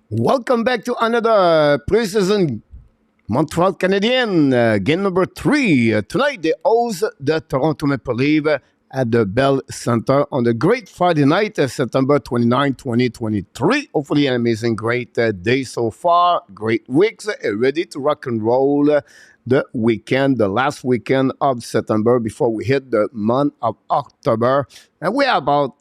Welcome back to another preseason Montreal Canadiens game number 3. Tonight they host the Toronto Maple Leafs at the Bell Center on the great Friday night, September 29, 2023. Hopefully an amazing, great day so far. Great weeks, ready to rock and roll the weekend, the last weekend of September before we hit the month of October. And we are about,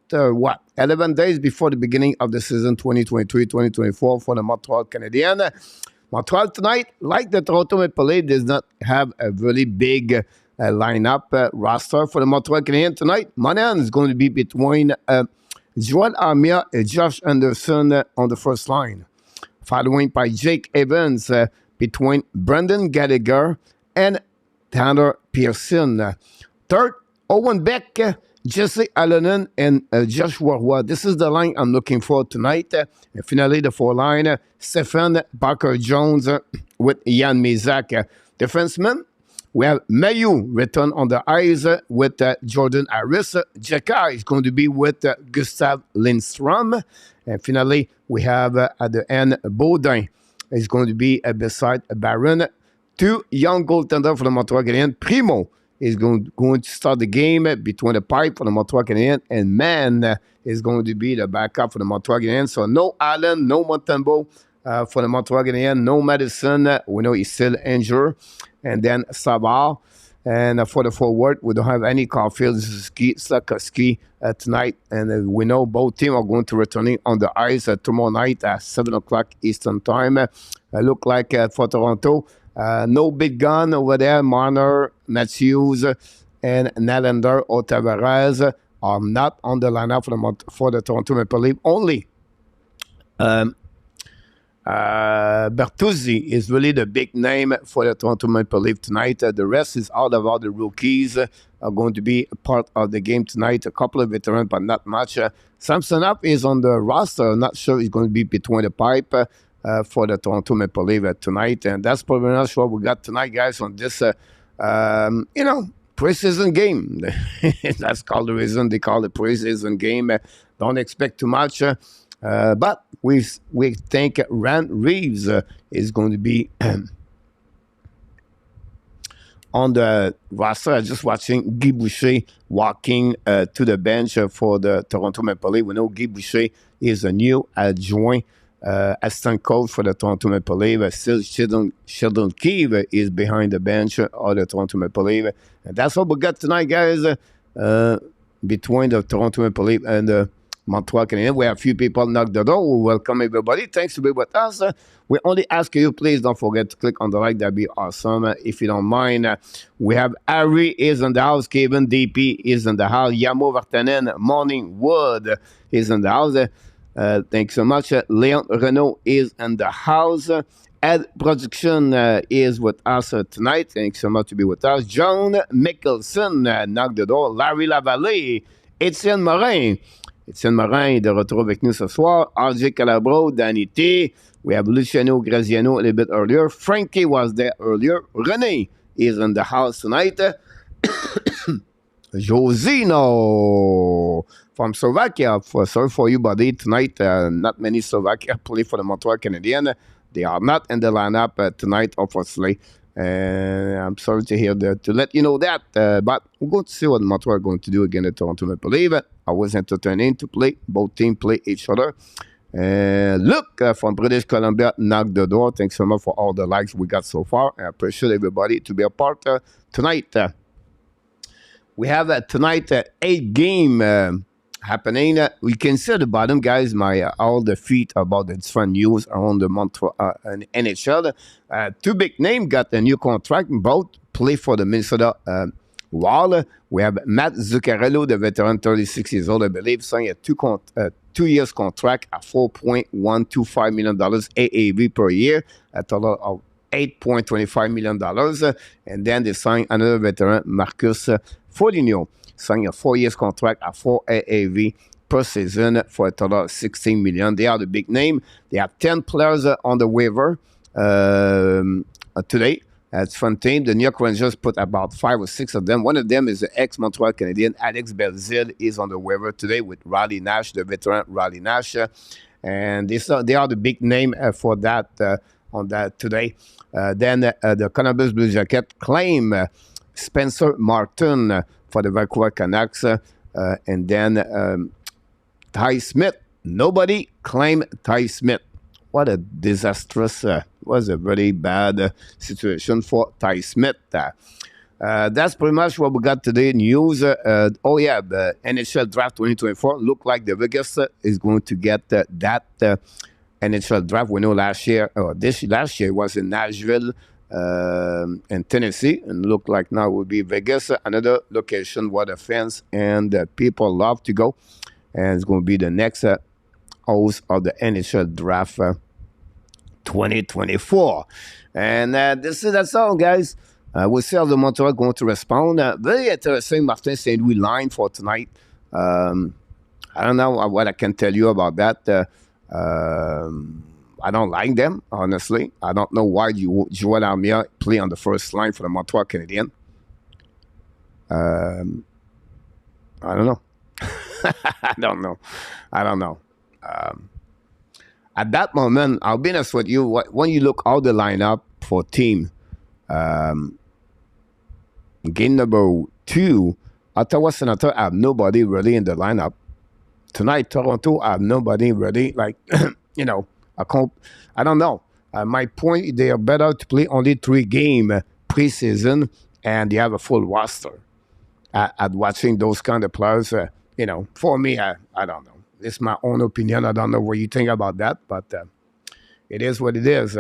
11 days before the beginning of the season 2023-2024 for the Montreal Canadiens. Montreal tonight, like the Toronto Maple Leafs, does not have a really big lineup roster for the Montreal Canadiens tonight. Monahan is going to be between Joel Armia and Josh Anderson on the first line, following by Jake Evans between Brendan Gallagher and Tanner Pearson. Third, Owen Beck, Jesse Allen, and Joshua Roy. This is the line I'm looking for tonight. And finally, the four line, Stephen Barker-Jones with Jan Mizak. Defenseman, we have Mayu return on the ice with Jordan Harris. Jeka is going to be with Gustav Lindstrom. And finally, we have at the end, Baudin is going to be beside Barron. Two young goaltenders for the Montreal Canadiens. Primo is going to start the game between the pipe for the Montreal Canadiens, and Mann is going to be the backup for the Montreal Canadiens. So no Allen, no Montembeault for the Montreal Canadiens, no Madison. We know he's still injured. And then Savard. And for the forward, we don't have any Caulfield, Slakowski tonight. And we know both teams are going to returning on the ice tomorrow night at 7 o'clock Eastern Time. Look like for Toronto, no big gun over there. Marner, Matthews, and Nylander or Tavares are not on the lineup for the Toronto Maple Leafs. Only Bertuzzi is really the big name for the Toronto Maple Leafs tonight. The rest is all about the rookies are going to be a part of the game tonight. A couple of veterans, but not much. Samsonov is on the roster. Not sure he's going to be between the pipe for the Toronto Maple Leafs tonight. And that's probably not what we got tonight, guys, on this, preseason game. That's called the reason they call it preseason game. Don't expect too much. But we think Rand Reeves is going to be on the roster. I just watching Guy Boucher walking to the bench for the Toronto Maple Leafs. We know Guy Boucher is a new adjoint assistant coach for the Toronto Maple Leafs. Still, Sheldon Keefe is behind the bench of the Toronto Maple Leafs. And that's what we got tonight, guys, between the Toronto Maple Leafs and the Montreal Canadiens. We have a few people knock the door. We welcome everybody. Thanks to be with us. We only ask you, please don't forget to click on the like. That'd be awesome. If you don't mind, we have Harry is in the house. Kevin DP is in the house. Yamo Vartanen, Morning Wood is in the house. Thanks so much. Leon Renault is in the house. Ed Production is with us tonight. Thanks so much to be with us. John Mickelson, knock the door. Larry Lavallée, Étienne Morin. Étienne Morin est de retour avec nous ce soir. RJ Calabro, Danny T. We have Luciano Graziano a little bit earlier. Frankie was there earlier. René is in the house tonight. Josino from Slovakia. Sorry for you, buddy. Tonight, not many Slovakia play for the Montreal Canadiens. They are not in the lineup tonight, obviously. I'm sorry to hear that, to let you know that. But we're going to see what Montreal are going to do against the Toronto Maple Leafs. Always entertaining to play. Both teams play each other. Look from British Columbia, knock the door. Thanks so much for all the likes we got so far. I appreciate everybody to be a part tonight. We have tonight 8 game happening. We can see at the bottom, guys, my all the feed about the different news around the Montreal NHL. 2 big names got a new contract. Both play for the Minnesota Wild. We have Matt Zuccarello, the veteran, 36 years old, I believe, signed a 2 years contract at $4.125 million AAV per year, a total of $8.25 million. And then they signed another veteran, Marcus Foligno, signed a 4 years contract at 4 AAV per season for a total of $16 million. They are the big name. They have 10 players on the waiver today. It's fun team. The New York Rangers put about 5 or 6 of them. One of them is the ex-Montreal Canadien, Alex Belzile, is on the waiver today with Riley Nash, the veteran Riley Nash. And they are the big name for that on that today. Then the Columbus Blue Jackets claim Spencer Martin for the Vancouver Canucks. And then Ty Smith. Nobody claimed Ty Smith. What a disastrous, was a very bad situation for Ty Smith. That's pretty much what we got today. News. Oh yeah, the NHL Draft 2024 look like the Vegas is going to get that NHL Draft. We know last year was in Nashville and Tennessee, and look like now it will be Vegas, another location where the fans and the people love to go, and it's going to be the next host of the NHL Draft 2024. And that's all, guys. We'll see how the Montreal going to respond. Very interesting Martin St. Louis line for tonight. I don't know what I can tell you about that. I don't like them, honestly. I don't know why Joel Armia play on the first line for the Montreal Canadiens. I don't know. I don't know. At that moment, I'll be honest with you, when you look all the lineup for team, game number 2, Ottawa Senators have nobody really in the lineup. Tonight, Toronto have nobody really, like, I don't know. My point, they are better to play only 3 games preseason, and they have a full roster. At watching those kind of players, for me, I don't know. It's my own opinion. I don't know what you think about that, but it is what it is.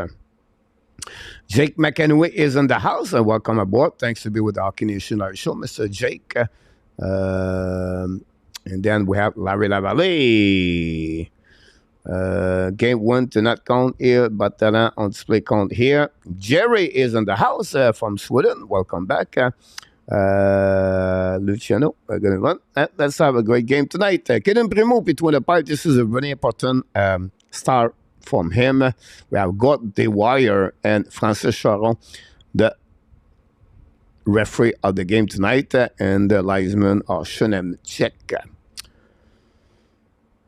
Jake McEnway is in the house. Welcome aboard. Thanks to be with the Hockey Nation Show, Mr. Jake. And then we have Larry Lavallee. Game 1 to not count here, but on display count here. Jerry is in the house from Sweden. Welcome back. Luciano, we're going to run. Let's have a great game tonight. Kaden Primo between the pipes. This is a very important start from him. We have got the wire and Francis Charon, the referee of the game tonight, and the linesman are Shunem Check.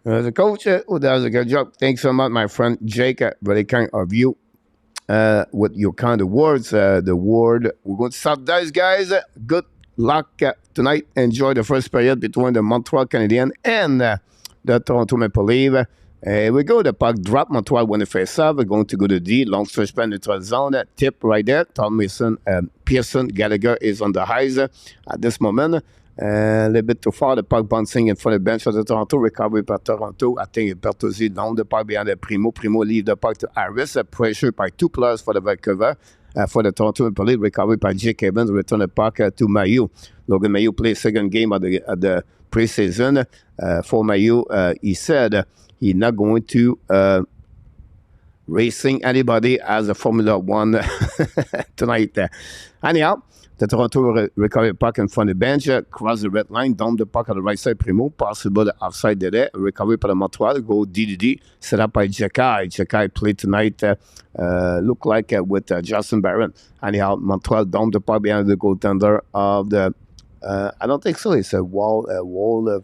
The coach who does a good job. Thanks so much, my friend Jake. Very kind of you. With your kind of words, the word. We're going to start those guys. Good luck tonight. Enjoy the first period between the Montreal Canadiens and the Toronto Maple Leafs. We go. The puck drop. Montreal win the face-off. We're going to go to D. Long stretch play neutral zone. Tip right there. Tom Mason, Pearson, Gallagher is on the highs at this moment. A little bit too far. The puck bouncing in front of the bench of the Toronto. Recovery by Toronto. I think Bertuzzi down the puck behind the Primo. Primo leave the puck to Harris. Pressure by 2 players for the Vancouver. For the Toronto Maple Leafs. Recovery by Jake Evans. Return the puck to Mailloux. Logan Mailloux plays second game of the preseason. For Mailloux, he said he's not going to racing anybody as a Formula 1 tonight. Anyhow, the Toronto recovery puck in front of the bench, cross the red line, down the puck on the right side, Primo, possible offside there, recovery by the Montreal, go DDD, set up by Jekai. Jekai played tonight, look like with Justin Barron. Anyhow, Montreal down the puck behind the goaltender of the, I don't think so, it's a wall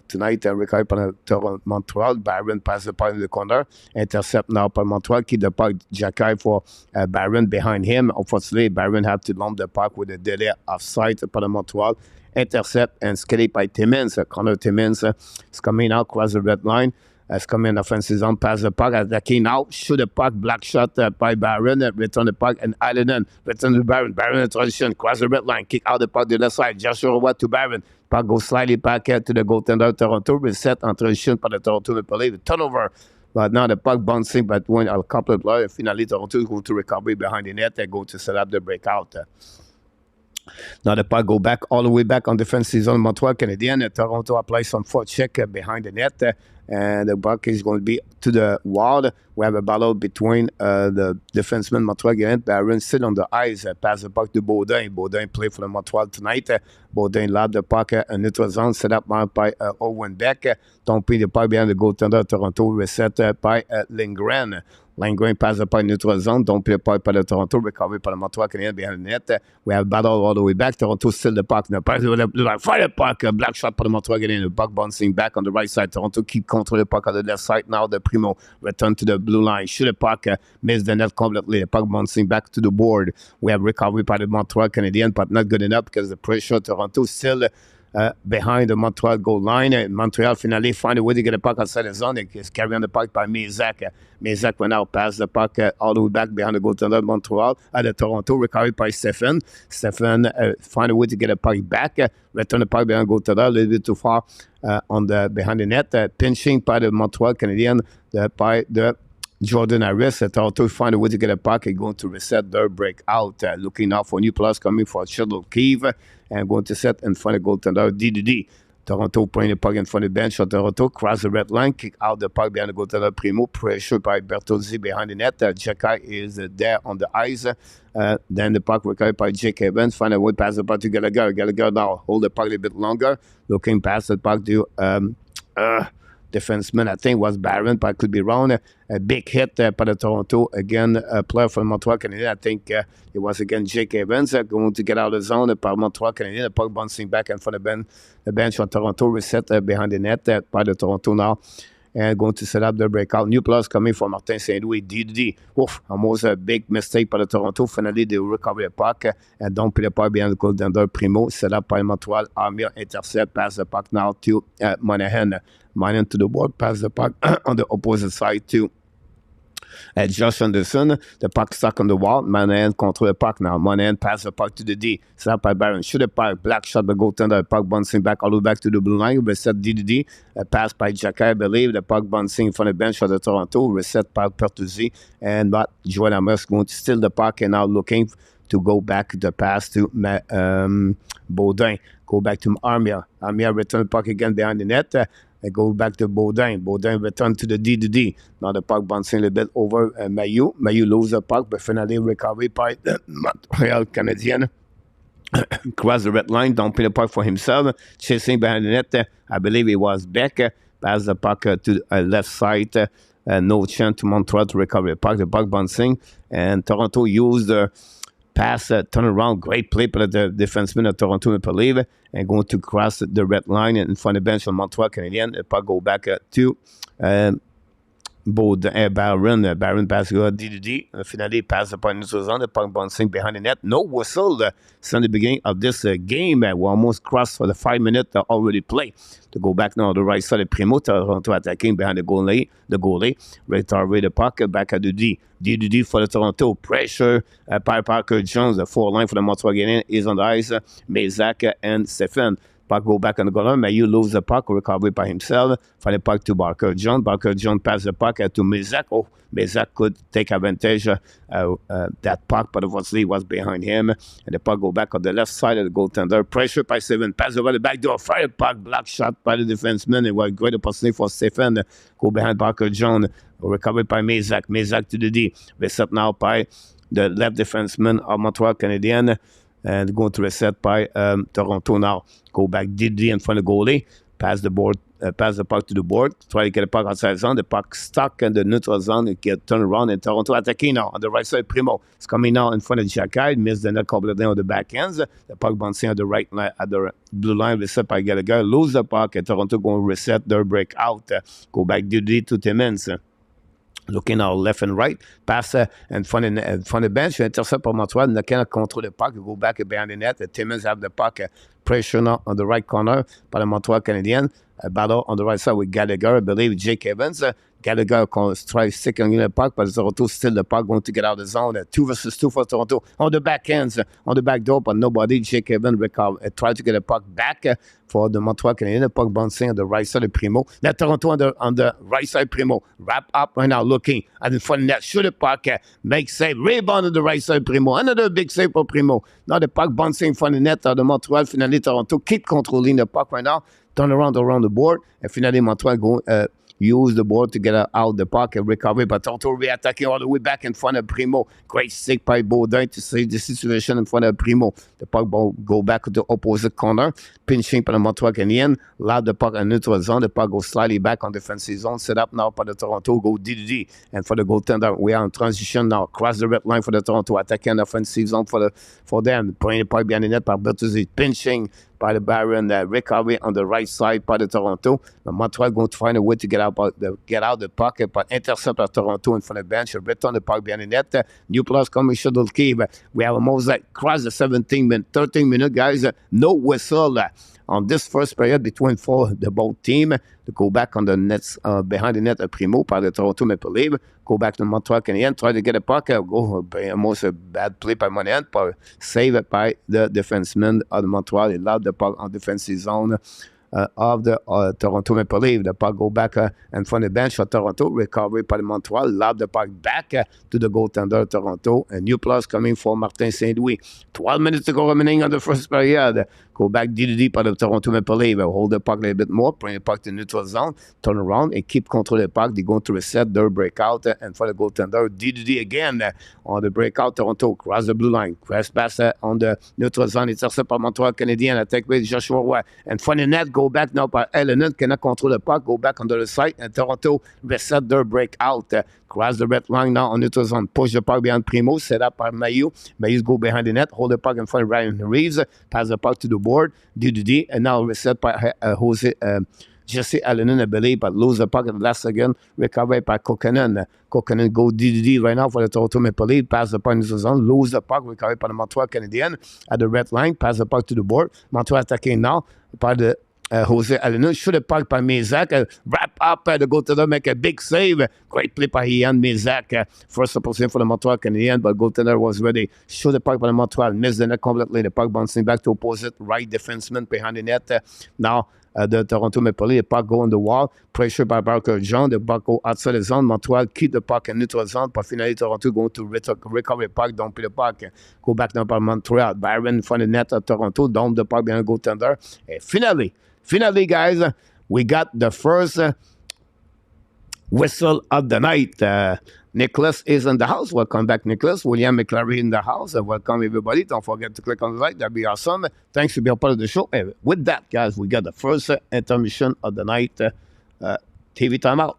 tonight, recovery by the Montreal, Barron passes the puck in the corner, intercept now by Montreal, keep the puck, Jekai for Barron behind him. Unfortunately, Barron had to lump the puck with a delay offside by the Montreal, intercept and skate by Timmins. Connor Timmins is coming out, cross the red line. As coming in offensive zone, pass the puck, attacking now, shoot the puck, black shot by Barron, return the puck, and Allen, return to Barron, Barron in transition, cross the red line, kick out the puck to the left side, Joshua Roy to Barron, puck goes slightly back to the goaltender of Toronto, reset en transition by the Toronto Maple Leafs, turnover, but now the puck bouncing, but when a couple of players, finally Toronto go to recovery behind the net, they go to set up the breakout. Now the puck go back all the way back on defensive zone, Montreal Canadiens. Toronto applies some forecheck behind the net, and the puck is going to be to the wall. We have a battle between the defenseman Montreal Canadiens. Barron sit on the ice, pass the puck to Baudin. Baudin play for the Montreal tonight. Baudin lob the puck in neutral zone, set up by Owen Beck. Dumping the puck behind the goaltender Toronto, reset by Lindgren. Langren pass the puck neutral zone. Don't play the puck by the Toronto. Recovery by the Montreal Canadiens behind the net. We have battle all the way back. Toronto still the puck. Fire the puck. Black shot by the Montreal Canadiens. The puck bouncing back on the right side. Toronto keep control the puck on the left side. Now the Primo return to the blue line. Shoot the puck. Miss the net completely. The puck bouncing back to the board. We have recovery by the Montreal Canadiens, but not good enough because the pressure. Toronto still behind the Montreal goal line. Montreal finally find a way to get the puck outside the zone. It's carried on the puck by Mézac. Mézac went out past the puck all the way back behind the goaltender of Montreal. The Toronto recovered by Stephen. Stephen find a way to get the puck back. Return the puck behind the goaltender a little bit too far behind the net. Pinching by the Montreal Canadiens by the Jordan Harris. Toronto find a way to get a puck and going to reset their breakout. Looking out for new players coming for Shuttle Keeve and going to set in front of goaltender DDD. Toronto putting the puck in front of the bench. Toronto cross the red line, kick out the puck behind the goaltender Primo. Pressure by Bertozzi behind the net. Jekai is there on the ice. Then the puck recovered by Jake Evans. Find a way past the puck to Gallagher. Gallagher now hold the puck a little bit longer. Looking past the puck to defenseman, I think was Barron, but I could be wrong. A big hit by the Toronto. Again, a player from Montreal Canadiens. I think it was again Jake Evans going to get out of the zone by Montreal Canadiens. The puck bouncing back in front of the bench on Toronto. Reset behind the net by the Toronto now. And going to set up the breakout. New players coming from Martin Saint-Louis. DD. Oof, almost a big mistake by the Toronto. Finally, they recover the puck and don't play the puck behind the goaltender Primo. Set up by Montreal. Armia intercept. Pass the puck now to Monahan. Monahan to the board. Pass the puck on the opposite side to Josh Anderson. The puck stuck on the wall. Monahan control the puck now. Monahan pass the puck to the D. Set up by Barron. Shoot the puck. Black shot by goaltender. The puck bouncing back all the way back to the blue line. Reset DDD. Pass by Jacquet, I believe. The puck bouncing in front of the bench of the Toronto. Reset by Pertuzzi. And but Joel Amos going to steal the puck and now looking to go back the pass to Baudin. Go back to Armia. Armia return the puck again behind the net. Go back to Baudin. Baudin return to the D. Now the puck bouncing a little bit over Mailloux. Mailloux lose the puck, but finally recovered by the Montreal Canadiens. Cross the red line, don't play the puck for himself. Chasing behind the net, I believe it was Beck. Pass the puck to the left side. No chance to Montreal to recover the puck. The puck bouncing. And Toronto used the pass, turn around, great play by the defenseman of Toronto Maple Leafs, and going to cross the red line in front of the bench on Montreal Canadiens. The puck go back to Barron. Barron pass to DDD. Finally, pass the puck into the zone. The puck bouncing behind the net. No whistle since the beginning of this game. We almost crossed for the 5 minutes already played. To go back now on the right side of Primo. Toronto attacking behind the goalie. Retarded the puck back at the D. DDD for the Toronto. Pressure. Parker Jones, the four line for the Montreal Canadiens, is on the ice. Mézac and Stephen. Puck go back on the goal line. Mailloux lose the puck, recovery by himself. Find the puck to Barker John. Barker John pass the puck to Mézac. Oh, Mézac could take advantage of that puck, but obviously it was behind him. And the puck go back on the left side of the goaltender. Pressure by Stephen. Pass over the back door. Fire puck. Black shot by the defenseman. It was a great opportunity for Stephen. Go behind Barker John. Recovered by Mézac. Mézac to the D. Reset now by the left defenseman of Montreal Canadiens. And going to reset by Toronto now. Go back DD in front of the goalie. Pass the puck to the board. Try to get the puck outside the zone. The puck stuck in the neutral zone. It get turned around and Toronto attacking now on the right side. Primo is coming now in front of Jacquet. Missed the net completely on the back ends. The puck bouncing at the right line, at the blue line. Reset by Gallagher. Lose the puck and Toronto going to reset their breakout. Go back DD to Timmins. Looking out left and right, pass in front of the bench, intercept par Montreal, ne cannot control the puck, go back behind the net, Timmins have the puck, pressure now on the right corner by the Montreal Canadiens, battle on the right side with Gallagher, I believe Jake Evans, Gallagher tries sticking in the puck, but Toronto still the puck going to get out of the zone, 2 versus 2 for Toronto, on the back ends, on the back door, but nobody, Jake Evans tried to get the puck back for the Montreal Canadiens, the puck bouncing on the right side of Primo, now Toronto on the right side, Primo, wrap up right now, looking at the front net, shoot the puck, make save, rebound on the right side, Primo, another big save for Primo, now the puck bouncing in front of the net of the Montreal, finally Toronto keep controlling the puck right now, turn around the board, and finally Montreal go use the ball to get out the puck and recover. But Toronto re-attacking all the way back in front of Primo. Great stick by Baudin to save the situation in front of Primo. The puck go back to the opposite corner. Pinching par le Montreal Canadiens. Lob the puck in neutral zone. The puck goes slightly back on defensive zone. Set up now by the Toronto. Go DDD. And for the goaltender, we are in transition now. Cross the red line for the Toronto. Attacking the offensive zone for them. Putting the puck behind the net par Bertuzzi. Pinching by the Baron, recovery on the right side by the Toronto. But Montreal going to find a way to get out the puck, but intercept at Toronto in front of the bench, return the puck behind the net. New plus coming shuttle key. We have almost crossed the 13 minute, guys. No whistle on this first period between the both team. To go back on the nets, behind the net of Primo by the Toronto Maple Leaf. Go back to Montreal Canadiens, try to get a puck, go almost a bad play by Monahan, but save it by the defenseman of Montreal. He allowed the puck on defensive zone of the Toronto Maple Leaf. The puck go back in front of the bench for Toronto. Recovery by Montreal. Lob the puck back to the goaltender Toronto. A new plus coming for Martin Saint-Louis. 12 minutes to go remaining on the first period. Go back DDD by the Toronto Maple Leaf. Hold the puck a little bit more. Bring the puck to neutral zone. Turn around and keep control of the puck. They're going to reset their breakout. And for the goaltender, DDD again on the breakout. Toronto cross the blue line. Press pass on the neutral zone. Intercept par Montreal Canadiens. Attack with Joshua Roy. And for the net, go back now by Eleanor. Cannot control the puck. Go back under the side. And Toronto reset their breakout. Cross the red line now on neutral zone. Push the puck behind Primo. Set up by Mayu. Mayu's go behind the net. Hold the puck in front of Ryan Reeves. Pass the puck to the board. DDD. And now reset by Jesse Allen, I believe, but lose the puck at the last second. Recovered by Kokkonen. Kokkonen go DDD right now for the Toronto Maple Leaf. Pass the puck in the zone. Lose the puck. Recovered by the Montreal Canadiens at the red line. Pass the puck to the board. Montreal attacking now by the Jose Allen. Shoot the puck by Mezak. Wrap up the goaltender. Make a big save. Great play by Ian Mezak. First opposition for the Montreal Canadiens, but goaltender was ready. Shoot the puck by the Montreal. Missed the net completely. The puck bouncing back to opposite right defenseman behind the net. Now the Toronto Maple Leaf, the puck go on the wall. Pressure by Barker John. The puck go outside the zone. Montreal keep the puck in neutral zone. But finally, Toronto going to recover the puck. Don't play the puck. Go back now by Montreal. Byron in front of the net of Toronto. Down the puck behind the goaltender. And finally, guys, we got the first whistle of the night. Nicholas is in the house. Welcome back, Nicholas. William McClary in the house. Welcome, everybody. Don't forget to click on the like. That'd be awesome. Thanks for being a part of the show. And with that, guys, we got the first intermission of the night. TV timeout.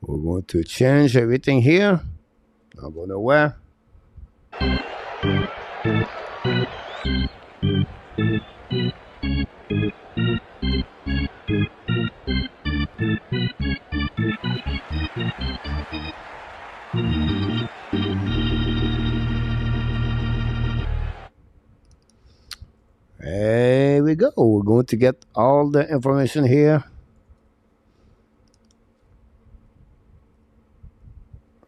We're going to change everything here. Not going nowhere. There we go. We're going to get all the information here.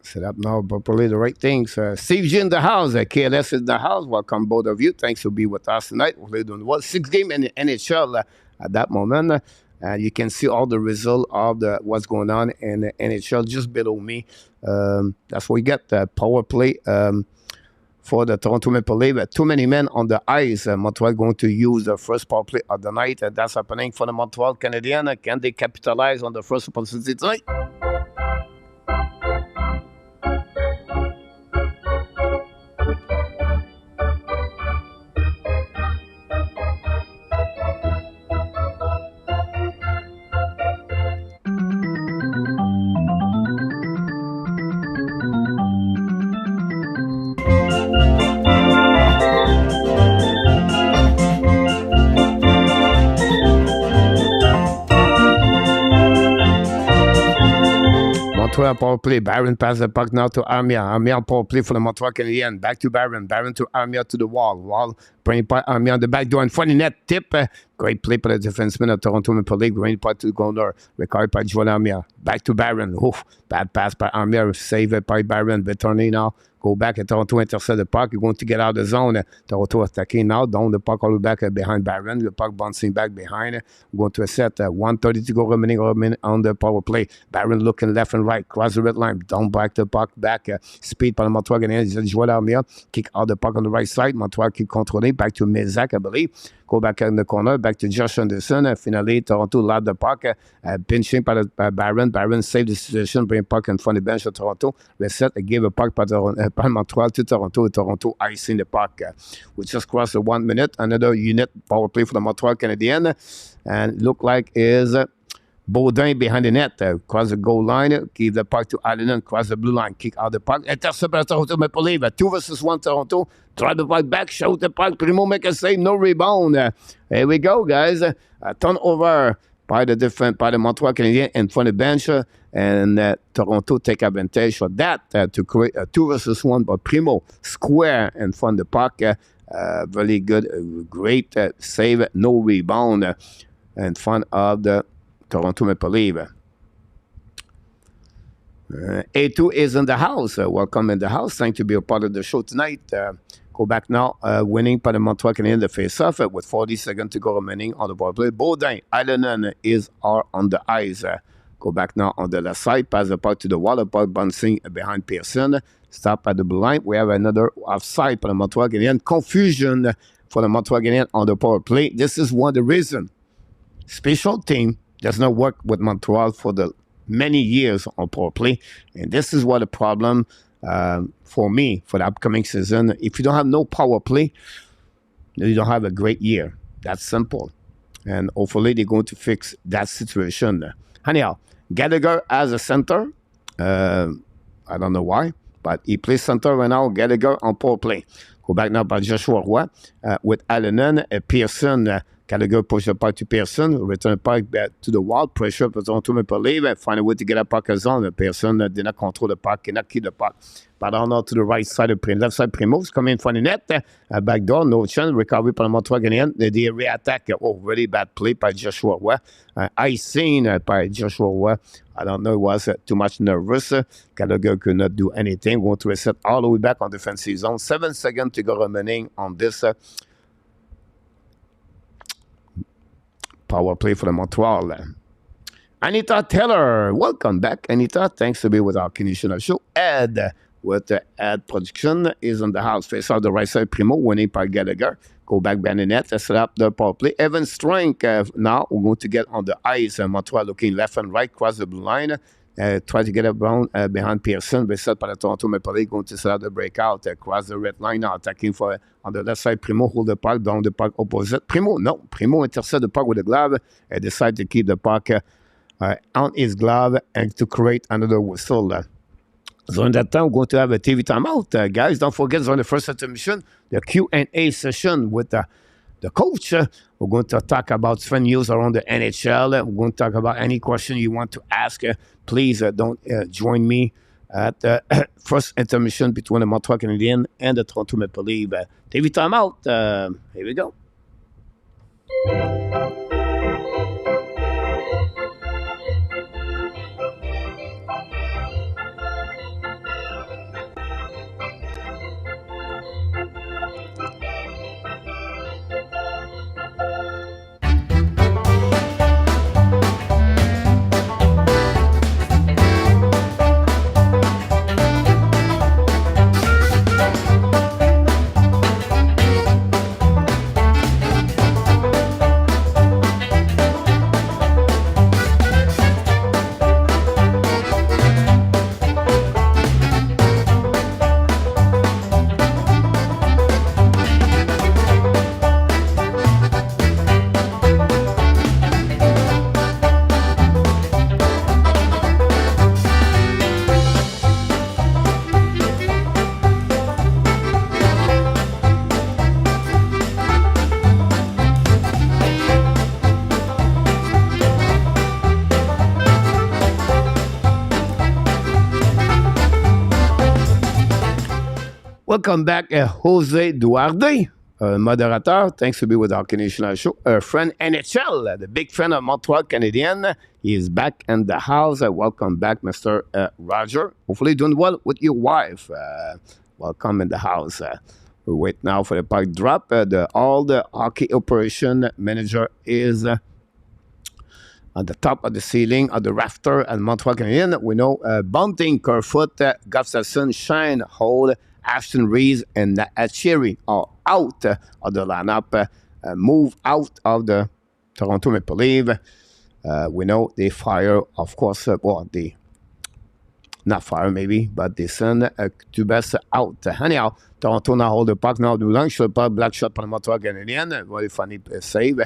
Set up now properly the right things. Steve G in the house. KLS in the house. Welcome both of you. Thanks for being with us tonight. We're doing well. 6 game in the NHL at that moment. And you can see all the result of what's going on in the NHL just below me. That's what we get. The power play for the Toronto Maple Leaf. Too many men on the ice. Montreal going to use the first power play of the night. And that's happening for the Montreal Canadiens. Can they capitalize on the first opportunity tonight? corner, power play. Barron pass the puck now to Armia. Armia power play for the Montreal Canadiens. Back to Barron. Barron to Armia to the wall. Wall bring by Armia on the back door. And funny net tip. Great play for the defenseman of Toronto Maple Leaf. Great part to the corner. Recovered by Joel Armia. Back to Barron. Oof. Bad pass by Armia. Saved by Barron. Returning now. Go back at Toronto, intercept the puck. You're going to get out of the zone. Toronto attacking now. Down the puck all the way back behind Barron. The puck bouncing back behind. We're going to a set. 1:30 to go remaining on the power play. Barron looking left and right. Cross the red line. Down back the puck back. Speed par le Montreal Canadiens. Joel Armia. Kick out the puck on the right side. Montreal kick controlé. Back to Mezak, I believe. Go back in the corner. Back to Josh Anderson. Finally, Toronto lost the puck. Pinching by Barron. Barron saved the situation. Bring puck in front of the bench of Toronto. Reset. Gave a puck by Montreal to Toronto. Toronto icing the puck. We just crossed the 1 minute. Another unit power play for the Montreal Canadiens. And look like is Baudin behind the net. Cross the goal line. Give the puck to Allen. Cross the blue line. Kick out the puck. Intercept by Toronto Maple Leaf. 2 versus 1 Toronto. Drive the puck back. Shoot the puck. Primo make a save. No rebound. Here we go, guys. Turnover by the Montreal Canadiens in front of the bench. And Toronto take advantage of that to create a 2 versus 1. But Primo square in front of the puck. Very good. Great save. No rebound in front of the Toronto Maple Leaf. A2 is in the house. Welcome in the house. Thanks to be a part of the show tonight. Go back now. Winning by the Montreal Canadiens the face-off with 40 seconds to go remaining on the power play. Baudin, Allen are on the ice. Go back now on the left side. Pass the puck to the wall. The puck bouncing behind Pearson. Stop at the blue line. We have another offside for the Montreal Canadiens. Confusion for the Montreal Canadiens on the power play. This is one of the reasons. Special team does not work with Montreal for the many years on power play. And this is what the problem for me for the upcoming season. If you don't have no power play, you don't have a great year. That's simple. And hopefully they're going to fix that situation. Anyhow, Gallagher as a center. I don't know why, but he plays center right now. Gallagher on power play. Go back now by Joshua Roy with Allen, Pearson. Gallagher push the puck to Pearson, return the puck back to the wall, pressure for Toronto Maple Leaf, find a way to get a puck zone. Pearson did not control the puck, cannot keep the puck. But on to the right side of left side, Primo's coming in front of the net. Back door, no chance, recovery by the Montreal Canadiens. They re-attack. Oh, really bad play by Joshua Roy. Icing by Joshua Roy. I don't know, it was too much nervous. Gallagher could not do anything. Going to reset all the way back on defensive zone. 7 seconds to go remaining on this power play for the Montreal. Anita Taylor, welcome back, Anita. Thanks to be with our Canadian show. Ed with the Ed production is on the house. Face out the right side, Primo, winning by Gallagher. Go back behind the net, set up the power play. Evan Strink, now we're going to get on the ice. Montreal looking left and right, cross the blue line. Try to get around behind Pearson. Reset by the Toronto Maple Leaf, going to set up the breakout. Cross the red line now, attacking for on the left side. Primo hold the puck, down the puck opposite. Primo intercept the puck with the glove. Decide to keep the puck on his glove and to create another whistle. So in that time, we're going to have a TV timeout. Guys, don't forget, on the first intermission, the Q&A session with the coach. We're going to talk about Sven news around the NHL. We're going to talk about any question you want to ask. Please don't join me at the first intermission between the Montreal Canadiens and the Toronto Maple Leaf. TV timeout. Here we go. Welcome back, Jose Duarte, moderator. Thanks to be with our Canadian show. Our friend NHL, the big friend of Montreal Canadiens. He is back in the house. Welcome back, Mr. Roger. Hopefully doing well with your wife. Welcome in the house. We wait now for the puck drop. All the hockey operation manager is on the top of the ceiling of the rafter at Montreal Canadiens. We know Bunting, Kerfoot, Gustafsson, Shine, Hold, Ashton Reeves, and Achiri are out of the lineup, move out of the Toronto Maple Leafs. We know they fire, of course, they not fire maybe, but they send Tubas out. Anyhow, Toronto now hold the puck now du long. Should pas black shot par le Montreal Canadien. Very funny save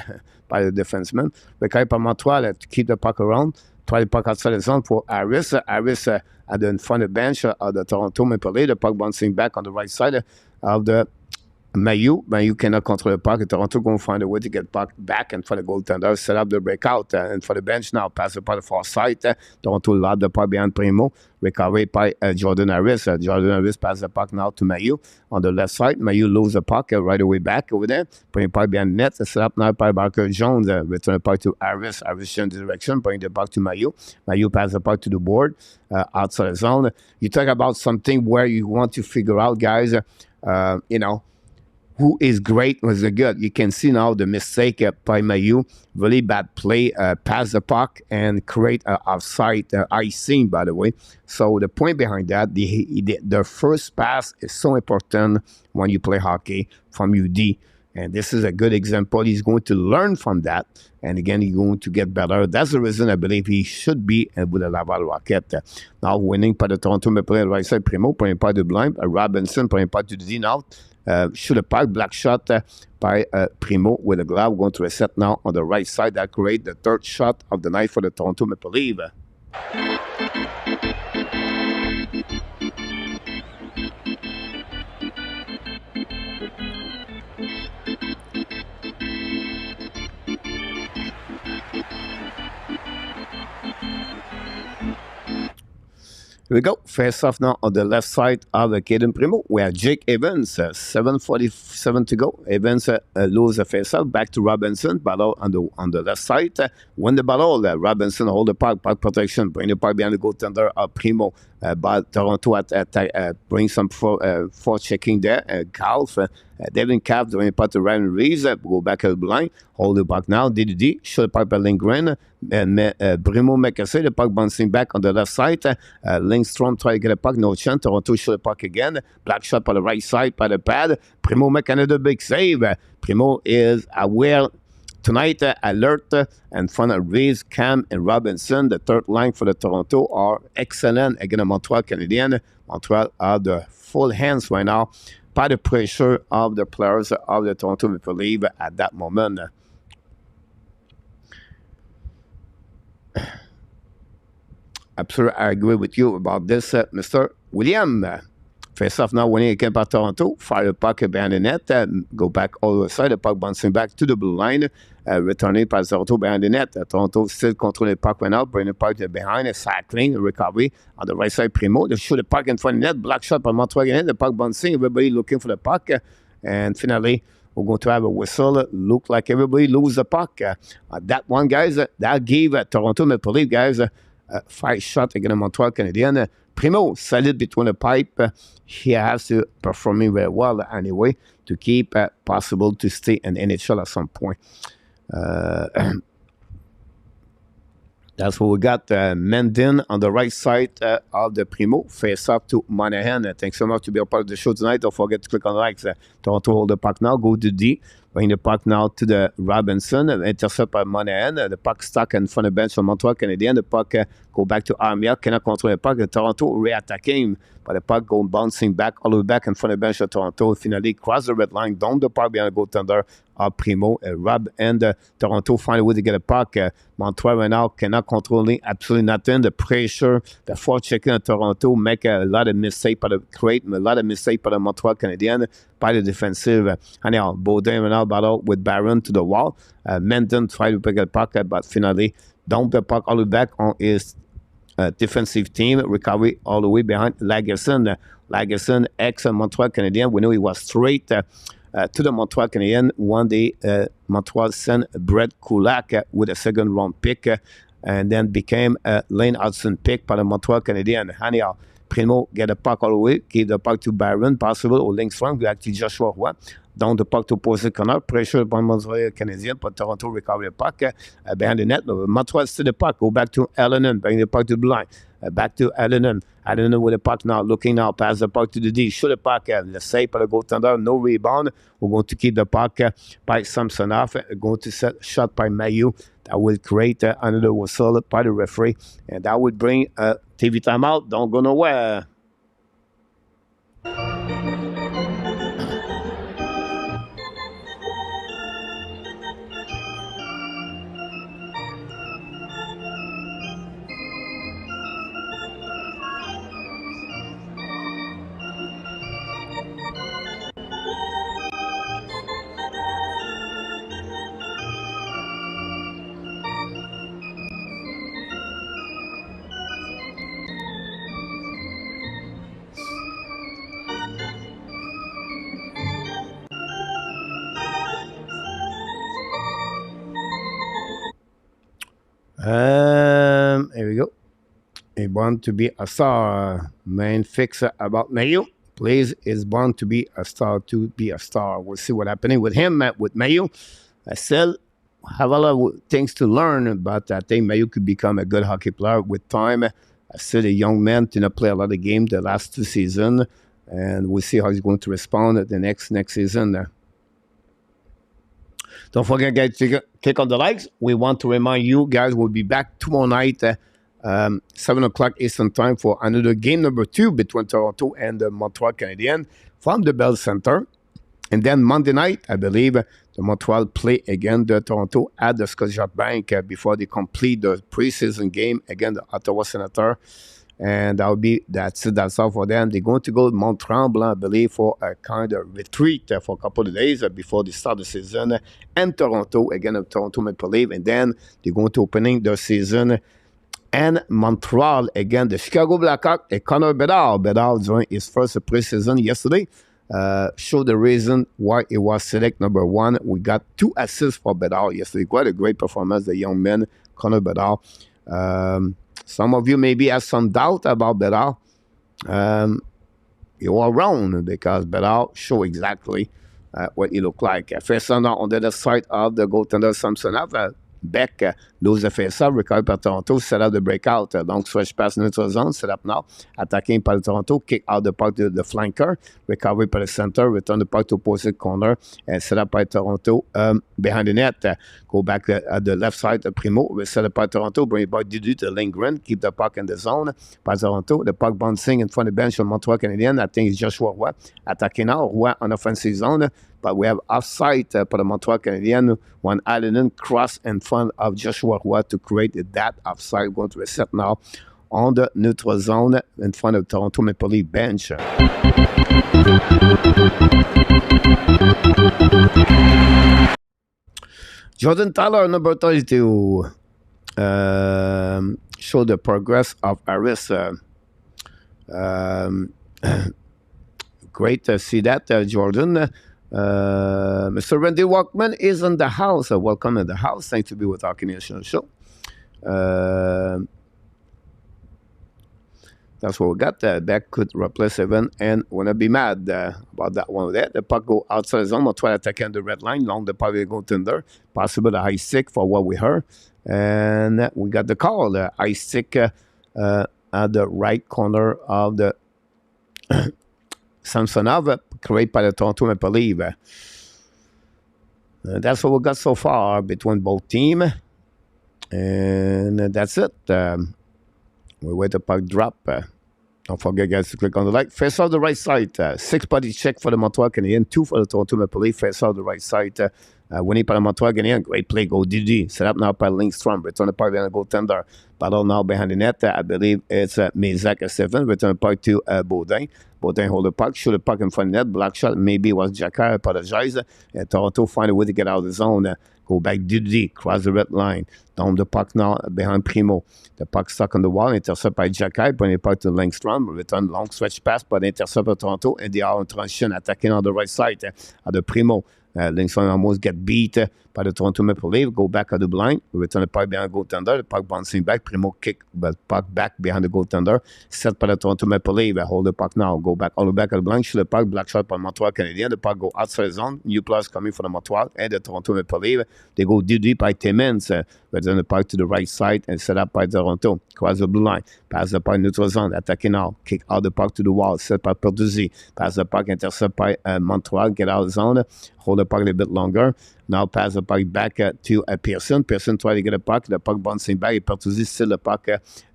by the defenseman. Recovery par Montreal to keep the puck around. Try the puck outside the zone for Harris. Harris at the front of the bench of the Toronto Maple Leafs. The puck bouncing back on the right side of the Mailloux. Mailloux cannot control the puck. Toronto going to find a way to get puck back and for the goaltender. Set up the breakout. And for the bench now, pass the puck to the far side. Toronto lob the puck behind Primo. Recovery by Jordan Harris. Jordan Harris passes the puck now to Mailloux on the left side. Mailloux loses the puck right away back over there. Bring the puck behind the net. Set up now by Barker Jones. Return the puck to Harris. Harris changes direction. Bring the puck to Mailloux. Mailloux passes the puck to the board outside the zone. You talk about something where you want to figure out, guys, who is great, was good. You can see now the mistake by Mailloux. Really bad play, pass the puck and create offside icing, by the way. So the point behind that, the first pass is so important when you play hockey from UD. And this is a good example. He's going to learn from that. And again, he's going to get better. That's the reason I believe he should be with the Laval Rocket. Now winning by the Toronto Maple Leafs right side, Primo, premier pas de blind. Robinson, premier pas to the D now. Shoot a puck, black shot by Primo with a glove. Going to reset now on the right side. That create the third shot of the night for the Toronto Maple Leafs. Here we go. Face off now on the left side of Caden Primo. We have Jake Evans. 7:47 to go. Evans lose the face off. Back to Robinson. Battle on the left side. Win the battle. Robinson hold the puck. Puck protection. Bring the puck behind the goaltender of Primo. But Toronto bring some for checking there. Golf. Devin Calf doing a puck to Ryan Reeves. Go back at the line. Hold the puck now. DDD. Shoot the puck by Lindgren. Primo Mekase. The puck bouncing back on the left side. Lindstrom try to get a puck. No chance. Toronto shoot the puck again. Black shot by the right side by the pad. Primo make another big save. Primo is aware tonight, alert in front of Reeves, Cam, and Robinson. The third line for the Toronto are excellent. Again, the Montreal Canadiens. Montreal are the full hands right now by the pressure of the players of the Toronto Maple Leafs at that moment. Absolutely, I agree with you about this, Mr. William. Face off now winning again by Toronto. Fire the puck behind the net. Go back all the side. The puck bouncing back to the blue line. Returning by Toronto behind the net. Toronto still control the puck right now. Bring the puck behind. Cycling. Recovery on the right side. Primo. They shoot the puck in front of the net. Black shot by Montreal again. The puck bouncing. Everybody looking for the puck. And finally, we're going to have a whistle. Look like everybody lose the puck. That one, guys, that gave Toronto Maple Leafs, guys, 5 shots against Montreal Canadiens. Primo, solid between the pipe. He has to perform very well anyway to keep possible to stay in NHL at some point. That's what we got. Mendin on the right side of the Primo. Face up to Monahan. Thanks so much to be a part of the show tonight. Don't forget to click on the likes. Toronto hold the puck now. Go to D. Bring the puck now to the Robinson. Intercept by Monahan. The puck stuck in front of the bench for Montreal Canadiens. The puck go back to Armia. Cannot control the puck. Toronto re-attacking. But the puck go bouncing back all the way back in front of the bench of Toronto. Finally cross the red line. Down the puck behind the goaltender of Primo. Rob and Toronto find a way to get a puck. Montreal right now cannot control absolutely nothing. The pressure, the forechecking of Toronto make a lot of mistakes, create a lot of mistakes by the Montreal Canadiens by the defensive. Anyhow, Baudin right now battle with Barron to the wall. Mendon try to pick a puck, but finally dump the puck all the way back on his defensive team, recovery all the way behind Lagerson. Lagerson, ex-Montreal Canadien. We know he was straight to the Montreal Canadiens. One day, Montreal sent Brett Kulak with a second-round pick and then became a Lane Hudson pick by the Montreal Canadiens. Anyhow, Primo get the puck all the way, give the puck to Byron, possible, or Lindstrom, back to Joshua Roy. Down the puck to opposite corner, pressure upon Montreal Canadiens, but Toronto recover the puck behind the net. Montreal still the puck, go back to Allenan, bring the puck to the line. Back to Allenan. Allenan with the puck now, looking now, pass the puck to the D, shoot the puck, the save by the goaltender, no rebound. We're going to keep the puck by Samsonov, going to set shot by Mayu. That will create another whistle by the referee, and that would bring TV timeout. Don't go nowhere. Here we go. He born to be a star. Main fixer about Mayu. Please is born to be a star. We'll see what's happening with him, with Mayu. I still have a lot of things to learn, but I think Mayu could become a good hockey player with time. I still a young man, did not play a lot of games the last 2 seasons, and we'll see how he's going to respond at the next season. Don't forget, guys, to click on the likes. We want to remind you, guys, we'll be back tomorrow night, 7 o'clock Eastern Time for another game number 2 between Toronto and the Montreal Canadiens from the Bell Center. And then Monday night, I believe, the Montreal play again the Toronto at the Scotiabank before they complete the preseason game against the Ottawa Senators. And that's all for them. They're going to go to Mont-Tremblant, I believe, for a kind of retreat for a couple of days before they start the season. And Toronto, again, Toronto Maple Leaf. And then they're going to opening the season. And Montreal, again, the Chicago Blackhawks and Connor Bedard. Bedard during his first preseason yesterday showed the reason why he was select number 1. We got 2 assists for Bedard yesterday. Quite a great performance, the young man, Connor Bedard. Some of you maybe have some doubt about Bedard. You are wrong, because Bedard show exactly what he looked like. First on the other side of the goaltender Samsonov, Beck lose the face-off, recovered par Toronto, set up the breakout. Donc, switch pass neutral zone, set up now. Attacking par Toronto, kick out the puck to the flanker, recovery par the center, return the puck to opposite corner, and set up by Toronto behind the net. Go back at the left side, Primo, set up by Toronto, bring it back to Lindgren, keep the puck in the zone. By Toronto, the puck bouncing in front of the bench of Montreal Canadiens. I think it's Joshua Roy attacking now, Roy on offensive zone. But we have offside for the Montreal Canadiens when Allenan crossed in front of Joshua Roy to create that offside. Going to reset now on the neutral zone in front of Toronto Maple Leaf bench. Jordan Tyler, number 32, showed the progress of Harris. Great to see that, Jordan. Mr. Randy Walkman is in the house. Welcome in the house. Thanks to be with Hockey Nation Show. That's what we got. Back could replace Evan and wanna be mad about that one there. The puck go outside the zone. We'll try to attack on the red line. Long the puck will go tender. Possible the high stick for what we heard. And we got the call. The high stick at the right corner of the Samsonov, created by the Toronto Maple Leaf. That's what we got so far between both teams. And that's it. We wait the puck drop. Don't forget, guys, to click on the like. Face off the right side. 6-body check for the Montreal Canadiens. 2 for the Toronto Maple Leaf. Face off the right side. Winning by the Montreal Canadiens. Great play. Go DD. Set up now by Lindstrom. Return the puck behind the goaltender. Battle now behind the net. I believe it's Mezak 7. Return the puck to Baudin. Baudin hold the puck, shoot the puck in front of the net, block shot, maybe it was Jacquard, I apologize. Toronto find a way to get out of the zone. Go back Didi, cross the red line. Down the puck now behind Primo. The puck stuck on the wall, intercept by Jacquard, bring the puck to Langstrom, return long stretch pass, but intercept by Toronto, and they are in transition, attacking on the right side at the Primo. Langstrom almost get beat by the Toronto Maple Leafs. Go back at the blind. Return the puck behind the goaltender. The puck bouncing back. Primo kick the puck back behind the goaltender. Set by the Toronto Maple Leafs. Hold the puck now. Go back all the way back at the blind. Shoot the puck. Black shot by Montreal Canadiens. The puck go outside the zone. New players coming from the Montreal and the Toronto Maple Leafs. They go deep by Timmins. Return the puck to the right side and set up by Toronto. Cross the blue line. Pass the puck neutral zone. Attacking now. Kick out the puck to the wall. Set by Pertuzzi. Pass the puck. Intercept by Montreal. Get out of the zone. Hold the puck a little bit longer. Now pass the puck back to Pearson. Pearson try to get a puck. The puck bouncing back. Pertuzzi still the puck.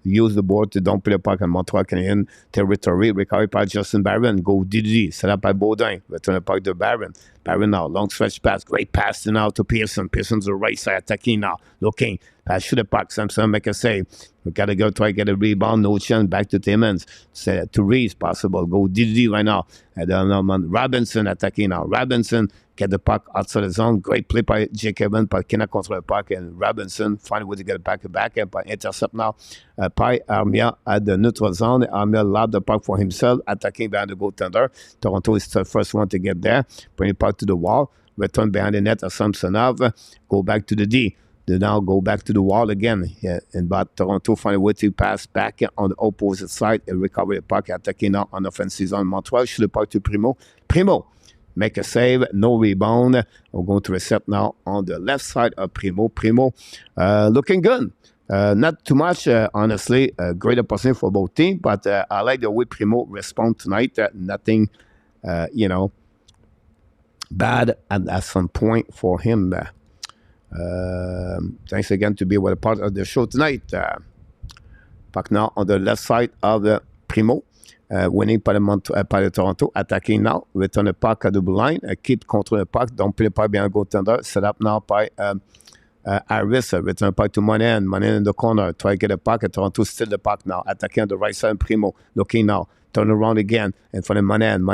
Use the board to dump the puck on Montreal Canadiens territory. Recovered by Justin Barron. Go Didi. Set up by Baudin. Return the puck to Barron. Barron now. Long stretch pass. Great pass now to Pearson. Pearson's the right side. Attacking now. Looking. Pass shoot the puck. Samson make a save. We got to go try to get a rebound. No chance. Back to Timmins. To Reese possible. Go Didi right now. And Robinson attacking now. Robinson get the puck outside the zone. Great play by Jake Evans, but cannot control the puck. And Robinson find a way to get it back and by intercept now by Armia at the neutral zone. Armia lobbed the puck for himself, attacking behind the goaltender. Toronto is the first one to get there. Bring the puck to the wall. Return behind the net of Samsonov. Go back to the D. They now go back to the wall again. But Toronto find a way to pass back on the opposite side and recover the puck, attacking now on offensive zone. Montreal shoot the puck to Primo. Primo make a save, no rebound. We're going to reset now on the left side of Primo. Primo looking good. Not too much, honestly. Great opportunity for both teams, but I like the way Primo respond tonight. Nothing, bad at some point for him. Thanks again to be with a part of the show tonight. Puck now on the left side of the Primo. Winning by the Toronto, attacking now, return the puck at the blue line, keep control the puck, don't play the puck behind goaltender, set up now by Harris, return the puck to Monahan in the corner, try to get the puck, and Toronto still the puck now, attacking on the right side, Primo, looking now, turn around again, and for the Monahan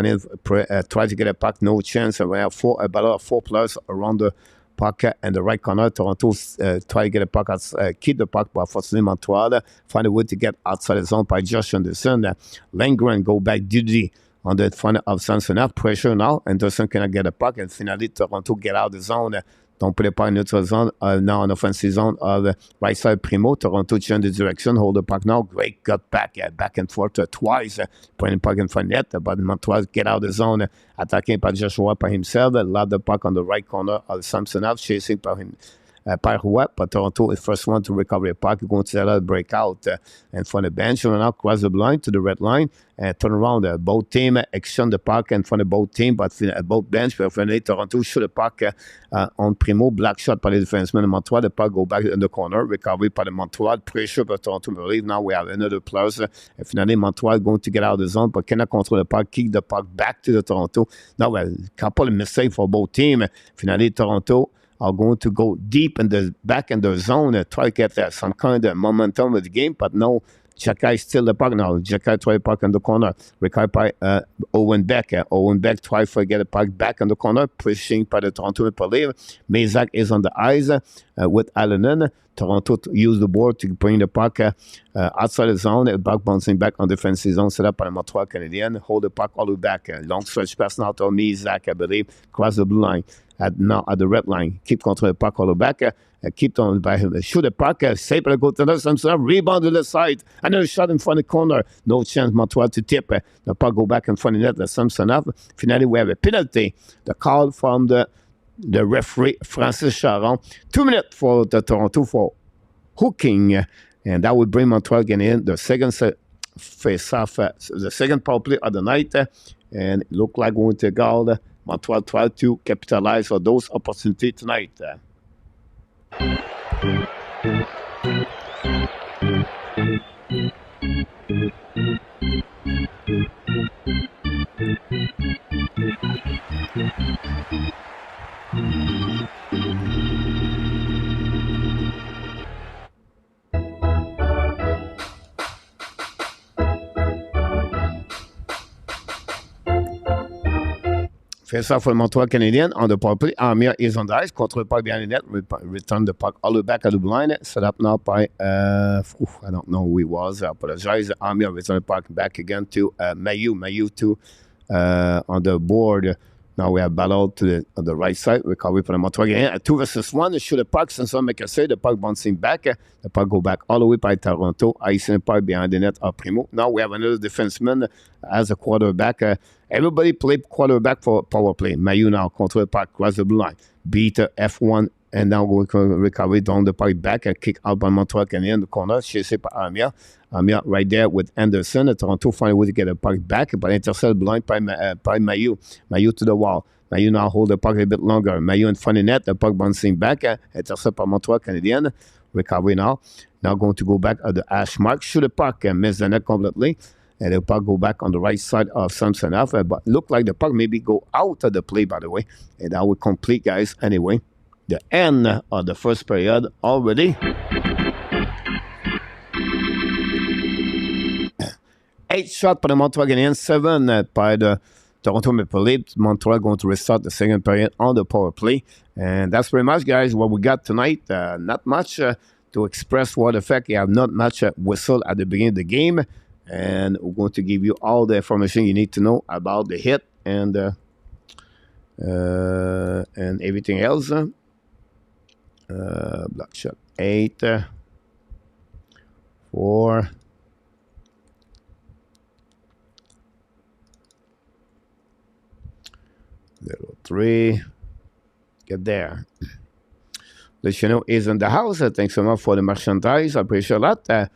tries to get a puck, no chance, and we have a battle of 4 players around the puck and the right corner. Toronto try to get a puck, keep the puck, but unfortunately Montreal find a way to get outside the zone by Josh Anderson. Langren go back Didi on the front of Samsonov. Pressure now. Anderson cannot get a puck, and finally Toronto get out of the zone. Don't put the puck in neutral zone. Now on offensive zone of right side Primo. Toronto change the direction. Hold the puck now. Great cut back and forth twice. Putting the puck in front net. But Montreal get out of the zone. Attacking by Joshua by himself. Lob the puck on the right corner of Samsonov. Chasing by him. By Rouet, but Toronto is first one to recover the puck. Going to let it break out and from the bench. And now cross the line to the red line and turn around. Both team exchange the puck in front of both team, but both bench. But finally, Toronto shoot the puck on Primo. Black shot by the defenseman in Montreal. The puck go back in the corner. Recovery by the Montreal. Pressure by Toronto. Believe now we have another plus. And finally, Montreal going to get out of the zone, but cannot control the puck. Kick the puck back to the Toronto. Now, a couple of mistakes for both teams. Finally, Toronto are going to go deep in the back in the zone and try to get some kind of momentum with the game, but no, Jacquard is still the puck now. Jacquard try to puck in the corner. Recovered by Owen Beck. Owen Beck try to get the puck back in the corner, pushing by the Toronto Maple Leafs. Mazak is on the ice with Allen. Toronto use the board to bring the puck outside the zone. The puck bouncing back on defensive zone set up by the Montreal Canadiens. Hold the puck all the way back. Long stretch pass now to Mazak, I believe. Cross the blue line. Now at the red line. Keep control the puck all the way back. Keep on by him. Shoot the puck. Save the goaltender. Samsonov rebound to the side. Another shot in front of the corner. No chance Montreal to tip. The puck go back in front of the net. Samsonov. Finally, we have a penalty. The call from the referee, Francis Charon. 2 minutes for the Toronto for hooking. And that would bring Montreal in the second face-off, the second power play of the night. And it looked like going to goal. Montreal tried to capitalize on those opportunities tonight. Face off for the Montreal Canadiens on the power play. Armia is on the ice. Control the puck behind the net. Return the puck all the way back at the line. Set up now by, I don't know who he was. I apologize. Armia return the puck back again to Mayu. Mayu to on the board. Now we have battle to the right side. Recovery for the Montreal Canadiens. 2 versus 1. Shoot the puck. Sanson make a save. The puck bouncing back. The puck go back all the way by Toronto. Icing the puck behind the net. Primo. Now we have another defenseman as a quarterback. Everybody play quarterback for power play. Mayu now control the puck. Cross the blue line. Beat F1. And now we can recover down the puck back. Kick out by Montreal Canadiens in the corner. Chased by Armia. Armia right there with Anderson. Toronto find a way to get the puck back, but intercept blind by Mayu. Mayu to the wall. Mayu now hold the puck a bit longer. Mayu in front of net. The puck bouncing back. Intercept by Montreal Canadiens. Recovery now. Now going to go back at the hash mark. Shoot the puck and miss the net completely. And the puck go back on the right side of Samsonov. But look like the puck maybe go out of the play, by the way. And that will complete, guys, anyway. The end of the first period already. 8 shots for the Montreal Canadiens, 7 by the Toronto Maple Leafs. Montreal going to restart the second period on the power play. And that's pretty much, guys, what we got tonight. Not much to express what effect. You have not much whistle at the beginning of the game. And we're going to give you all the information you need to know about the hit and everything else. Block shot 8, 4, 3. Get there. The channel is in the house. Thanks so much for the merchandise. I appreciate that.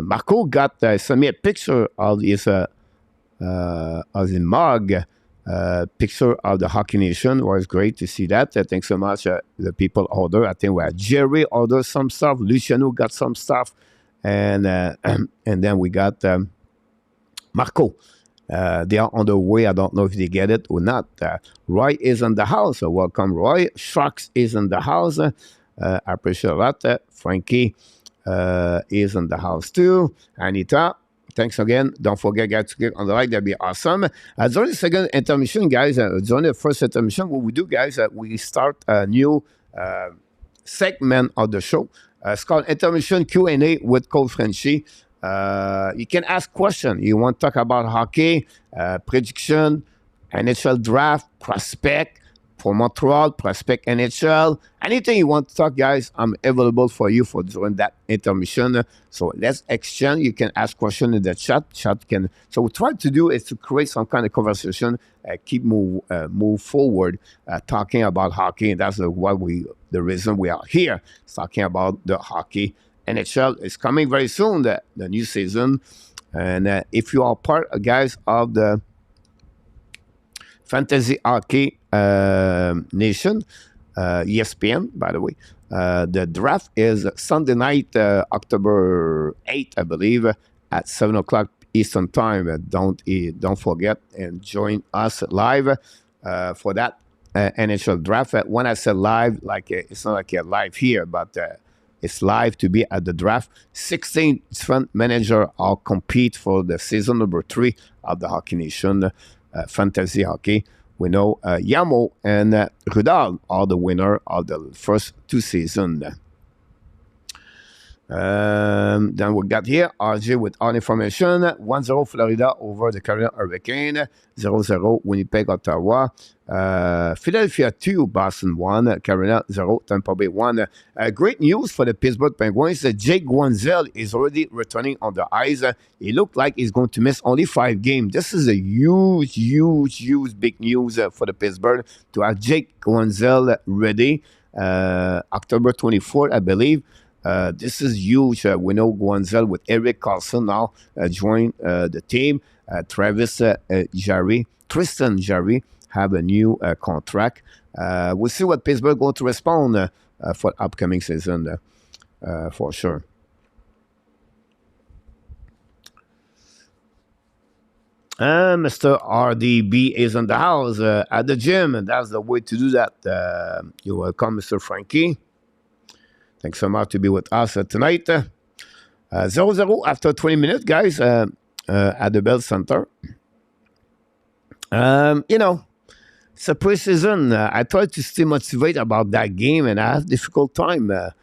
Marco got sent me a picture of his mug. Picture of the Hockey Nation. It was great to see that. Thanks so much. The people order. I think we had Jerry ordered some stuff. Luciano got some stuff, and then we got Marco. They are on the way. I don't know if they get it or not. Roy is in the house. Welcome, Roy. Sharks is in the house. I appreciate that. Frankie is in the house too. Anita. Thanks again. Don't forget, guys, to click on the like. That'd be awesome. During the second intermission, guys, during the first intermission, what we do, guys, we start a new segment of the show. It's called Intermission Q&A with Coach Frenchy. You can ask questions. You want to talk about hockey, prediction, NHL draft, prospect for Montreal, prospect NHL. Anything you want to talk, guys, I'm available for you for during that intermission. So let's exchange. You can ask questions in the chat. So we try to do is to create some kind of conversation, keep move forward, talking about hockey. And that's the reason we are here, talking about the hockey. NHL is coming very soon, the new season. And if you are part, guys, of the Fantasy Hockey Nation, ESPN, by the way, the draft is Sunday night, October 8th, I believe, at 7 o'clock Eastern Time. Don't forget and join us live for that NHL draft. When I say live, like it's not like a live here, but it's live to be at the draft. 16 different managers all compete for the season number 3 of the Hockey Nation Fantasy Hockey. We know Yamo and Rudal are the winner of the first 2 seasons. Then we got here RJ with all information. 1-0 Florida over the Carolina Hurricane. 0-0 Winnipeg, Ottawa. Philadelphia 2, Boston 1. Carolina 0, Tampa Bay 1. Great news for the Pittsburgh Penguins. Jake Guenzel is already returning on the ice. He looked like he's going to miss only 5 games. This is a huge big news for the Pittsburgh to have Jake Guenzel ready. October 24th, I believe. This is huge. We know Guenzel with Eric Carlson now joined the team. Tristan Jarry have a new contract. We'll see what Pittsburgh going to respond for upcoming season for sure. Mr. RDB is in the house at the gym, and that's the way to do that. You're welcome, Mr. Frankie. Thanks so much to be with us tonight. 0-0 after 20 minutes, guys, at the Bell Center. it's a preseason. I try to stay motivated about that game, and I have difficult time. It's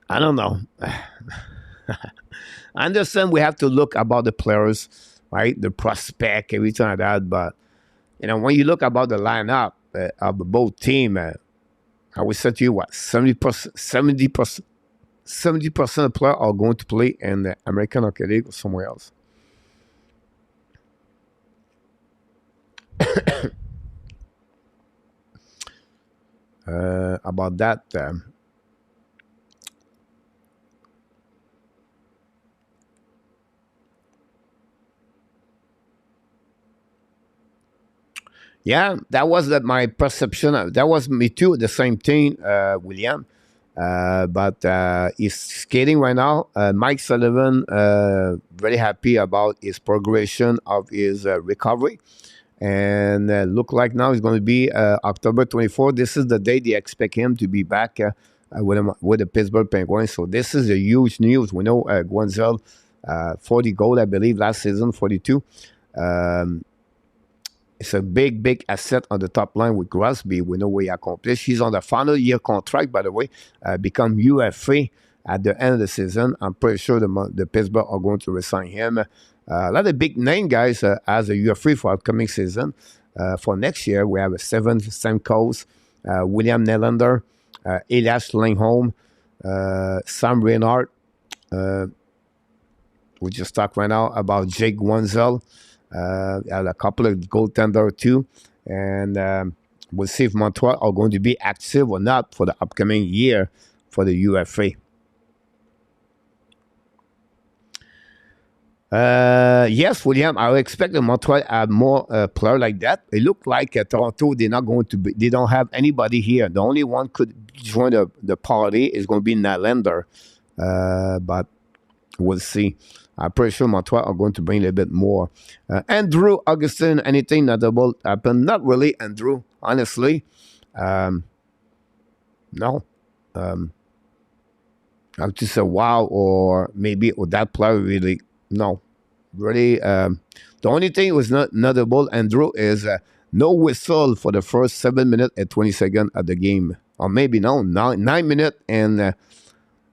I don't know. I understand we have to look about the players, right? The prospect, everything like that. But when you look about the lineup of both team, I would say to you what 70%, 70% of players are going to play in the American Hockey League or somewhere else. About that. Yeah, that was my perception. That was me too. The same thing, William. But he's skating right now. Mike Sullivan very happy about his progression of his recovery, and look like now it's going to be October 24th. This is the day they expect him to be back with the Pittsburgh Penguins. So this is a huge news. We know Guenzel 40 goal, I believe, last season, 42. It's a big, big asset on the top line with Crosby. We know what he accomplished. He's on the final year contract, by the way, become UFA at the end of the season. I'm pretty sure the Pittsburgh are going to resign him. A lot of big name guys as a UFA for upcoming season. For next year, we have a Sam Coase, William Nylander, Elias Lindholm, Sam Reinhart. We just talked right now about Jake Guenzel. A couple of goaltender too, and we'll see if Montreal are going to be active or not for the upcoming year for the UFA. Yes, William, I expect the Montreal have more player like that. It looked like Toronto, they're not going to be, they don't have anybody here. The only one could join the party is going to be Nylander, but we'll see. I'm pretty sure Montreal are going to bring a little bit more. Andrew, Augustin, anything notable happen? Not really, Andrew, honestly. No. I would just say wow, or maybe that player really, no. Really, the only thing was not notable, Andrew, is no whistle for the first 7 minutes and 20 seconds of the game. Or maybe no, 9 minutes and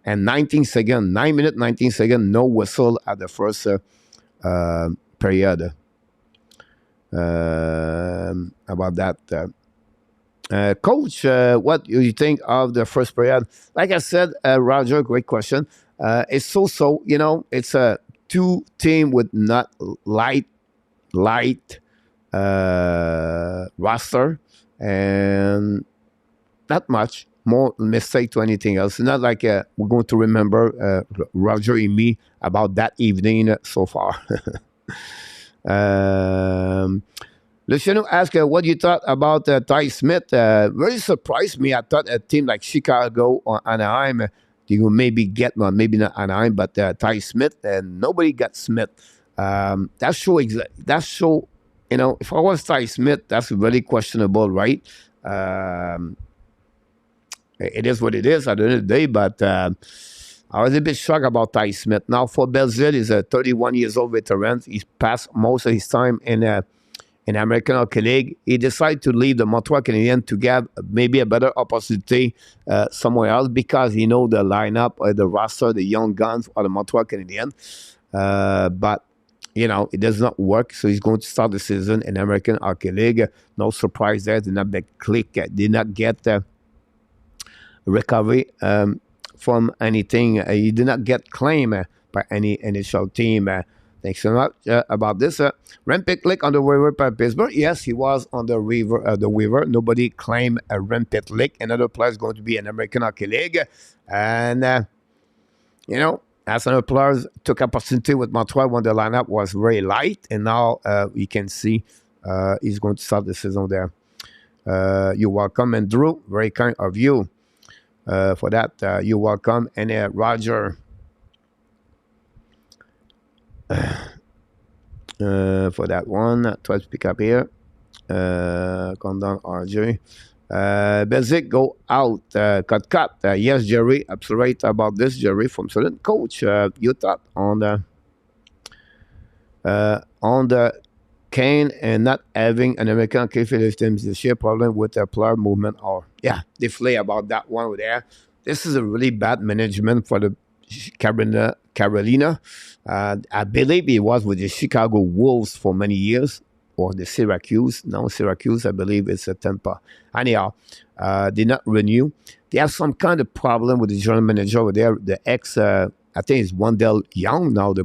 19 seconds. 9 minutes, 19 seconds, no whistle at the first period. About that. Coach, what do you think of the first period? Like I said, Roger, great question. It's so, it's a two team with not light roster and not much more mistake to anything else. It's not like we're going to remember Roger and me about that evening so far. Luciano asked what you thought about Ty Smith. Really surprised me. I thought a team like Chicago or Anaheim, you will maybe get one, maybe not Anaheim, but Ty Smith, and nobody got Smith. That show, if I was Ty Smith, that's really questionable, right? It is what it is at the end of the day, but I was a bit shocked about Ty Smith. Now, for Belzile, he's a 31 years old veteran. He's passed most of his time in American Hockey League. He decided to leave the Montreal Canadiens to get maybe a better opportunity somewhere else because he know the lineup, the roster, the young guns of the Montreal Canadiens. But it does not work, so he's going to start the season in American Hockey League. No surprise there. Did not get recovery from anything. He did not get claimed by any initial team. Thanks so much about this. Rempit Lick on the waiver by Pittsburgh. Yes, he was on the waiver. Nobody claimed a Rempit Lick. Another player is going to be an American Hockey League. And, as another players took opportunity with Montreal when the lineup was very light. And now we can see he's going to start the season there. You're welcome, Andrew. Very kind of you. For that, you're welcome. And Roger, for that one, try to pick up here. Come down, RJ. Belzik go out. Cut. Yes, Jerry. Absolutely right about this, Jerry from Sweden. Coach, your thought on the Kane and not having an American Canadian team is a sheer problem with their player movement. Or they play about that one over there. This is a really bad management for the Carolina. I believe he was with the Chicago Wolves for many years, or the Syracuse. No, Syracuse, I believe it's a Tampa. Anyhow, did not renew. They have some kind of problem with the general manager over there. The ex, I think it's Wendell Young now, the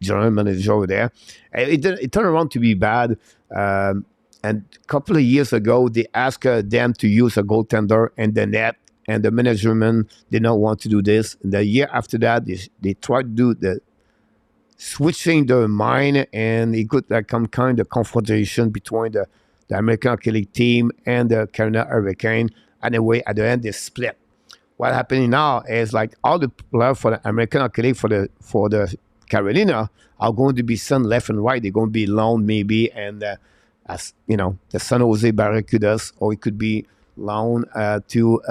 general manager over there. It turned around to be bad. And a couple of years ago, they asked them to use a goaltender in the net, and the management did not want to do this. And the year after that, they tried to do the switching their mind, and it could like some kind of confrontation between the American Hockey League team and the Carolina Hurricane. Anyway, at the end, they split. What happening now is like all the players for the American Hockey League for the Carolina are going to be sent left and right. They're going to be loaned maybe, and as you know, the San Jose Barracudas, or it could be loaned to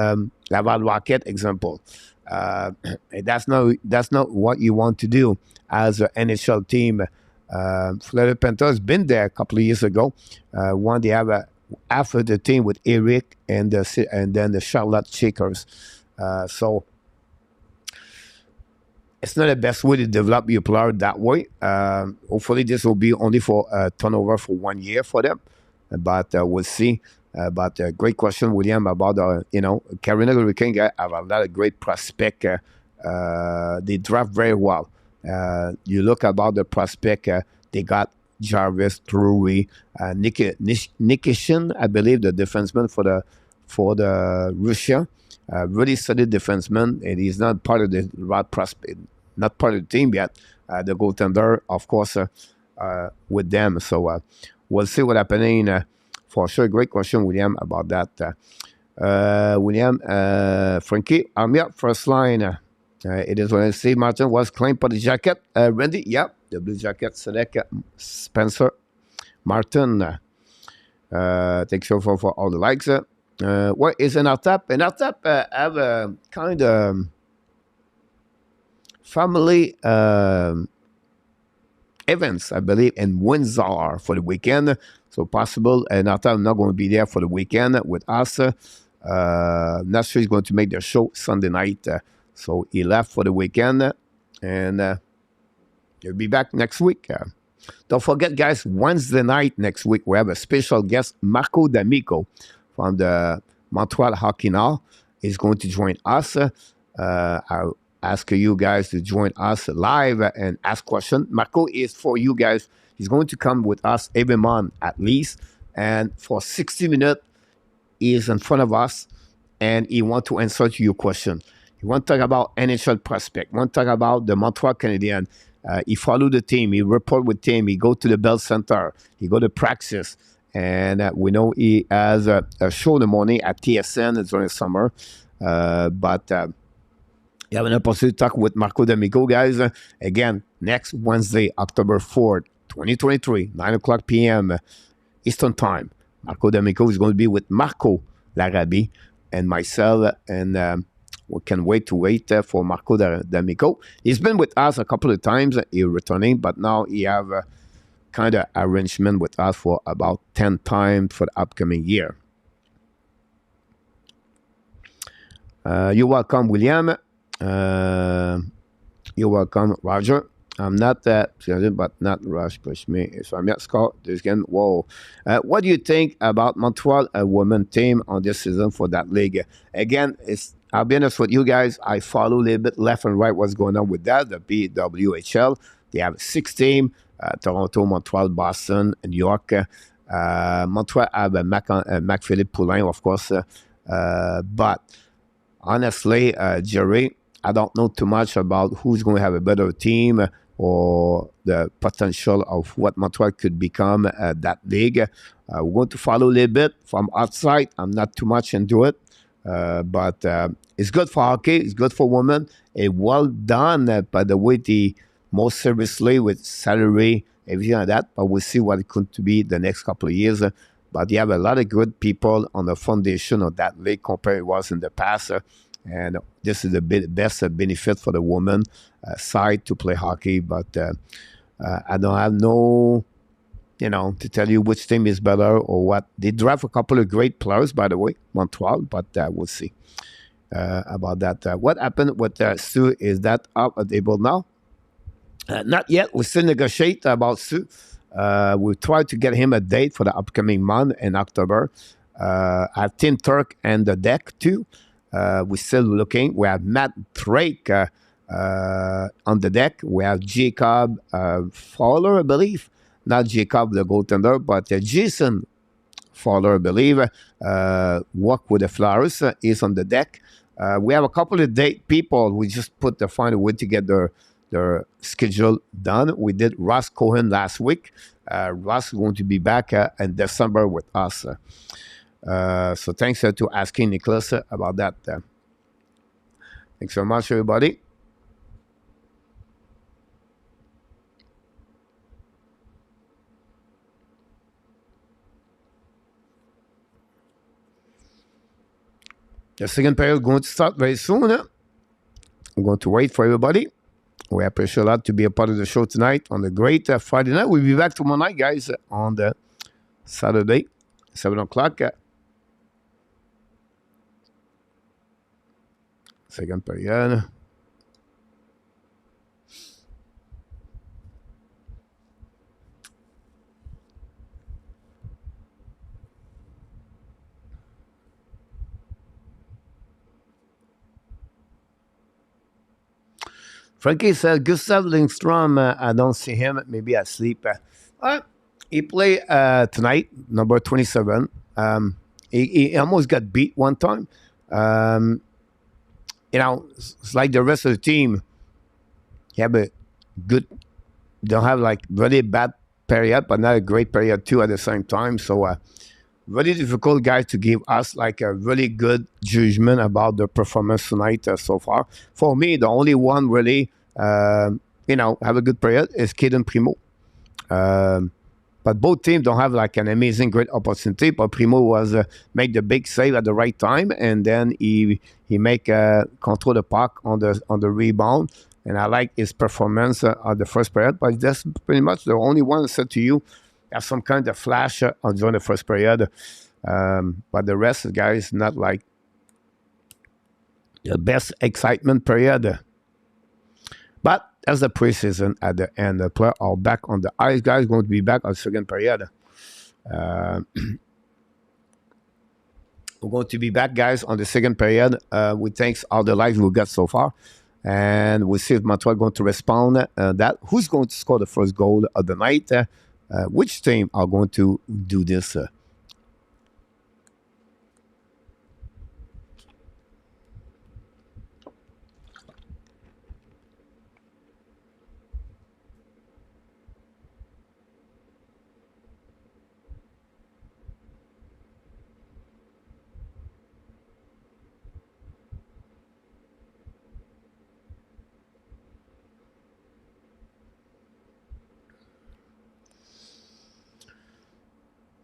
Laval Rocket, example. That's not what you want to do as an NHL team. Florida Panthers been there a couple of years ago. One they have after the team with Eric and then the Charlotte Shakers. So it's not the best way to develop your player that way. Hopefully this will be only for turnover for 1 year for them, but we'll see. But great question, William, about Carolina Hurricane guy have a lot of great prospect. They draft very well. You look about the prospect, they got Jarvis, Drury, Nikishin, I believe, the defenseman for the Russia. Really solid defenseman, and he's not part of the right prospect, not part of the team yet. The goaltender, of course, with them. So we'll see what happening. For sure, great question, William, about that. William, Frenchy, I'm here, first line. It is when I see Martin was claimed for the jacket. Randy, the blue jacket, select Spencer Martin. Thanks for all the likes. What is an RTAP? An RTAP have a kind of family events, I believe, in Windsor for the weekend. So possible, and RTAP not going to be there for the weekend with us. Not sure he's going to make their show Sunday night. So he left for the weekend, and he'll be back next week. Don't forget, guys, Wednesday night next week, we have a special guest, Marco D'Amico from the Montreal Hockey Now. He's going to join us. I'll ask you guys to join us live and ask questions. Marco is for you guys. He's going to come with us every month at least. And for 60 minutes, he is in front of us, and he wants to answer to your question. He wants to talk about NHL prospect. He wants to talk about the Montreal Canadiens. He follow the team. He report with team. He go to the Bell Center. He go to practice. And we know he has a show in the morning at TSN during the summer. But you have an opportunity to talk with Marco D'Amico, guys. Again, next Wednesday, October 4th, 2023, 9 o'clock p.m. Eastern Time. Marco D'Amico is going to be with Marco Larrabee and myself. And we can wait for Marco D'Amico. He's been with us a couple of times. He's returning, but now he have kind of arrangement with us for about 10 times for the upcoming year. You're welcome, William. You're welcome, Roger. I'm not that, but not Rush push me. If I'm not Scott, this again, whoa. What do you think about Montreal women team on this season for that league? Again, I'll be honest with you guys. I follow a little bit left and right what's going on with that. The BWHL, they have 6 teams. Toronto, Montreal, Boston, New York. Montreal have Mac-Philippe Poulin, of course. But honestly, Jerry, I don't know too much about who's going to have a better team or the potential of what Montreal could become that league. We're going to follow a little bit from outside. I'm not too much into it. But it's good for hockey. It's good for women. Well done, by the way, more seriously with salary, everything like that. But we'll see what it could be the next couple of years. But you have a lot of good people on the foundation of that league compared to what was in the past. And this is the best benefit for the woman side to play hockey. But I don't have no to tell you which team is better or what. They draft a couple of great players, by the way, Montreal, but we'll see about that. What happened with Stu? Is that up at table now? Not yet. We still negotiate about Stu. We tried to get him a date for the upcoming month in October. I have Tim Turk and the deck too. We're still looking. We have Matt Drake on the deck. We have Jacob Fowler, I believe. Not Jacob, the goaltender, but Jason Fowler, I believe. Work with the Flyers is on the deck. We have a couple of date people. We just find a way to get their schedule done. We did Ross Cohen last week. Ross is going to be back in December with us. So thanks to asking Nicholas about that. Thanks so much, everybody. The second period is going to start very soon. I'm going to wait for everybody. We appreciate a lot to be a part of the show tonight on the great Friday night. We'll be back tomorrow night, guys, on the Saturday, 7 o'clock. Second period. Frankie said, Gustav Lindstrom, I don't see him. Maybe asleep. He played tonight, number 27. He almost got beat one time. It's like the rest of the team. You have don't have like really bad period, but not a great period too at the same time. So, really difficult, guys, to give us like a really good judgment about the performance tonight so far. For me, the only one really, have a good period is Caden Primo. But both teams don't have like an amazing, great opportunity. But Primo was make the big save at the right time, and then he make control the puck on the rebound. And I like his performance at the first period. But that's pretty much the only one that said to you, have some kind of flash during the first period. But the rest, guys, not like the best excitement period. But as the preseason at the end, the players are back on the ice. Guys, going to be back on the second period. We're going to be back, guys, on the second period. We thanks all the likes we got so far. And we'll see if Montreal going to respond that. Who's going to score the first goal of the night? Which team are going to do this?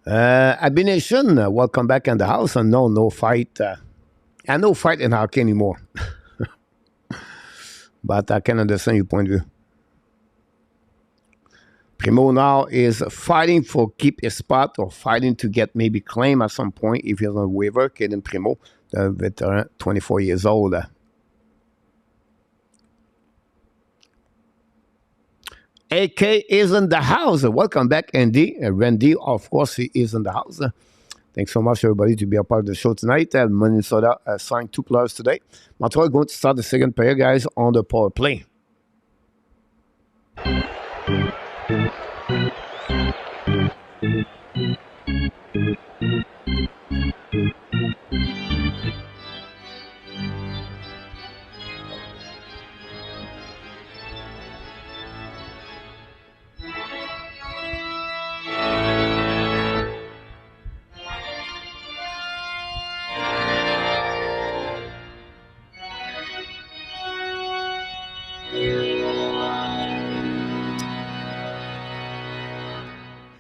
Habs Nation, welcome back in the house. And no fight. And no fight in hockey anymore. But I can understand your point of view. Primo now is fighting for keep his spot or fighting to get maybe claim at some point if he's on a waiver. Caden Primo, the veteran, 24 years old. AK is in the house. Welcome back, Andy. Randy, of course, he is in the house. Thanks so much, everybody, to be a part of the show tonight. Minnesota signed 2 players today. Montreal going to start the second period, guys, on the power play.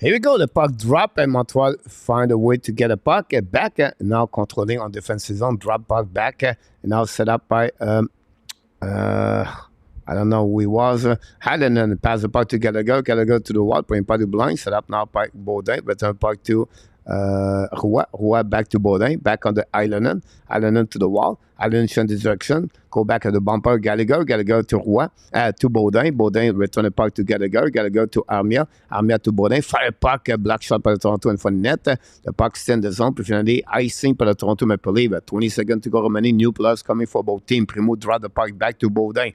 Here we go. The puck drop and Montreal find a way to get a puck back. Now controlling on defensive zone. Drop puck back. Now set up by I I don't know who he was. Hallinan pass the puck to Gallagher. Gallagher to the wall, putting puck to blind. Set up now by Baudin. Return puck to Roy. Roy back to Baudin. Back on the Islanen. Islanen to the wall. Islanen change direction. Go back at the bumper. Gallagher. Gallagher to Roy. To Baudin. Baudin return the puck to Gallagher. Gallagher to Armia. Armia to Baudin. Fire puck. Black shot par le Toronto in front of net. The puck stand the zone. Puis finally, icing par le Toronto Maple Leaf. 20 seconds to go remaining. New plus coming for both teams. Primo draw the puck back to Baudin.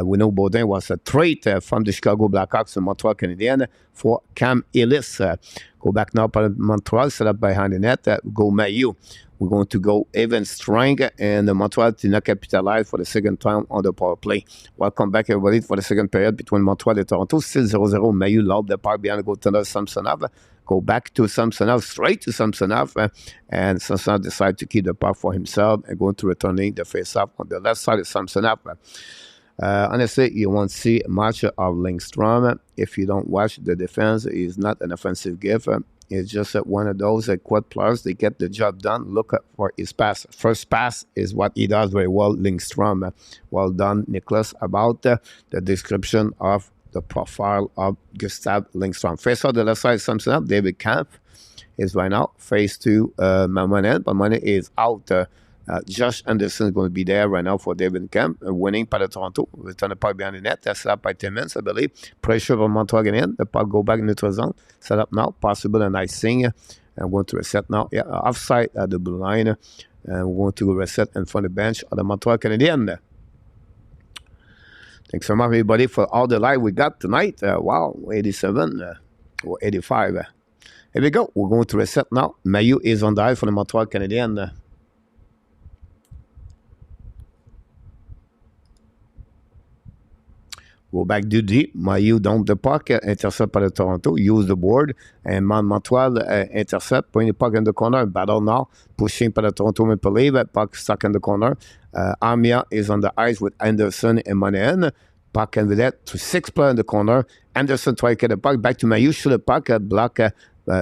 We know Baudin was a trade from the Chicago Blackhawks to Montreal Canadiens for Cam Ellis. Go back now for Montreal, set up behind the net. Go Mayu. We're going to go Evan Strang, and Montreal did not capitalize for the second time on the power play. Welcome back, everybody, for the second period between Montreal and Toronto. Still 0-0. Mayu lobbed the puck behind the goaltender Samsonov. Go back to Samsonov, straight to Samsonov, and Samsonov decided to keep the puck for himself and going to returning the face-off on the left side of Samsonov. Honestly, you won't see much of Lindstrom if you don't watch the defense. He's not an offensive gift. It's just one of those quad players. They get the job done. Look for his pass. First pass is what he does very well, Lindstrom. Well done, Nicholas, about the description of the profile of Gustav Lindstrom. Face on the left side, Samsonov. David Camp is right now. Face to Mamonen. Mamonen is out. Josh Anderson is going to be there right now for David Camp, winning by the Toronto. Return the puck behind the net. That's set up by Timmins, I believe. Pressure on Montreal again. The puck go back in neutral zone. Set up now. Possible and icing. I'm going to reset now. Yeah, offside at the blue line. And we're going to reset in front of the bench of the Montreal Canadiens. Thanks so much, everybody, for all the live we got tonight. Wow, 87 or 85. Here we go. We're going to reset now. Mayu is on the ice for the Montreal Canadiens. Go back to deep. Mayu dump the puck, intercept by the Toronto, use the board, and Montreal intercept, putting the puck in the corner, battle now, pushing by the Toronto Maple Leaf, puck stuck in the corner. Armia is on the ice with Anderson and Monahan. Puck and that to 6 players in the corner. Anderson try to get the puck back to Mayu, shoot the puck, block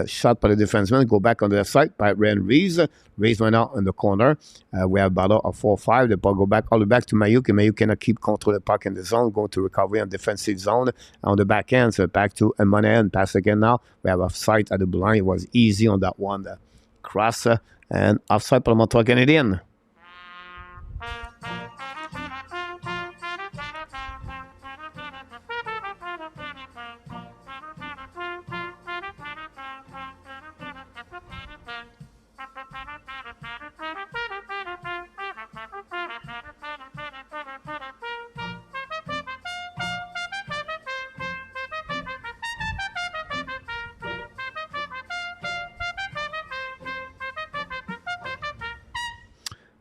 shot by the defenseman, go back on the left side by Ryan Reeves. Reeves went out in the corner. We have a battle of 4-5. The puck go back all the way back to Mayu. And Mayu cannot keep control of the puck in the zone, going to recovery on defensive zone on the back end. So back to Monahan. Pass again now. We have offside at the blue line. It was easy on that one. Cross and offside for the Montreal Canadiens.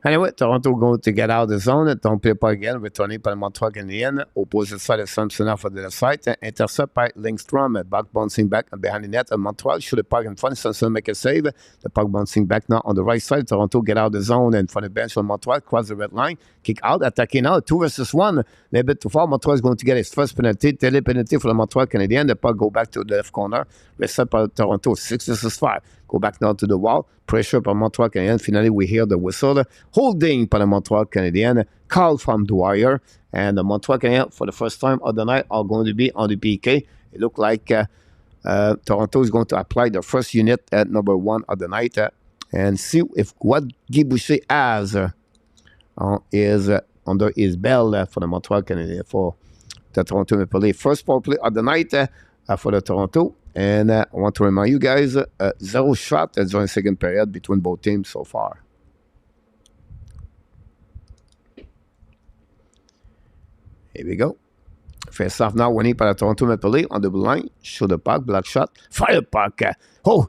Anyway, Toronto going to get out of the zone. Don't play puck again. Returning by Montreal Canadiens. Opposite side of Samsonov for the left side. Intercept by Lindstrom. Back bouncing back behind the net. Montreal shoot the puck in front. Samsonov make a save. The puck bouncing back now on the right side. Toronto get out of the zone and from the bench on Montreal. Cross the red line. Kick out. Attacking now. 2 versus 1. A little bit too far. Montreal is going to get his first penalty. Tele penalty for the Montreal Canadiens. The puck go back to the left corner. Reset by Toronto. 6 versus 5. Go back now to the wall. Pressure by Montreal Canadiens. Finally, we hear the whistle. Holding by the Montreal Canadiens. Call from Dwyer. And the Montreal Canadiens, for the first time of the night, are going to be on the PK. It looked like Toronto is going to apply the first unit at number 1 of the night. And see if what Guy Boucher has is under his belt for the Montreal Canadiens, for the Toronto Maple Leafs. First power play of the night for the Toronto. And I want to remind you guys, 0 shot during the second period between both teams so far. Here we go. Face off now, winning by the Toronto Maple Leafs on the blue line. Shoot the puck, block shot, fire puck.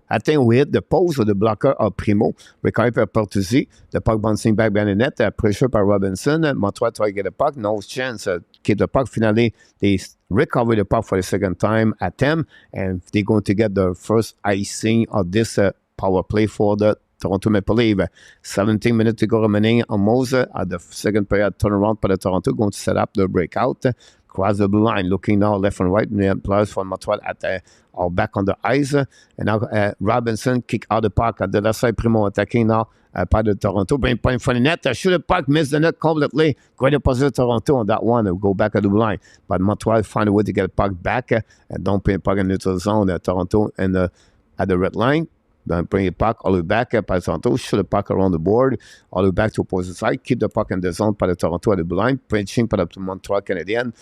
I think we hit the post with the blocker of Primo. Recovery by Pertuzzi. The puck bouncing back behind the net. Pressure by Robinson. Montreal try to get the puck. No chance. Keep the puck. Finally, they recover the puck for the second time at them. And they're going to get the first icing of this power play for the Toronto Maple Leafs. 17 minutes to go remaining almost at the second period turnaround for the Toronto. Going to set up the breakout. Cross the blue line, looking now left and right. Players from Montreal are back on the ice. And now Robinson kick out the puck at the left side. Primo attacking now par de Toronto. Bring point in front of the net. Shoot the puck, miss the net completely. Great opposite Toronto on that one. Go back at the line. But Montreal find a way to get the puck back. And don't bring the puck in the neutral zone. Toronto at the red line. Then bring the puck all the way back by Toronto. Shoot the puck around the board. All the way back to opposite side. Keep the puck in the zone by the Toronto at the blue line. Pinching by the Montreal Canadiens.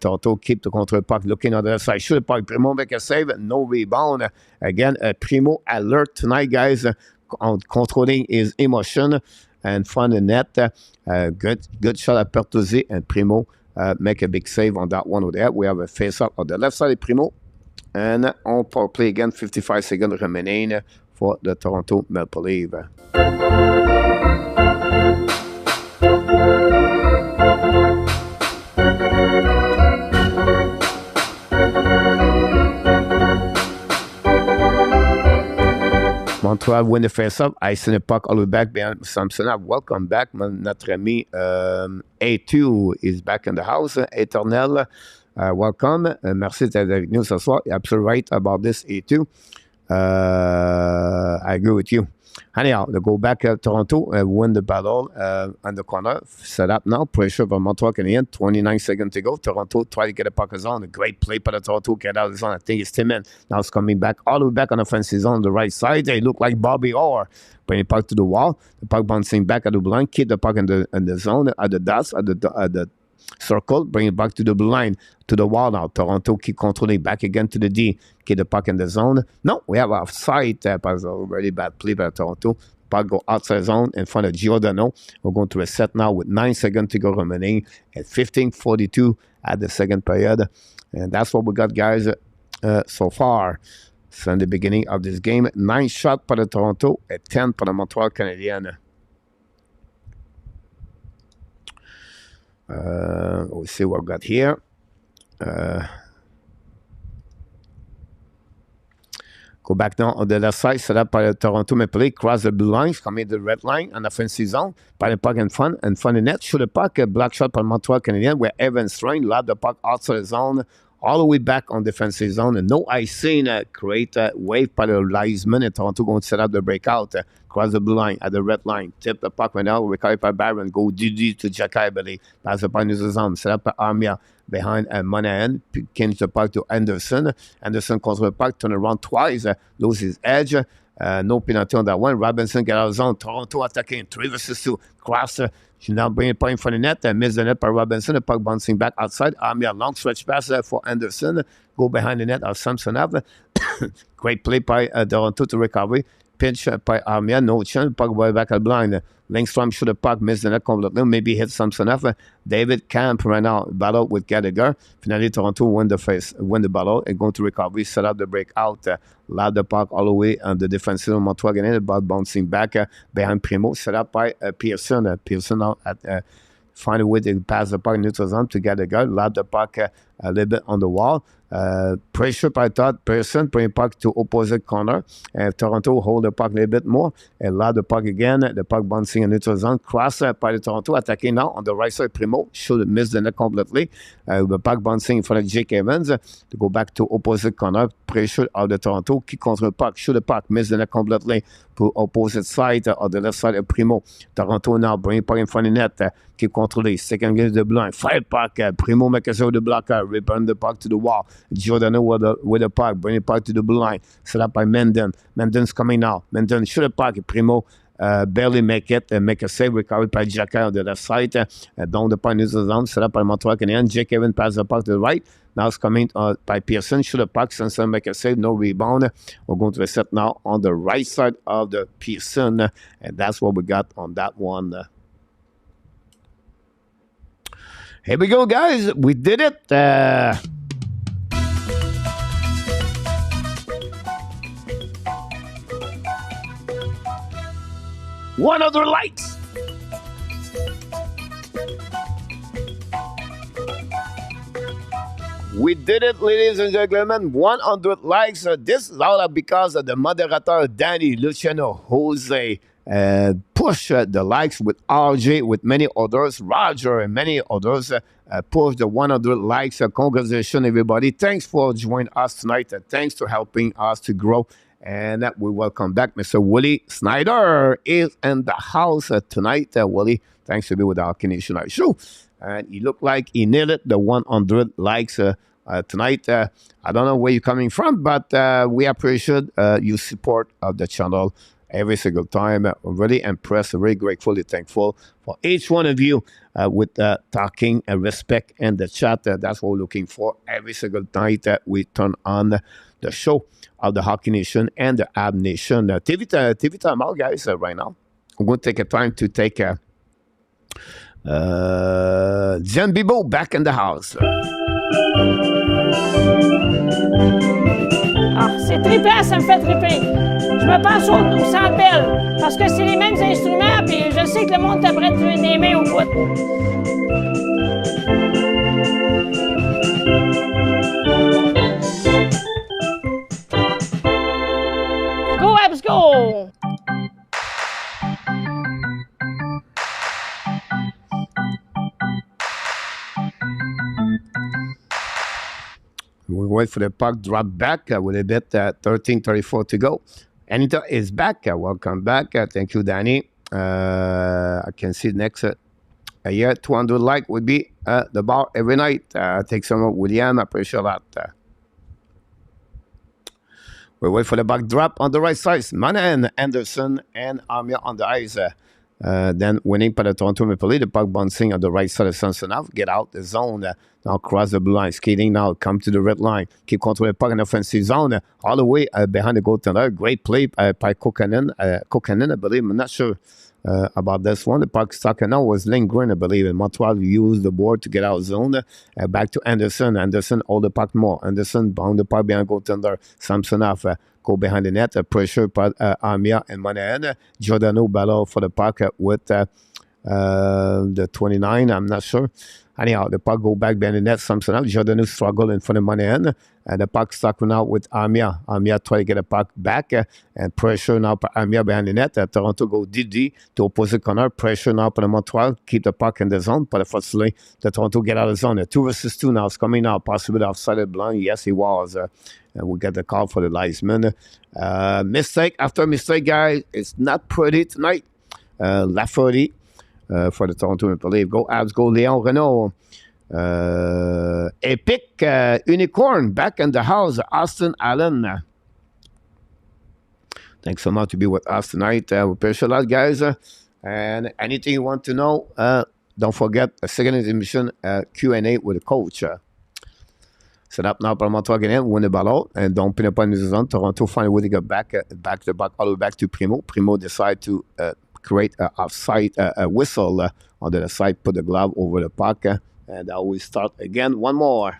Toronto keep the control puck. Looking on the other side. Shoot the puck. Primo make a save. No rebound. Again, Primo alert tonight, guys. On controlling his emotion and find the net. Good shot at Pertuzzi. And Primo make a big save on that one over there. We have a face-up on the left side of Primo. And on power play again. 55 seconds remaining for the Toronto Maple Leafs. Montreal win the face-up. Icing the puck all the way back behind Samsonov. Welcome back. Notre ami A2 is back in the house. Éternel, welcome. Merci d'être avec nous ce soir. You're absolutely right about this, A2. I agree with you. Anyhow, they go back at Toronto, win the battle on the corner. Set up now. Pressure from Montreal Canadiens. 29 seconds to go. Toronto try to get a puck zone. A great play by the Toronto. Get out of the zone. I think it's Timmins. Now it's coming back all the way back on the offensive zone on the right side. They look like Bobby Orr. Bring the puck to the wall. The puck bouncing back at the blind. Keep the puck in the zone at the dots at the circle, bring it back to the blue line, to the wall now. Toronto keep controlling back again to the D. Keep the puck in the zone. No, we have offside. That's a really bad play by Toronto. Puck go outside zone in front of Giordano. We're going to reset now with 9 seconds to go remaining at 15:42 at the second period. And that's what we got, guys, so far. From the beginning of this game, 9 shots for the Toronto and 10 for the Montreal Canadiens. We'll see what we got here. Go back now on the left side, set up by the Toronto Maple Leafs, cross the blue line, coming the red line on the offensive zone, by the puck in front of the net, shoot the puck, a black shot by Montreal Canadiens, where Evans trying, lob the puck outside the zone, all the way back on defensive zone, and no icing, create a wave by the linesman, and Toronto going to set up the breakout, cross the blue line at the red line, tip the puck right now, recovered by Barron, go DD to Jacky, pass the puck into the zone, set up by Armia behind Monahan, change the puck to Anderson. Anderson control the puck, turn around twice, lose his edge. No penalty on that one. Robinson get out of the zone. Toronto attacking 3 versus 2. Cross. She now bring a point for the net. Miss the net by Robinson. The puck bouncing back outside. Armia long stretch pass for Anderson. Go behind the net of Samsonov. Great play by Toronto to recovery. Pinch by Armia. No chance. Puck way back at blind. Lindstrom shoot the puck. Miss the net completely. Maybe hit Samsonov. David Camp right now. Battle with Gallagher. Finally, Toronto win the battle and going to recovery. Set up the breakout. Loud the puck all the way on the defensive Montreal Canadiens. The ball bouncing back behind Primo. Set up by Pearson. Pearson now at find a way to pass the puck neutral zone to Gallagher. Loud the puck a little bit on the wall. Pressure by Todd Pearson, bring the puck to opposite corner. Toronto hold the puck a little bit more. And loud the puck again. The puck bouncing in neutral zone. Cross by the Toronto, attacking now on the right side. Primo should miss the net completely. The puck bouncing in front of Jake Evans to go back to opposite corner. Pressure of the Toronto. Keep control the puck. Shoot the puck. Miss the net completely. To opposite side or the left side of Primo. Toronto now bring the puck in front of the net. Keep controlling. Second against the blind. Fight puck. Primo make a save the blocker. Return the puck to the wall. Giordano with the puck. Bring the puck to the blue line. Set up by Menden. Menden's coming now. Menden shoot the puck. Primo barely make it. Make a save. Recovered by Jacky on the left side. Down the puck in the zone. Set up by Montreal Canadiens. Jake Evans pass the puck to the right. Now it's coming by Pearson. Shoot the puck. Sanson make a save. No rebound. We're going to reset now on the right side of the Pearson. And that's what we got on that one. Here we go, guys. We did it. One other light. We did it, ladies and gentlemen. 100 likes. This is all because of the moderator, Danny, Luciano, Jose, push the likes with RJ, with many others, Roger, and many others. Push the 100 likes. Congratulations, everybody. Thanks for joining us tonight. Thanks for helping us to grow And we welcome back Mr. Willie Snyder is in the house tonight. Willie, thanks to be with the Hockey Nation show. And he looked like he nailed it, the 100 likes tonight. I don't know where you're coming from, but we appreciate your support of the channel every single time. I'm really impressed, very gratefully thankful for each one of you with talking and respect in the chat. That's what we're looking for every single night that we turn on the show of the Hockey Nation and the Habs Nation. TV time out, guys, right now. I'm going to take a time to take Jen Bibo back in the house. Ah, c'est trippant, ça me fait tripper. Je me pense au Centre Bell, parce que c'est les mêmes instruments, puis je sais que le monde t'apprête des mains au bout. Go, Habs, go! We wait for the puck drop back with a bit 13:34 to go. Anita is back. Welcome back. Thank you, Danny. I can see next year 200 like would be the bar every night. Take some of William. I appreciate that. We wait for the puck drop on the right side. Manan, Anderson, and Amir on the ice. Then winning by the Toronto Maple Leafs, the puck bouncing on the right side of Samsonov. Get out the zone. Now cross the blue line. Skating now. Come to the red line. Keep controlling the puck in the offensive zone. All the way behind the goaltender. Great play by Kokanen. Kokanen, I believe. I'm not sure about this one. The puck stuck now was Lindgren, I believe. And Montreal used the board to get out of zone. Back to Anderson. Anderson hold the puck more. Anderson bound the puck behind the goaltender. Samsonov. Go behind the net, pressure by Amia and Monahan. Giordano battle for the puck with the 29, I'm not sure. Anyhow, the puck go back behind the net, Samsonov. Giordano struggle in front of Monahan. And the puck stuck now with Amia. Amia try to get the puck back and pressure now by Amia behind the net. Toronto go DD to opposite corner. Pressure now by the Montreal. Keep the puck in the zone. But unfortunately, the Toronto get out of the zone. 2 versus 2 now. It's coming now. Possibly offside the blind. Yes, he was. And we get the call for the linesman. Mistake after mistake, guys. It's not pretty tonight. Lafferty for the Toronto Maple Leafs. Go Habs, go Leon Renault. Epic Unicorn back in the house. Austin Allen. Thanks so much to be with us tonight. We appreciate a lot, guys. And anything you want to know, don't forget a second intermission Q&A with the coach. Set up now par Montreal Canadiens, win the ball and don't pin up on the zone. Toronto find a way to get back the back all the way back to Primo. Primo decide to create a offside whistle on the side, put the glove over the puck, and I will start again. One more.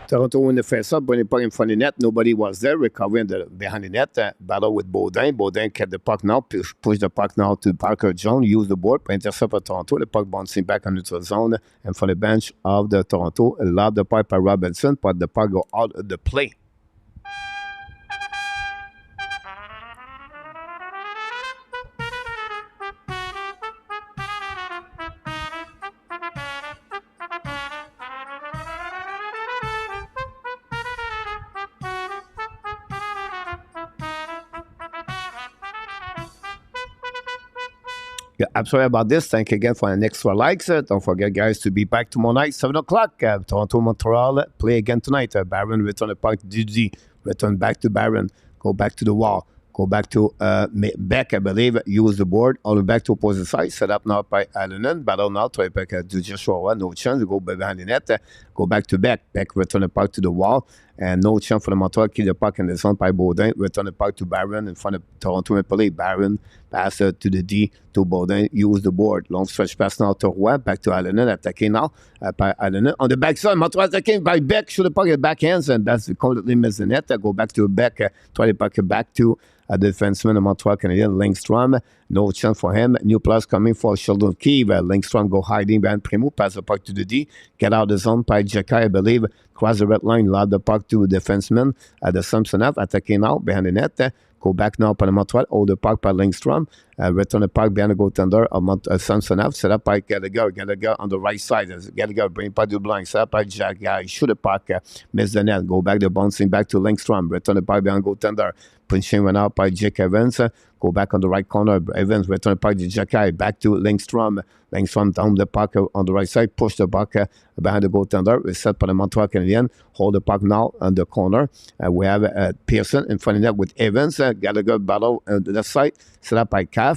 Toronto win the face-up, bring the puck in front of the net. Nobody was there, recovering behind the net. Battle with Baudin. Baudin kept the puck now, push the puck now to Parker Jones, use the board, intercept for Toronto. The puck bouncing back on neutral zone and for the bench of the Toronto. Lob the puck by Robinson, but the puck go out of the play. Yeah, I'm sorry about this. Thank you again for an extra likes. Don't forget, guys, to be back tomorrow night, 7 o'clock. Toronto, Montreal, play again tonight. Barron return the puck. Didi return back to Barron. Go back to the wall. Go back to Beck, I believe. Use the board. All the way back to opposite side. Set up now by Allen. Battle now. Try back to Joshua. No chance. Go behind the net. Go back to Beck. Beck return the puck to the wall. And no chance for the Montreal. Keep the puck in the zone by Baudin. Return the puck to Barron in front of Toronto Maple Leafs. Barron pass to the D to Baudin. Use the board. Long stretch pass now to Roy. Back to Allen. Attacking now by Allen. On the backside, Montreal attacking by Beck. Shoot the puck at backhands. And that's completely miss the net. Go back to Beck. Try the puck back to a defenseman of Montreal Canadiens, Lindstrom. No chance for him. New plus coming for Sheldon Keefe. Lindstrom go hiding behind Primo. Pass the puck to the D. Get out of the zone by Jacky, I believe. Cross the red line. Lob the puck to defenseman. The Samsonov attacking out behind the net. Go back now par le Montreal. Hold the puck by Lindstrom. Return the puck behind the goaltender of Samsonov. Set up by Gallagher. Gallagher on the right side. Gallagher bring puck to blind. Set up by Jacky. Shoot the puck. Miss the net. Go back the bouncing back to Lindstrom. Return the puck behind the goaltender. Punching one out by Jake Evans. Go back on the right corner. Evans return the puck to Jacky. Back to Lindstrom. Lindstrom down the puck on the right side. Push the puck behind the goaltender. Set by the Montreal Canadiens. Hold the puck now on the corner. We have Pearson in front of that with Evans. Gallagher battle on the left side. Set up by Cam.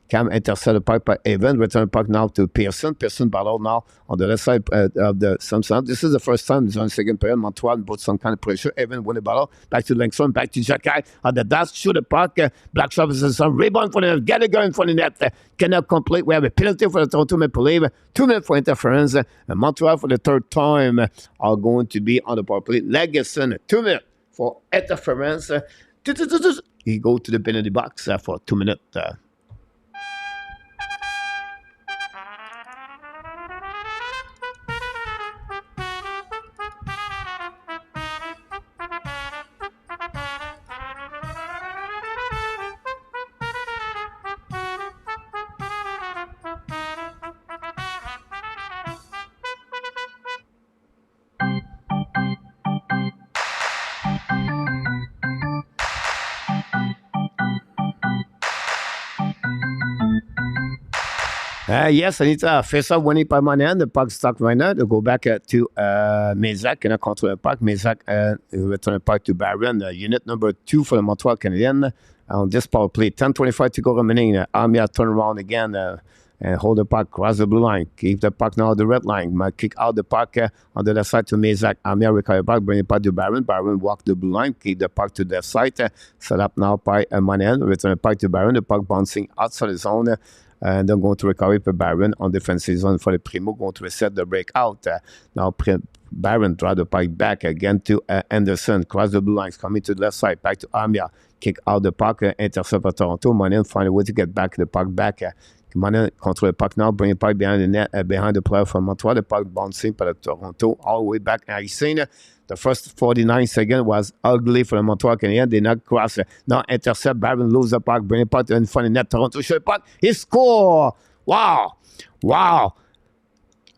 Cam intercept the puck by Evans. Return the puck now to Pearson. Pearson battle now on the left side of the Samson. This is the first time in the second period. Montreal put some kind of pressure. Evans win the battle. Back to Lindstrom. Back to Jacky. On the dash. Shoot the puck. Black Sharp is some rebound for the net. Gallagher in front of the net. Cannot complete. We have a penalty for the Toronto Maple Leafs. 2 minutes for interference. And Montreal for the third time are going to be on the power play. Legason. 2 minutes for interference. He go to the penalty box for 2 minutes. Yes, Anita, face-off winning by Monahan. The puck stuck right now. They go back to Mézac and control the puck. Mézac return the puck to Barron. Unit number 2 for the Montreal Canadiens. On this power play, 10:25 to go remaining. Armia turn around again and hold the puck, cross the blue line. Keep the puck now on the red line. Kick out the puck on the left side to Mézac. Armia recover the puck, bring the puck to Barron. Barron walk the blue line, keep the puck to the left side. Set up now by Monahan. Return the puck to Barron. The puck bouncing outside the zone. And then going to recover for Barron on defensive zone for the Primo, going to reset the breakout. Now Barron draw the puck back again to Anderson, cross the blue lines, coming to the left side, back to Armia, kick out the puck, intercept for Toronto. Monahan find a way to get back the puck back. Monahan control the puck now, bring the puck behind the net, behind the player from Montreal. The puck bouncing for the Toronto all the way back. And I seen the first 49 seconds was ugly for the Montreal Canadiens. They not cross. Now intercept. Barron lose the puck. Bring the puck in front of the net. Toronto shoot the puck. He score. Wow. Wow.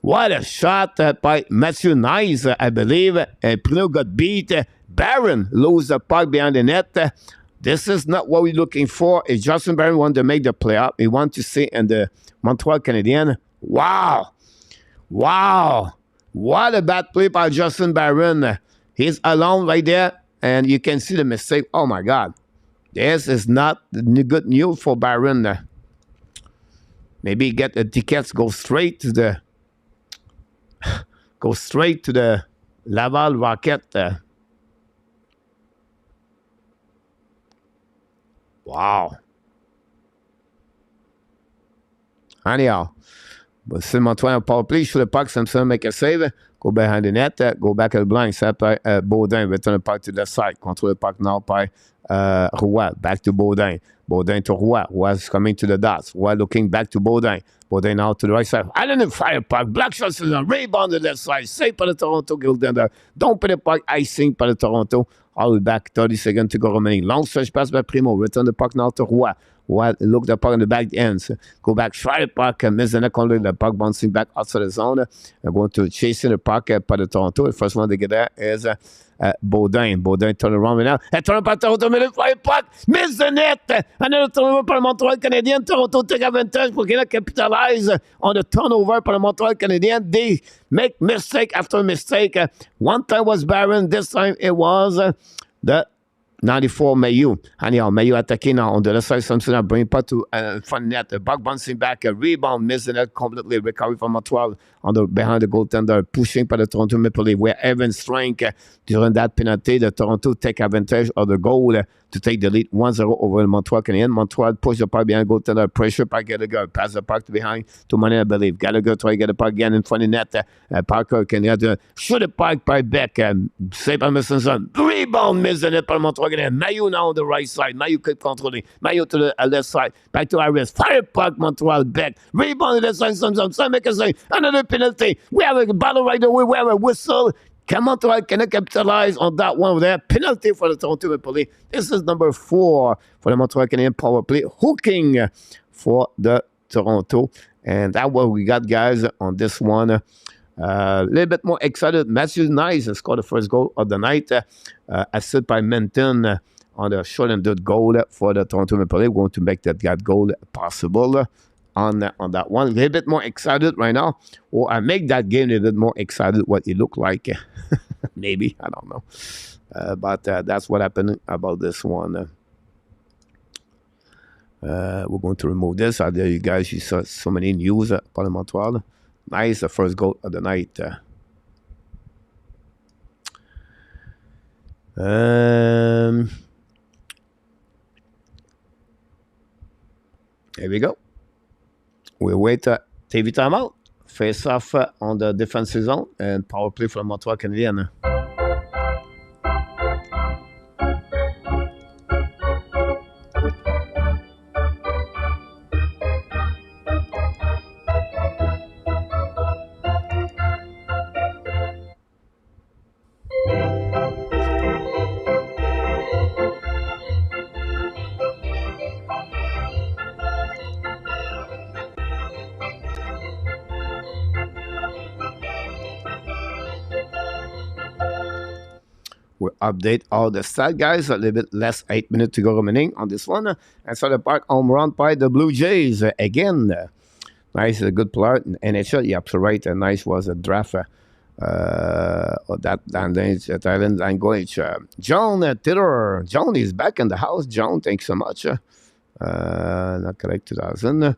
What a shot by Matthew Nice, I believe. Pruneau got beat. Barron lose the puck behind the net. This is not what we're looking for. If Justin Barron wanted to make the playoff, he wants to see in the Montreal Canadiens. Wow. Wow. What a bad play by Justin Barron. He's alone right there, and you can see the mistake. Oh, my God. This is not good news for Barron. Maybe get the tickets, go straight to the Laval Rocket. Wow. Anyhow. But c'est Montreal power play. Shoot the puck. Samson make a save. Go behind the net. Go back at the blind. Set by Baudin. Return the puck to the side. Control the puck now by Roy. Back to Baudin. Baudin to Roy. Roy is coming to the dots. Roy looking back to Baudin. Baudin now to the right side. Allen and fire puck. Black shots is on. Rebound to the left side. Save by the Toronto goaltender. Don't put the puck. Icing by the Toronto. All the way back. 30 seconds to go remaining. Long stretch pass by Primo. Return the puck now to Roy. Look the puck on the back ends. Go back, try the puck, miss the neck under the puck bouncing back outside the zone. Going to chasing the puck by the Toronto. The first one to get there is Baudin. Baudin turn around now. And turn by Toronto, mais le fly puck, miss the net. Another turnover par le Montreal Canadien. Toronto take advantage pour qu'il capitalize on the turnover par le Montreal Canadien. They make mistake after mistake. One time was Barron, this time it was the 94 Mayu. Anyhow, Mayu attacking now on the left side. Samson bring puck to front net. The puck bouncing back. A rebound, missing it completely. Recovery from Montreal behind the goaltender. Pushing by the Toronto Maple Leafs. Where Evans strength during that penalty. The Toronto take advantage of the goal to take the lead 1-0 over the Montreal Canadiens. Montreal push the puck behind the goaltender. Pressure by Gallagher. Pass the puck behind to Monahan, I believe. Gallagher try to get the puck again in front of the net. Parker can shoot the puck by Beck. Save by Missenson. Rebound, missing it by Montreal Montreal Canadiens. Mailloux now on the right side. Mailloux could control it. Mailloux to the left side. Back to Harris. Fire puck, Montreal back. Rebound to the side. Some make a save. Another penalty. We have a battle right away. We have a whistle. Can Montreal cannot capitalize on that one there. Penalty for the Toronto Maple Leafs. This is number 4 for the Montreal Canadiens power play. Hooking for the Toronto. And that's what we got, guys, on this one. A little bit more excited. Matthew Nice scored the first goal of the night. Assisted by Menton on the short-handed goal for the Toronto Maple Leafs. Going to make that goal possible on that one. A little bit more excited right now. Or I make that game a little bit more excited what it looked like. Maybe. I don't know. But that's what happened about this one. We're going to remove this. There you guys, you saw so many news about Montreal. Nice, the first goal of the night. Here we go. We wait TV timeout. Face off on the defensive zone and power play for Montreal Canadiens. We'll update all the stats, guys. A little bit less 8 minutes to go remaining on this one. And so the park home run by the Blue Jays again. Nice, a good player in NHL. You're absolutely right. Nice was a draft of that Thailand language. John Taylor. John is back in the house. John, thanks so much. Not correct, 2000.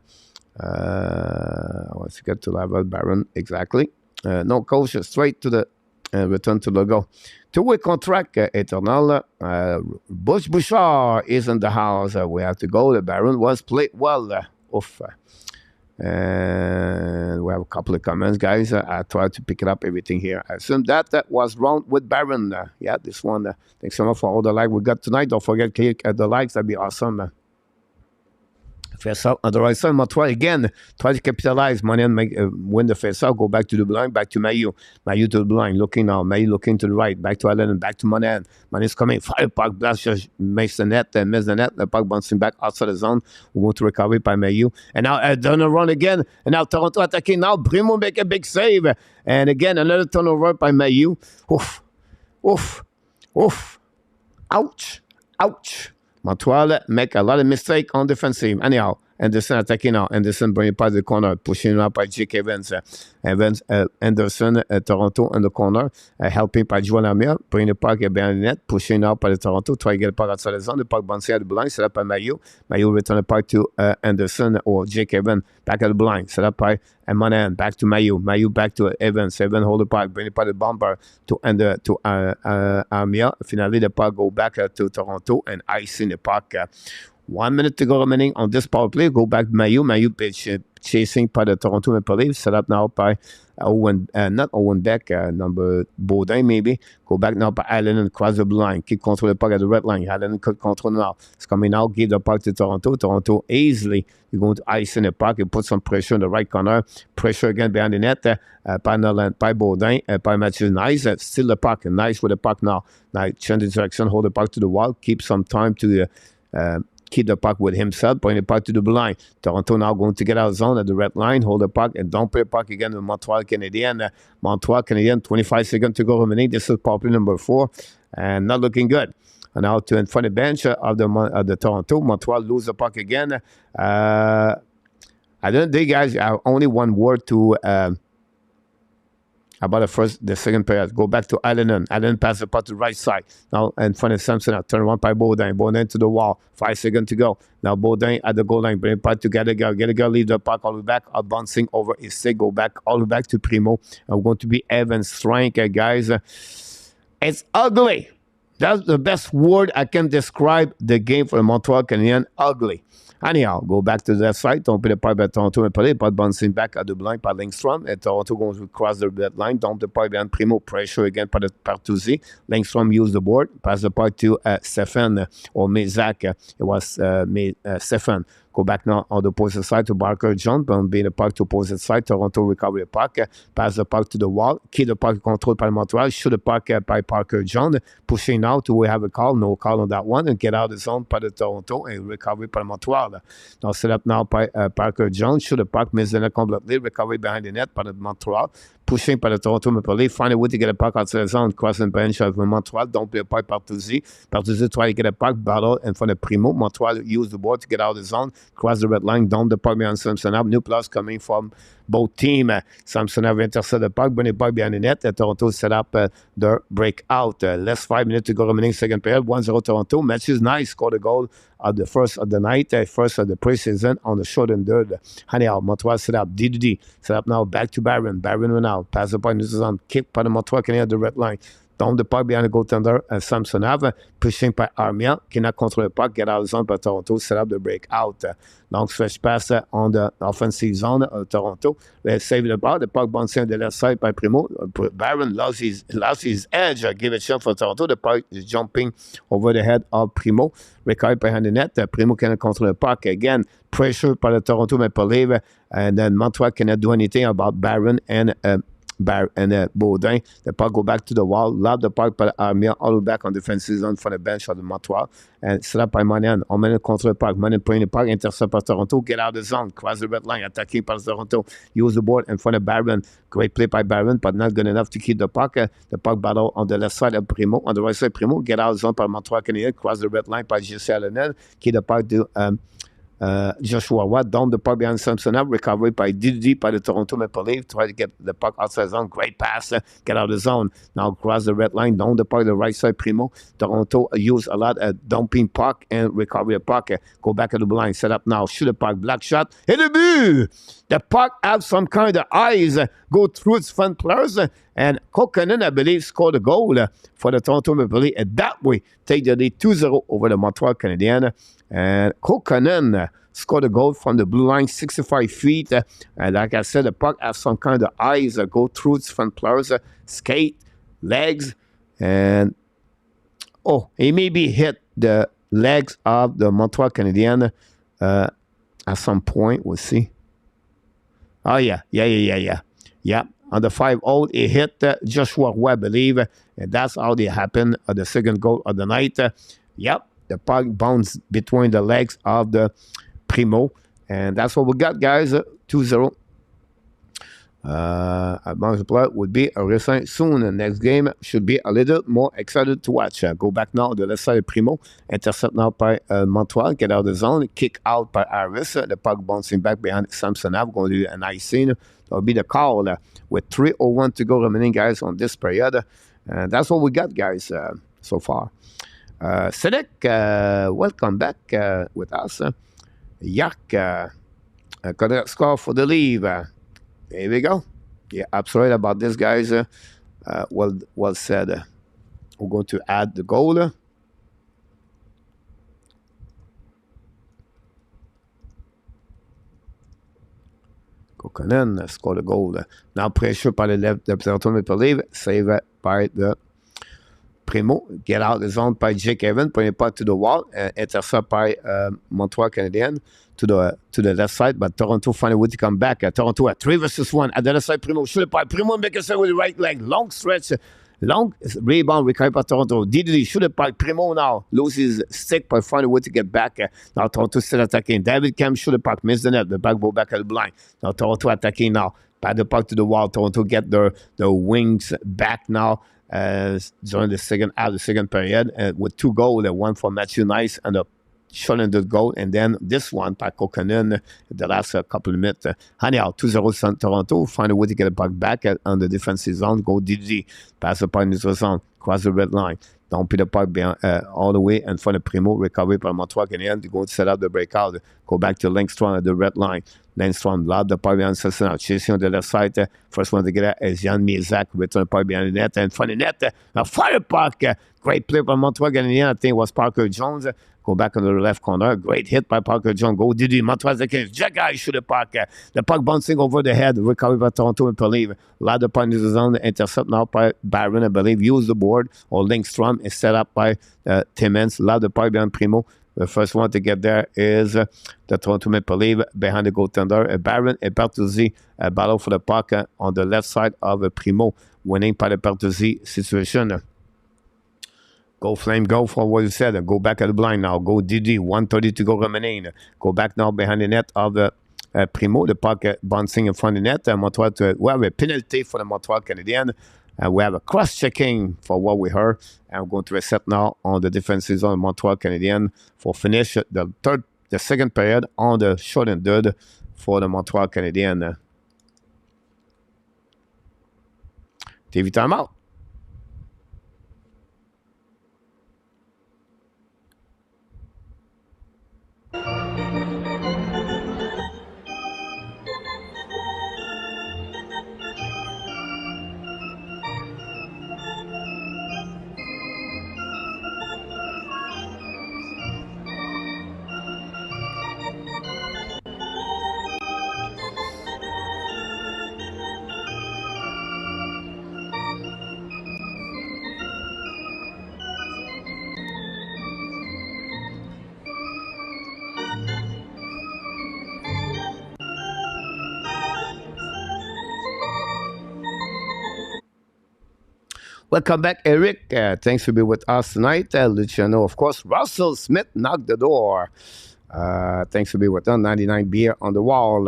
Let's get to level Baron. Exactly. No, coach, straight to the return to logo. 2-way contract, eternal. Bush Bouchard is in the house. We have to go. The Baron was played well. And we have a couple of comments, guys. I tried to pick it up, everything here. I assume that was wrong with Baron. Yeah, this one. Thanks so much for all the likes we got tonight. Don't forget to click the likes. That'd be awesome. Face-off on the right side, Montreal again. Try to capitalize. Monahan win the face-off. Go back to the blind. Back to Mailloux. Mailloux to the blind. Looking now. Mailloux looking to the right. Back to Allen and back to Monahan. Monahan's coming. Fire puck. Blast just makes the net and miss the net. The puck bouncing back outside the zone. We want to recover by Mailloux. And now turnover run again. And now Toronto attacking. Now Brimo make a big save. And again, another turnover by Mailloux. Oof. Oof. Oof. Ouch. Ouch. Montreal make a lot of mistake on defensive. Anyhow, Anderson attacking now. Anderson bringing by the corner, pushing up by Jake Evans. Anderson, Toronto in the corner, helping by Joel Amir, bringing the puck behind the net, pushing up by the Toronto, try to get the puck outside the zone. The puck bouncing at the blind, set up by Mailloux. Mailloux return the puck to Anderson or Jake Evans, back at the blind, set up by Monahan, back to Mailloux. Mailloux back to Evans. Evans hold the puck, bring the puck the bomber to Amir. Finally, the puck go back to Toronto and icing the puck. 1 minute to go remaining on this power play. Go back to Mailloux. Mailloux chasing by the Toronto Maple Leafs. Set up now by not Owen Beck, number Baudin maybe. Go back now by Allen and cross the line. Keep control the puck at the red line. Allen could control now. It's coming out. Give the puck to Toronto. Toronto easily. You're going to ice in the puck. You put some pressure in the right corner. Pressure again behind the net. By Nolan, by Baudin, by Matthew Nice. Still the puck. Nice with the puck now. Now change the direction. Hold the puck to the wall. Keep some time to keep the puck with himself, bring the puck to the blind. Toronto now going to get out of zone at the red line, hold the puck, and don't play the puck again with Montreal Canadiens. Montreal Canadiens, 25 seconds to go remaining. This is power play number 4, and not looking good. And now to in front of the bench of the Toronto. Montreal lose the puck again. I don't think, guys, I have only one word to about the second period. Go back to Allen. Allen pass the puck to the right side. Now in front of Samson. Turn one by Baudin. Baudin to the wall. 5 seconds to go. Now Baudin at the goal line. Bring the puck to Gallagher. Gallagher leave the puck all the way back. Out bouncing over his stick. Go back all the way back to Primo. And we're going to be Evans strength, guys. It's ugly. That's the best word I can describe the game for the Montreal Canadiens. Ugly. Anyhow, go back to the left side. Don't put the pipe at Toronto Maple Leaf. Pas de bouncing back à double line par Lindstrom. Et Toronto goes to cross the red line. Don't the pipe behind Primo. Pressure again par Partuzzi. Lindstrom use the board. Pass the pipe to Stefan or Mezak. It was Stefan. Go back now on the opposite side to Barker John. Being the puck to opposite side. Toronto recover the puck. Pass the puck to the wall. Keep the puck controlled by Montreal. Shoot the puck by Parker John. Pushing out. Do we have a call? No call on that one. And get out of the zone by the Toronto. And recovery by Montreal. Now set up now by Parker John. Shoot the puck. Miss the net completely. Recovery behind the net by the Montreal. Pushing by the Toronto Maple Leaf. Find a way to get a puck outside the zone. Crossing bench of Montreal. Don't play a puck Partuzzi. Partuzzi try to get a puck. Battle in front of Primo. Montreal use the board to get out of the zone. Cross the red line. Down the puck behind Samsonov. New plus coming from both teams. Samsonov intercept the puck. Bring the puck behind the net. Toronto set up the breakout. Less 5 minutes to go remaining second period. 1-0 Toronto. Match is nice. Scored a goal at the first of the night. First of the preseason on the short and third. Anyhow, Montreal set up. DDD set up now. Back to Barron. Barron went out. Pass the puck. This is on. Kick by the Montreal Canadiens at the red line. Down the puck behind the goaltender, Samsonov, pushing by Armia, cannot control the puck, get out of the zone by Toronto, set up the breakout. Long stretch pass on the offensive zone of Toronto. They save the puck bouncing on the left side by Primo. Barron lost his edge, give a shot for Toronto. The puck is jumping over the head of Primo. Recovered behind the net. Primo cannot control the puck. Again, pressure by the Toronto Maple Leaf, and then Montreal cannot do anything about Barron and Baudin. The puck go back to the wall. Lob the puck by Armia all the way back on defensive zone for the bench of the Montreal. And set up by Monahan. On Monahan contre le puck. Monahan playing the puck. Intercept by Toronto. Get out of the zone. Cross the red line. Attacking by Toronto. Use the board in front of Barron. Great play by Barron, but not good enough to keep the puck. The puck battle on the left side of Primo. On the right side, Primo. Get out of the zone by Montreal Canadiens. Cross the red line by J.C. Allenel. Keep the puck to Joshua Watt down the puck behind Samsonov, recovery by DD by the Toronto Maple Leaf, try to get the puck outside the zone, great pass, get out of the zone, now cross the red line, down the puck, the right side, Primo. Toronto use a lot of dumping puck and recovery of puck, go back at the line, set up now, shoot the puck, black shot, hit the but! The puck have some kind of eyes, go through its front players, and Kokkonen, I believe, scored a goal for the Toronto Maple Leaf, and that way, take the lead 2-0 over the Montreal Canadiens. And Kokkonen scored a goal from the blue line, 65 feet. And like I said, the puck has some kind of eyes that go through its front players, skate, legs, and he maybe hit the legs of the Montreal Canadiens at some point. We'll see. Oh, yeah. On the 5-0, he hit Joshua Roy, I believe. And that's how it happened. The second goal of the night. The puck bounced between the legs of the Primo. And that's what we got, guys. 2-0. Advanced play would be a resign soon. The next game should be a little more excited to watch. Go back now on the left side of Primo. Intercept now by Montreal. Get out of the zone. Kick out by Harris. The puck bouncing back behind Samsonov. Going to do an icing. That'll be the call with 3:01 to go remaining, guys, on this period. And that's what we got, guys, so far. Sedek, welcome back with us. Yak, correct score for the leave. Here we go. Yeah, absolutely about this, guys. Well said. We're going to add the goal. Kokkonen scored a goal. Now pressure by the left, the Toronto Maple Leaf, save by the Primo, get out the zone by Jake Evans, putting it puck to the wall, intercept by Montreal Canadiens to the left side, but Toronto find a way to come back. Toronto at 3-1 at the left side. Primo shoot it by Primo, make a save with the right leg, long stretch, long rebound recovered by Toronto. Diddy shoot it by Primo now, loses stick but find a way to get back. Now Toronto still attacking. David Kemp shoot the puck, miss the net, the back ball back at the blind. Now Toronto attacking now, pat the puck to the wall. Toronto get their wings back now. During the second period, with 2 goals, one for Matthew Nice and a short-ended goal, and then this one by Kokkonen the last couple of minutes. Anyhow, 2-0 Toronto, find a way to get it back on the defensive zone, go DG, pass the puck into the zone, cross the red line, Don't be the puck behind, all the way in front of Primo. Recovery by Montreal Canadiens. They're going to set up the breakout. Go back to Lindstrom at the red line. Lindstrom lob the puck behind Sasson. Chasing on the left side. First one to get out is Jan Mierzak. Return the puck behind the net. In front of the net. A fire puck. Great play by Montreal Canadiens. I think it was Parker Jones. Go back on the left corner. Great hit by Parker Jones. Go Didi. Montreal Canadiens. Jack guy shoot the puck. The puck bouncing over the head. Recovery by Toronto and believe. Lob the puck into the zone. Intercept now by Byron. I believe use the board. Or Lindstrom is set up by Timmins. Lob the puck behind Primo. The first one to get there is the Toronto Maple Leaf behind the goaltender. Byron and Bertuzzi battle for the puck on the left side of Primo. Winning by the Bertuzzi situation. Go Flame, go for what you said. Go back at the blind now. Go Didi, 1:30 to go remaining. Go back now behind the net of Primo. The puck bouncing in front of the net. Montreal we have a penalty for the Montreal Canadiens. We have a cross-checking for what we heard. And we're going to reset now on the defensive zone of Montreal Canadiens for finish the second period on the short-ended for the Montreal Canadiens. TV timeout. Welcome back, Eric. Thanks for being with us tonight. Luciano, of course. Russell Smith knocked the door. Thanks for being with us. 99 beer on the wall.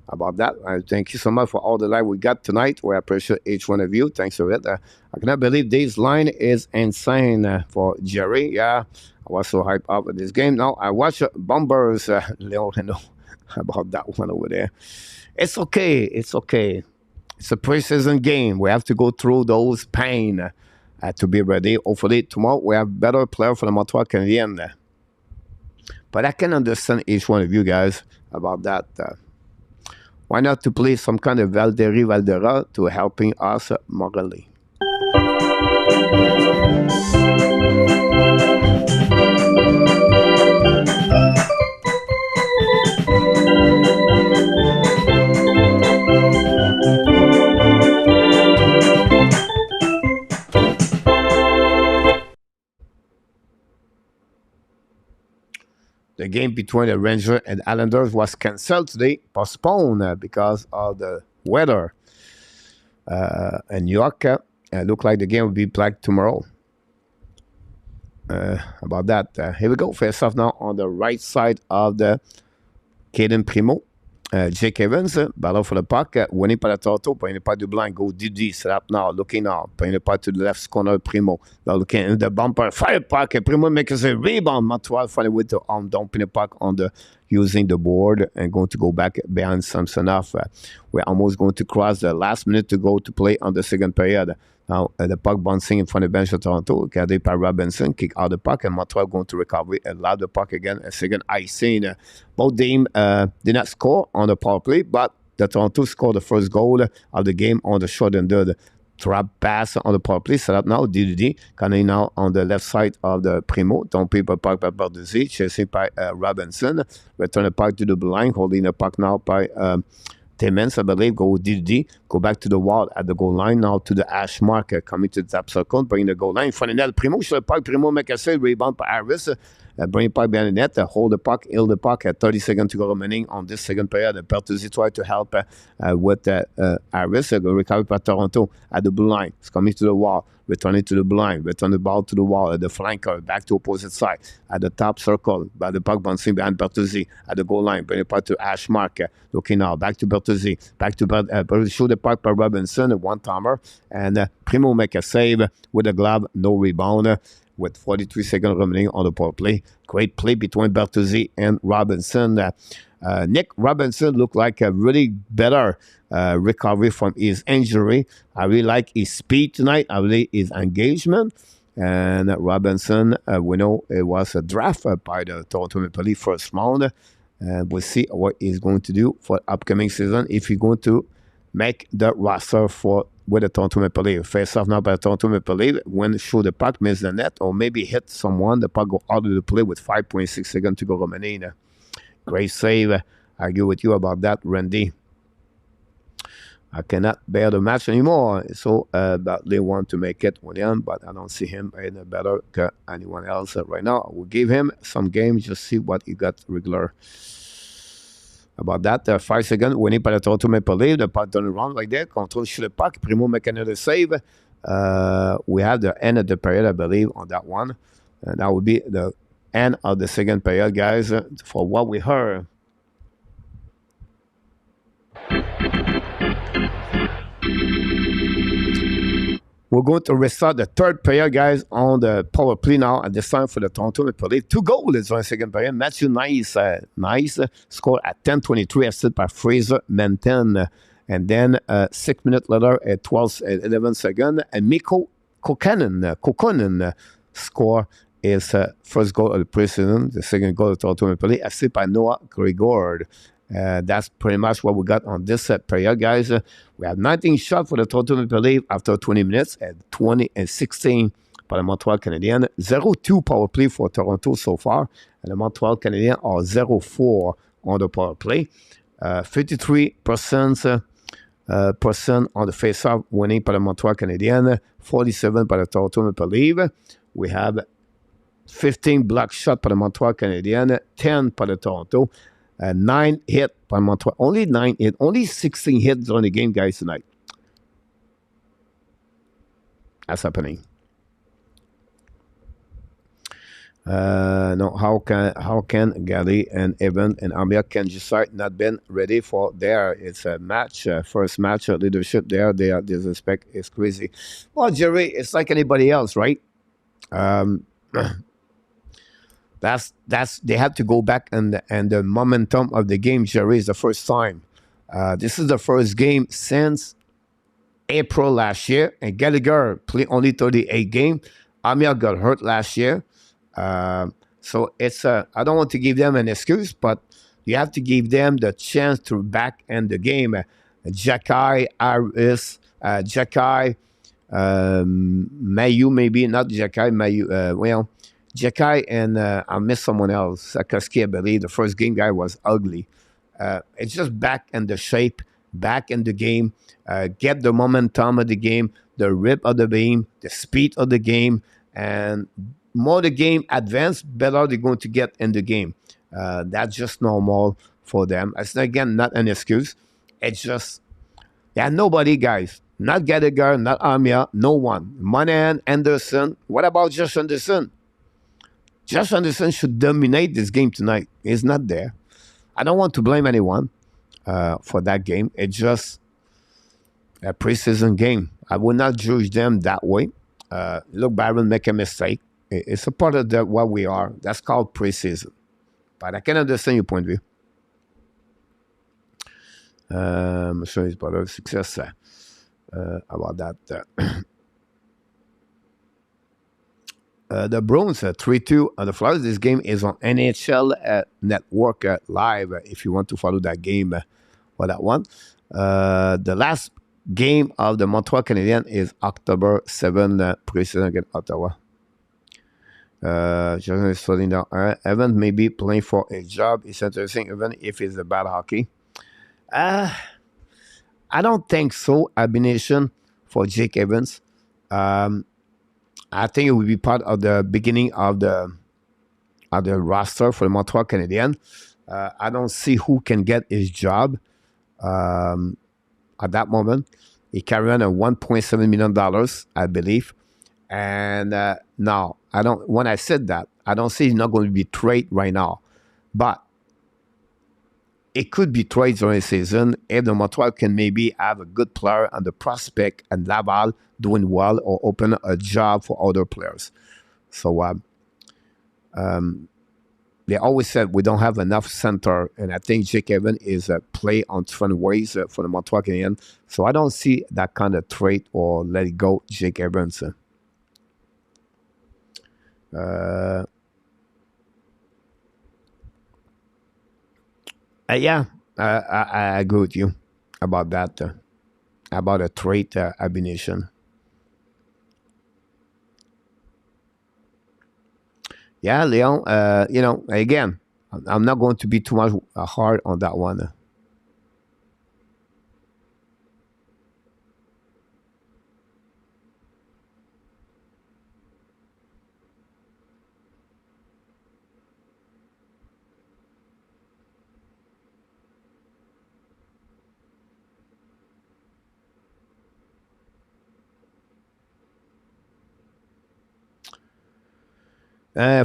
About that. Thank you so much for all the live we got tonight. We appreciate each one of you. Thanks for it. I cannot believe this line is insane for Jerry. Yeah, I was so hyped up with this game. Now, I watch Bombers. Leon know about that one over there. It's okay. It's okay. It's a preseason game. We have to go through those pain to be ready. Hopefully, tomorrow we have better player for the Montreal Canadiens. But I can understand each one of you guys about that. Why not to play some kind of Valdera to helping us morally? The game between the Rangers and Islanders was cancelled today, postponed because of the weather in New York. It looked like the game will be played tomorrow. About that, here we go. Face off now on the right side of the Caden Primo. Jake Evans, battle for the puck, winning par la Toronto, paying the puck du blind, go Didi, set up now, looking now, paying the puck to the left corner, Primo, now looking in the bumper, fire puck, Primo makes a rebound, Montreal finally with the arm, dumping the puck on the, using the board, and going to go back behind Samsonov. We're almost going to cross the last minute to go to play on the second period. Now, the puck bouncing in front of the bench of Toronto, carried by Robinson, kick out the puck, and Montreal going to recover and allow the puck again. A second icing. Both teams did not score on the power play, but the Toronto scored the first goal of the game on the short and the trap pass on the power play. Set up now, DDD, coming now on the left side of the Primo. Don't people puck by Barduzzi, chasing by Robinson. Return the puck to the line, holding the puck now by Timmins, I believe, go DD, go back to the wall at the goal line, now to the hash marker, coming to the top circle, bring the goal line, front of net, Primo, shoot the puck, Primo make a save, rebound by Harris, bring the puck behind the net, hold the puck, heal the puck, 30 seconds to go remaining on this second period. Bertuzzi tried to help with Harris, recovered by Toronto at the blue line, it's coming to the wall, returning to the blind, return the ball to the wall at the flanker, back to opposite side, at the top circle, by the puck bouncing behind Bertuzzi at the goal line, bring the puck to hash marker, looking now, back to Bertuzzi, back to Bertuzzi, shoot the puck by Robinson, a one-timer, and Primo make a save with a glove, no rebound, with 43 seconds remaining on the power play. Great play between Bertuzzi and Robinson. Nick Robinson looked like a really better recovery from his injury. I really like his speed tonight. I really his engagement. And Robinson, we know it was a draft by the Toronto Maple Leafs first round. And we'll see what he's going to do for upcoming season, if he's going to make the roster with the Toronto Maple Leafs. Face off now by the Toronto Maple Leafs. When show the puck, miss the net, or maybe hit someone, the puck go out of the play with 5.6 seconds to go remaining. Great save. I agree with you about that, Randy. I cannot bear the match anymore. So but they want to make it, William, but I don't see him any better than anyone else right now. I will give him some games, just see what he got regular. About that, 5 seconds, winning by the Toronto Maple Leafs. The puck turn around like that, control shoot the puck. Primo make another save. We have the end of the period, I believe, on that one. And that would be the end of the second period, guys, for what we heard. We're going to restart the third period, guys, on the power play now. At this time for the Toronto Maple Leafs. 2 goals on the second period. Matthew Nice scored at 10:23, assisted by Fraser Menton. And then 6 minutes later, at 11 seconds, and Mikko Kokkonen scored his first goal of the preseason, the second goal of the Toronto Maple Leafs, assisted by Noah Gregor. That's pretty much what we got on this period, guys. We have 19 shots for the Toronto Maple Leafs after 20 minutes, and 16 for the Montreal Canadiens. 0-2 power play for Toronto so far, and the Montreal Canadiens are 0-4 on the power play. 53% on the face-off, winning by the Montreal Canadiens, 47 by the Toronto Maple Leafs. We have 15 block shots by the Montreal Canadiens, 10 by the Toronto. 9 hit by Montreal. Only 9 hit. Only 16 hits on the game, guys, tonight. That's happening. No, how can Gally and Evan and Armia can just not been ready for their match, first match leadership there. Their disrespect is crazy. Well, Jerry, it's like anybody else, right? That's they have to go back and the momentum of the game, Jerry, is the first time. This is the first game since April last year, and Gallagher played only 38 games. Amir got hurt last year. So it's I don't want to give them an excuse, but you have to give them the chance to back end the game. Jacky, Harris, Jacky, Mayu, maybe not Jacky, Mayu, Jacky and I missed someone else. Sakoski, I believe. The first game guy was ugly. It's just back in the shape, back in the game, get the momentum of the game, the rip of the game, the speed of the game, and more the game advanced, better they're going to get in the game. That's just normal for them. It's, again, not an excuse. It's just, nobody, guys. Not Gallagher, not Amia, no one. Monahan, Anderson. What about Josh Anderson? Josh Anderson should dominate this game tonight. He's not there. I don't want to blame anyone for that game. It's just a preseason game. I would not judge them that way. Look, Byron make a mistake. It's a part of what we are. That's called preseason. But I can understand your point of view. I'm sure it's part of success about that. The Bruins 3-2 on the Flyers. This game is on NHL Network live if you want to follow that game for that one. The last game of the Montreal Canadiens is October 7, preseason against Ottawa. Jason is slowing down. Evan may be playing for a job. It's interesting, even if it's a bad hockey. I don't think so. Abination for Jake Evans. I think it will be part of the beginning of the roster for the Montreal Canadiens. I don't see who can get his job at that moment. He carried on $1.7 million, I believe. And now, when I said that, I don't say he's not going to be traded right now. But it could be traded during the season if the Montreal can maybe have a good player and the prospect and Laval doing well or open a job for other players. So they always said we don't have enough center, and I think Jake Evans is a play on different ways for the Montreal Canadiens. So I don't see that kind of trade or let it go, Jake Evans. Yeah, I agree with you about that, about a trait abination. Yeah, Leon, again, I'm not going to be too much hard on that one.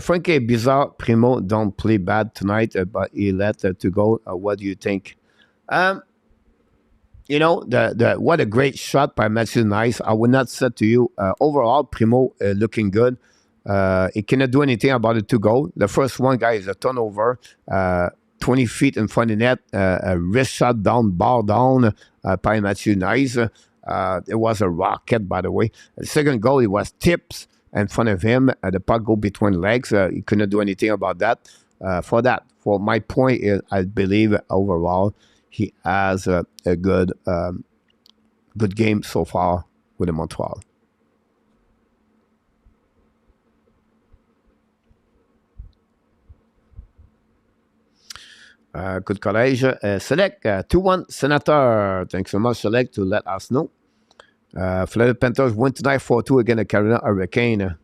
Frankie, bizarre. Primo don't play bad tonight, but he let to go. What do you think? Um, the what a great shot by Matthew Nice. I would not say to you overall, Primo looking good. He cannot do anything about the two goal. The first one, guy, is a turnover, 20 feet in front of the net, a wrist shot down, ball down by Matthew Nice. It was a rocket, by the way. The second goal, it was tips in front of him. The puck go between legs. He couldn't do anything about that. For my point is, I believe overall he has a good game so far with the Montreal. Good college. Select 2-1 Senator. Thanks so much, Select, to let us know. Florida Panthers win tonight 4-2 against the Carolina Hurricane.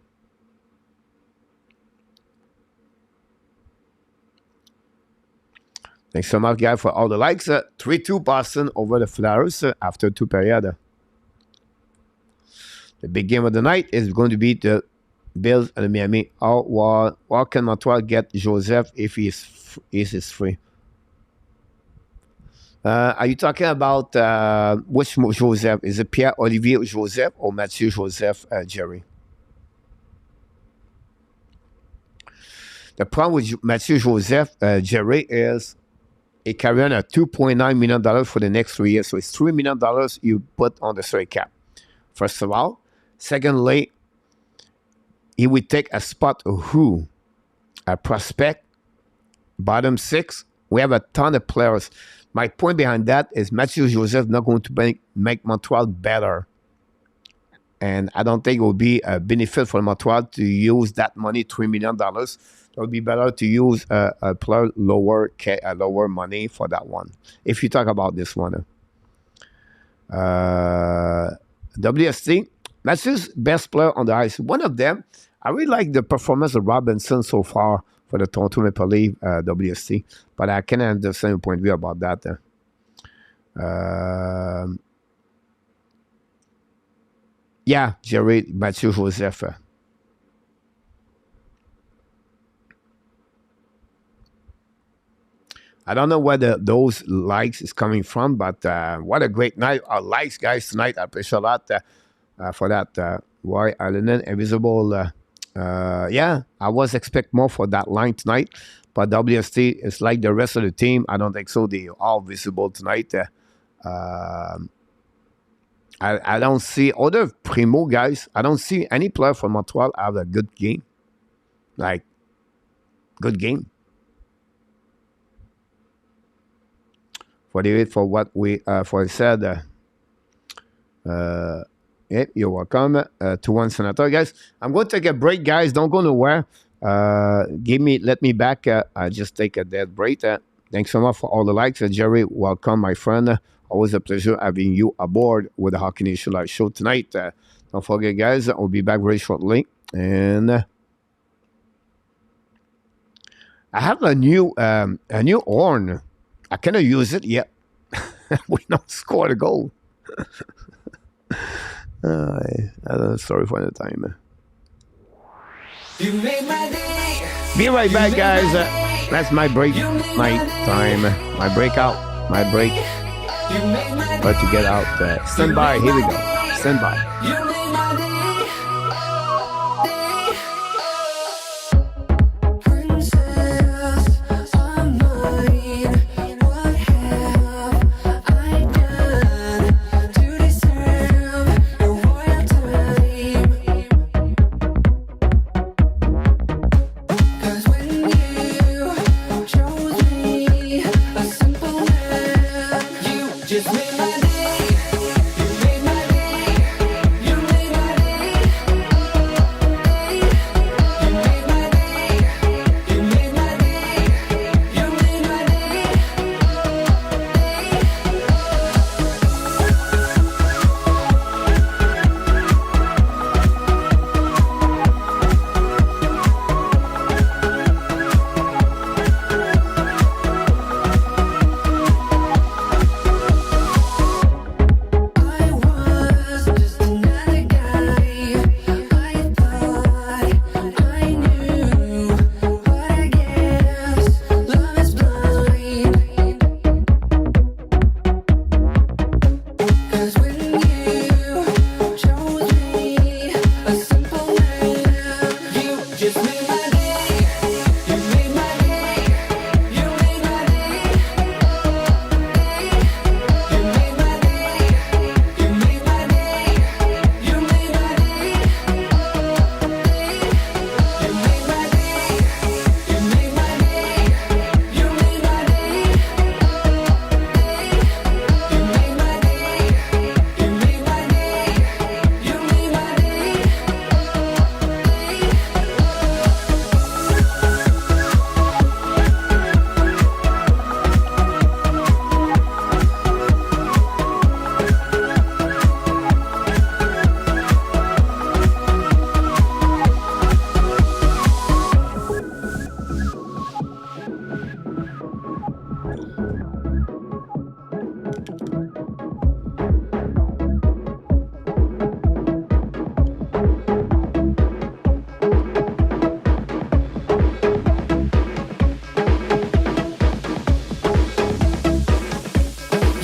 Thanks so much, guys, for all the likes. 3-2 Boston over the Flyers after 2 periods. The big game of the night is going to be the Bills and the Miami. Or can Montreal get Joseph if he is free? Are you talking about which Joseph? Is it Pierre-Olivier Joseph or Mathieu Joseph, Jerry? The problem with Mathieu Joseph, Jerry, is he carrying a $2.9 million for the next 3 years. So it's $3 million you put on the salary cap. First of all. Secondly, he would take a spot of who? A prospect, bottom 6. We have a ton of players. My point behind that is Mathieu Joseph not going to make Montreal better. And I don't think it will be a benefit for Montreal to use that money, $3 million. It would be better to use a player lower money for that one. If you talk about this one. WST, Matthew's best player on the ice. One of them, I really like the performance of Robinson so far for the Toronto Maple Leafs, WST. But I can understand your point of view about that. Yeah, Jerry, Mathieu Joseph. I don't know where those likes is coming from, but what a great night. Our likes, guys, tonight. I appreciate a lot for that. Why Allen Invisible? Yeah, I was expect more for that line tonight, but WST is like the rest of the team. I don't think so. They are all visible tonight. I don't see other Primo guys. I don't see any player from Montreal have a good game. Like, good game. 48 for what we said. Yeah, you're welcome. 2-1 Senator, guys. I'm going to take a break, guys. Don't go nowhere. Let me back. I just take a dead break. Thanks so much for all the likes. Jerry, welcome, my friend. Always a pleasure having you aboard with the Hockey Nation Live show tonight. Don't forget, guys, I'll be back very shortly. And I have a new horn. I cannot use it yet. We don't score the goal. Sorry for the time. You made my day. Be right back, guys. That's my break. My time. My breakout. My break. But to get out. Stand by. Here we go. Stand by. just made my day. You made my day. You made my day. You made my day. You made my day. You made my day. I was just another guy. I thought I knew, but I guess love is blind. 'Cause when you chose me, a simple man, you just made my day. You made my day. You made my day. You made my day. You made my day. You made my day. You made my day. You made my day. You made my day. You made my day. You made my day. You made my day.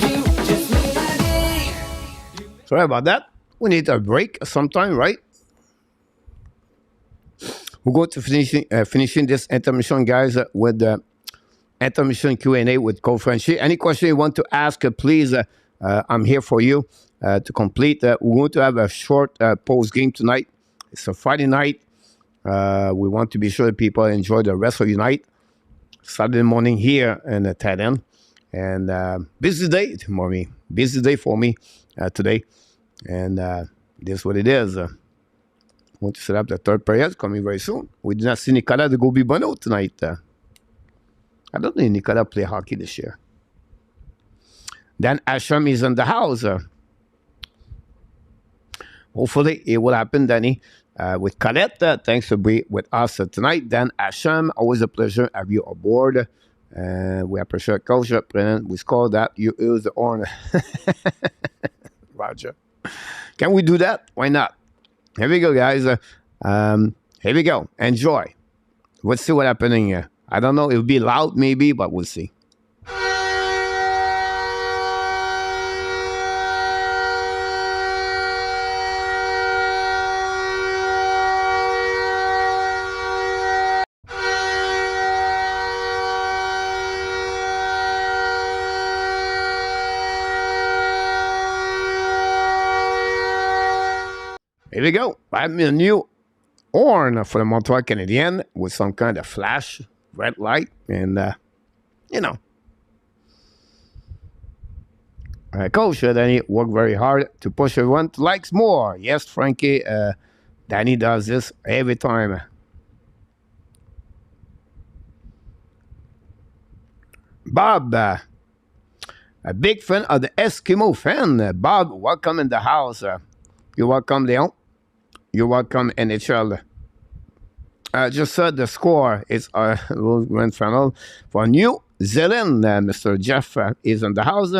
You just made my day. Sorry about that. We need a break sometime, right? We'll go to finishing this intermission, guys, with the intermission Q&A with Coach Frenchy. Any question you want to ask, please, I'm here for you to complete. We're going to have a short post game tonight. It's a Friday night. We want to be sure that people enjoy the rest of the night. Saturday morning here in the tight end. And busy day for me today. And this is what it is. Want to set up the third period coming very soon. We did not see Nicolas de Gobi-Bono tonight. I don't think Nicolas play hockey this year. Dan Asham is in the house. Hopefully it will happen, Danny. With Colette, thanks for being with us tonight. Dan Asham, always a pleasure to have you aboard. We appreciate Coach. We score that. You use the horn. Roger. Can we do that? Why not? Here we go, guys. Here we go. Enjoy. Let's see what's happening here. I don't know. It'll be loud, maybe, but we'll see. Here we go. I have a new horn for the Montreal Canadiens with some kind of flash, red light, and, Coach Danny worked very hard to push everyone to likes more. Yes, Frankie, Danny does this every time. Bob, a big fan of the Eskimo fan. Bob, welcome in the house. You're welcome, Leon. You're welcome, NHL. Just said the score is grand final for New Zealand. Mr. Jeff is in the house.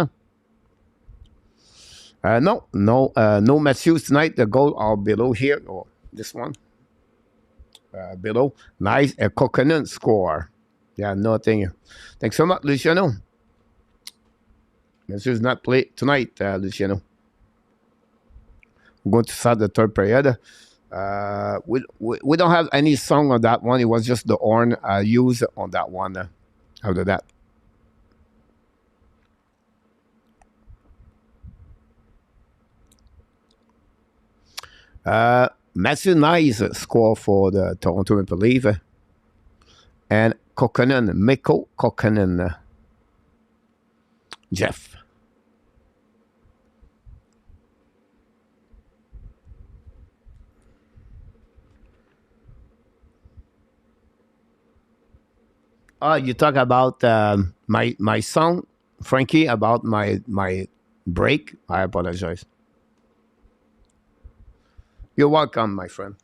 No Matthews tonight. The goal are below here. Or this one. Below. Nice. A coconut score. Yeah, nothing. Thanks so much, Luciano. Matthews not play tonight, Luciano. We're going to start the third period. We don't have any song on that one. It was just the horn used on that one. After that. Matthew Nice score for the Toronto Maple Leafs. And Kokkonen, Mikko Kokkonen. Jeff. You talk about my son, Frankie, about my break. I apologize. You're welcome, my friend.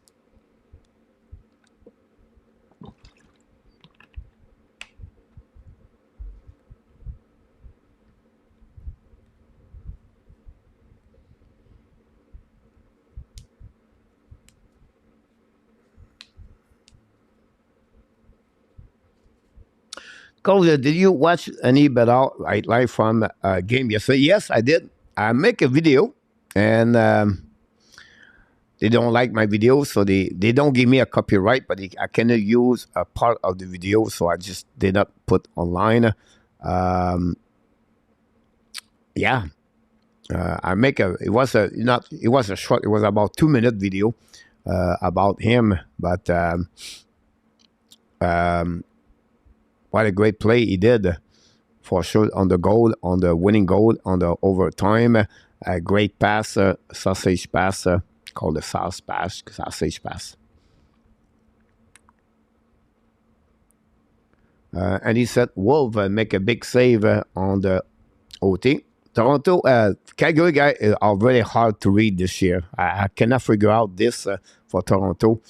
Cole, did you watch any better live from game yesterday? Yes, I did. I make a video, and they don't like my video, so they don't give me a copyright, but I cannot use a part of the video, so I just did not put online. Yeah, I make a. It was a not. It was a short. It was about 2 minute video about him, but what a great play he did for sure on the goal, on the winning goal, on the overtime. A great pass, sausage pass, called the sausage pass. And he said, Wolf make a big save on the OT. Toronto, Calgary guys are very hard to read this year. I cannot figure out this for Toronto.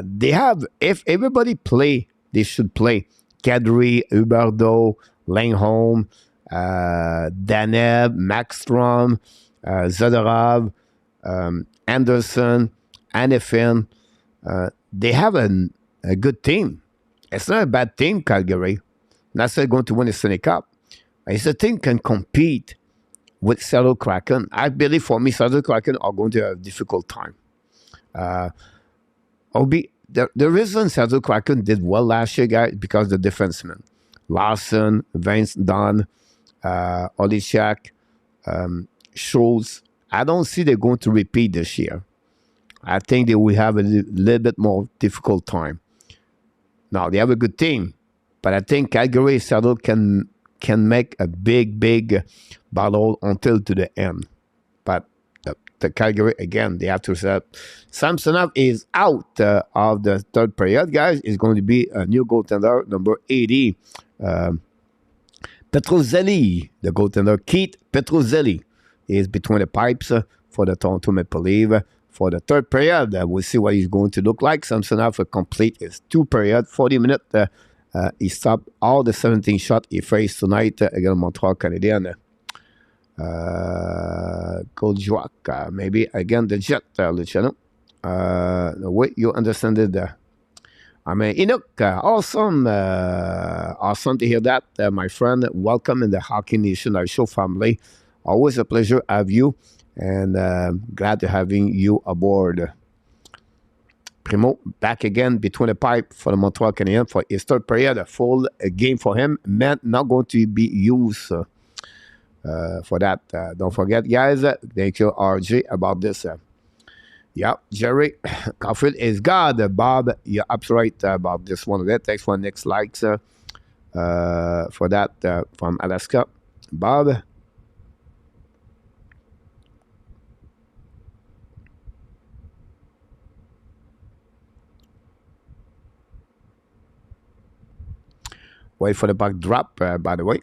They have, if everybody play, they should play. Kadri, Huberdeau, Langholm, Daneb, Maxstrom, Zadorov, Anderson, Anifin. They have a good team. It's not a bad team, Calgary. Not saying going to win the Stanley Cup. It's a team can compete with Seattle Kraken. I believe for me, Seattle Kraken are going to have a difficult time. The reason Seattle Kraken did well last year, guys, because the defensemen, Larson, Vince Dunn, Olishak, Schultz, I don't see they're going to repeat this year. I think they will have a little bit more difficult time. Now, they have a good team, but I think Calgary Seattle can make a big battle until to the end. But the Calgary, again, they have to set. Samsonov is out of the third period, guys. Is going to be a new goaltender, number 80. Petrozelli, the goaltender, Keith Petrozelli, is between the pipes for the Toronto Maple Leafs. For the third period, we'll see what he's going to look like. Samsonov will complete his 2 period, 40 minutes. He stopped all the 17 shots he faced tonight against Montreal Canadiens. Goldjoak, maybe again the Jet, Luciano. The way you understand it. I mean, Enoch, awesome. Awesome to hear that, my friend. Welcome in the Hockey Nation Live Show family. Always a pleasure to have you, and glad to having you aboard. Primo back again between the pipe for the Montreal Canadiens for his third period. A full game for him. Man, not going to be used for that. Don't forget, guys. Thank you, RJ, about this. Yeah, Jerry, Caulfield is God. Bob, you're absolutely right about this one. Thanks for next likes for that from Alaska. Bob. Wait for the puck drop, by the way.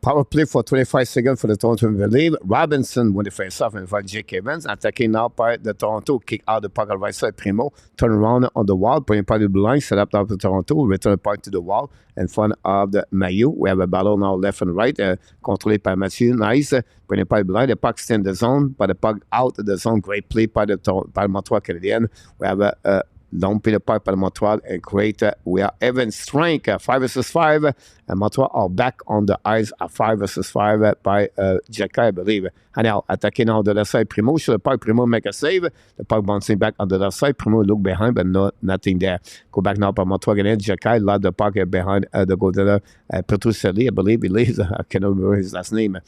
Power play for 25 seconds for the Toronto Maple Leafs. Robinson won the face-off and fight Jake Evans. Attacking now by the Toronto. Kick out the puck on the right side. Primo. Turn around on the wall. Bring part of the blue line. Set up top of Toronto. Return the puck to the wall in front of the Mayu. We have a battle now left and right. Controlled by Mathieu. Nice. Bring the puck to the blue line. The puck stay in the zone. But the puck out of the zone. Great play by the Montreal Canadiens. We have a Don't pay the park by Montreal and great. We are even strength 5 versus 5. And Montreal are back on the ice at 5 versus 5 by Jacka, I believe. Anyhow, attacking on the left side, Primo. Should the park, Primo make a save. The park bouncing back on the left side. Primo look behind, but nothing there. Go back now by Montreal again. Jacka, lot the park behind the goaltender. Petruzzelli, I believe he leaves. I cannot remember his last name.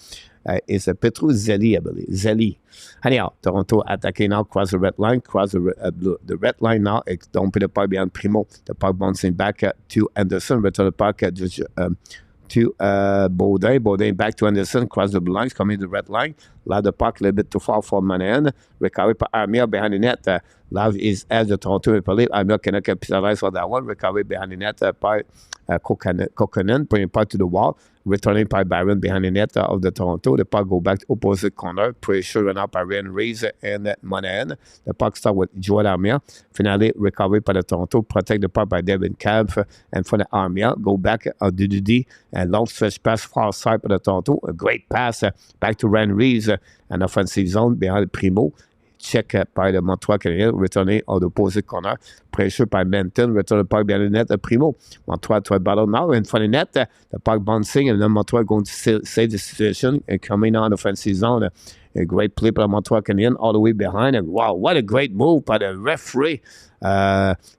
It's Petruzzelli, I believe. Zelli. Anyhow, Toronto attacking now, cross the red line, cross the red line now. Don't put the puck behind Primo. The puck bouncing back to Anderson. Return the puck to Baudin. Baudin back to Anderson. Cross the blue lines, coming to the red line. Là, the puck a little bit too far for Monahan. Recovery by Armia behind the net. Là is as the Toronto Maple Leafs. Armia cannot capitalize on that one. Recovery behind the net by Kokkonen. Bring the puck to the wall. Returning by Byron behind the net of the Toronto. The puck go back to opposite corner. Pressure run out by Ryan Reeves and Monahan. The puck start with Joel Armia. Finally, recovery by the Toronto. Protect the puck by Devin Kampf and for the Armia. Go back on DDD. And long stretch pass far side by the Toronto. A great pass back to Ryan Reeves. An offensive zone behind Primo. Check by the Montreal Canadiens, returning on the opposite corner. Pressure by Benton, return the puck behind the net. Primo. Montreal try battle now in front of the net. The puck bouncing, and then Montreal going to save the situation and coming on the offensive zone. A great play by the Montreal Canadiens all the way behind. And wow, what a great move by the referee.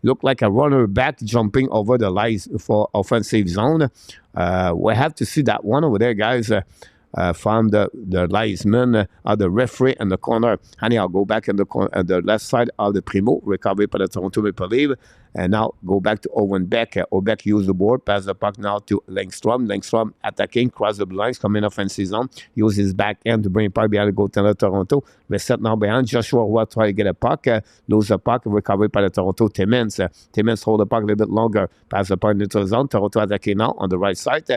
Looked like a runner back jumping over the lines for offensive zone. We have to see that one over there, guys. From the linesman, the referee in the corner. Anyhow, go back in the left side of the Primo. Recovery by the Toronto Maple Leafs. And now go back to Owen Beck. Beck use the board, pass the puck now to Langstrom. Langstrom attacking, cross the blue lines, coming offensive zone. Use his back end to bring the puck behind the goaltender Toronto. Reset now behind. Joshua Watt try to get a puck. Lose the puck. Recovery by the Toronto Timmins. Timmins hold the puck a little bit longer. Pass the puck into the zone. Toronto attacking now on the right side.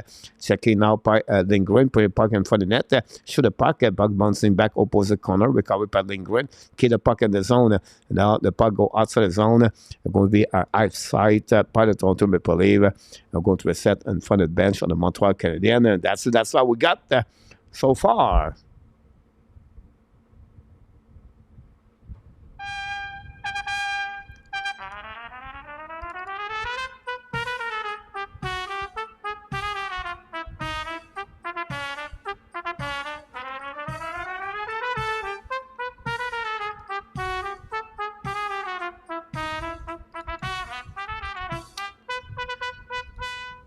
Checking now by Lindgren. Put the puck in front of the net. Shoot the puck. Puck bouncing back opposite corner. Recovery by Lindgren. Keep the puck in the zone. Now the puck go outside the zone. It's going to be outside by the Toronto Maple Leafs. I'm going to reset in front of the bench on the Montreal Canadiens. And that's what we got so far.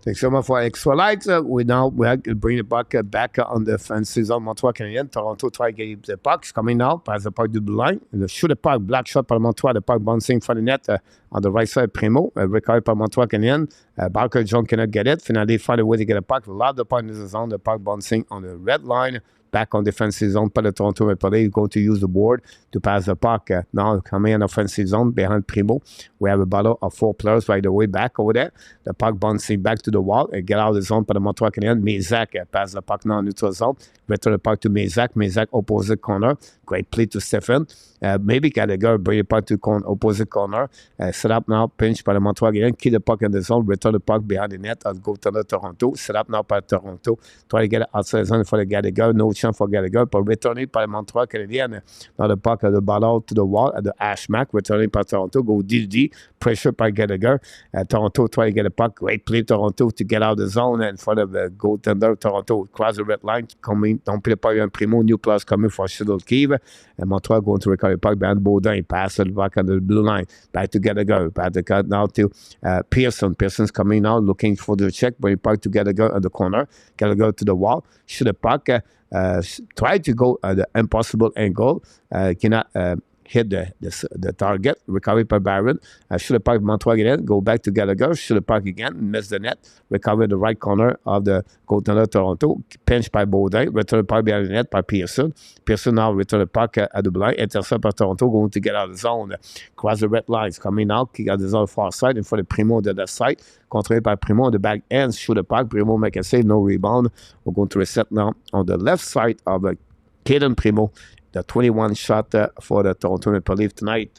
Thanks so much for extra lights. We have to bring the puck back on the fences on Montreal Canadiens. Toronto try to get the pucks coming now, pass the puck to the blue line. Shoot the puck, black shot by Montreal, the puck bouncing from the net on the right side. Primo, recovered by Montreal Canadiens. Barker John cannot get it. Finally, find a way to get a puck. Loud the puck in the zone, the puck bouncing on the red line. Back on defensive zone by the Toronto Maple Leafs, going to use the board to pass the puck. Now coming in offensive zone behind Primo. We have a battle of 4 players right away back over there. The puck bouncing back to the wall and get out of the zone by the Montreal Canadiens. Mezak pass the puck now neutral zone. Return the puck to Mezak. Mezak opposite corner. Great play to Stephen. Maybe Gallagher bring the puck to opposite corner. Set up now, pinch by the Montreal Canadiens. Keep the puck in the zone. Return the puck behind the net. Go to the Toronto. Set up now by Toronto. Try to get it outside the zone for the Gallagher. No chance for Gallagher. But returning by the Montreal Canadiens. Now the puck at the ball to the wall at the Ashmack. Returning by Toronto. Go DD. Pressure by Gallagher. Toronto try to get a puck. Great play Toronto to get out of the zone in front of the goaltender. Toronto cross the red line. Coming. Don't play the puck on Primo. New plus coming for Shuttle Kiev. And Montreal going to recover the puck behind Baudin. Pass it back on the blue line. Back to Gallagher. Back to cut now to Pearson. Pearson's coming now looking for the check. Bring the puck to Gallagher at the corner. Gallagher to the wall. Shoot the puck. Try to go at the impossible angle. Cannot hit the target. Recovery by Byron. Shoot the puck Montreal again. Go back to Gallagher. Shoot the puck again. Miss the net. Recover the right corner of the goaltender Toronto. Pinch by Baudin. Return the puck behind the net by Pearson. Pearson now return the puck at the blind. Intercept by Toronto. Going to get out of the zone. Cross the red lines. Coming out. Kick out the zone far side. In front of Primo on the left side. Controled by Primo on the back end. Shoot the puck. Primo make a save. No rebound. We're going to reset now on the left side of Caden Primo. The 21 shot for the Toronto Maple Leafs tonight.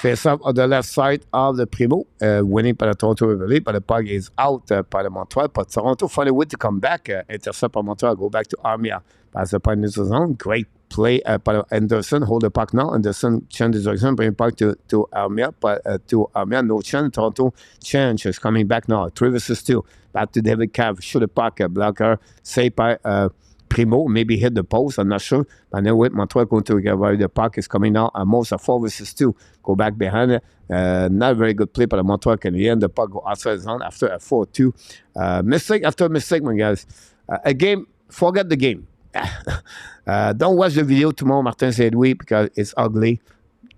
Face up on the left side of the Primo, winning par le Toronto Maple Leafs, but the puck is out par le Montreal. But Toronto find a way to come back, intercept par Montreal, go back to Armia. Pass the puck in the zone, great play par Anderson, hold the puck now. Anderson change the direction, bring the puck to Armia, but to Armia, no chance. Toronto change is coming back now. 3 versus 2, back to David Cav, shoot the puck, blocker, saved by Primo, maybe hit the post, I'm not sure. But anyway, Montreal going to recover the puck is coming now. Almost a 4 versus 2. Go back behind it. Not a very good play by the Montreal Canadiens. The puck go outside the zone after a 4-2. Mistake after mistake, my guys. A game, forget the game. Don't watch the video tomorrow, Martin said we, because it's ugly.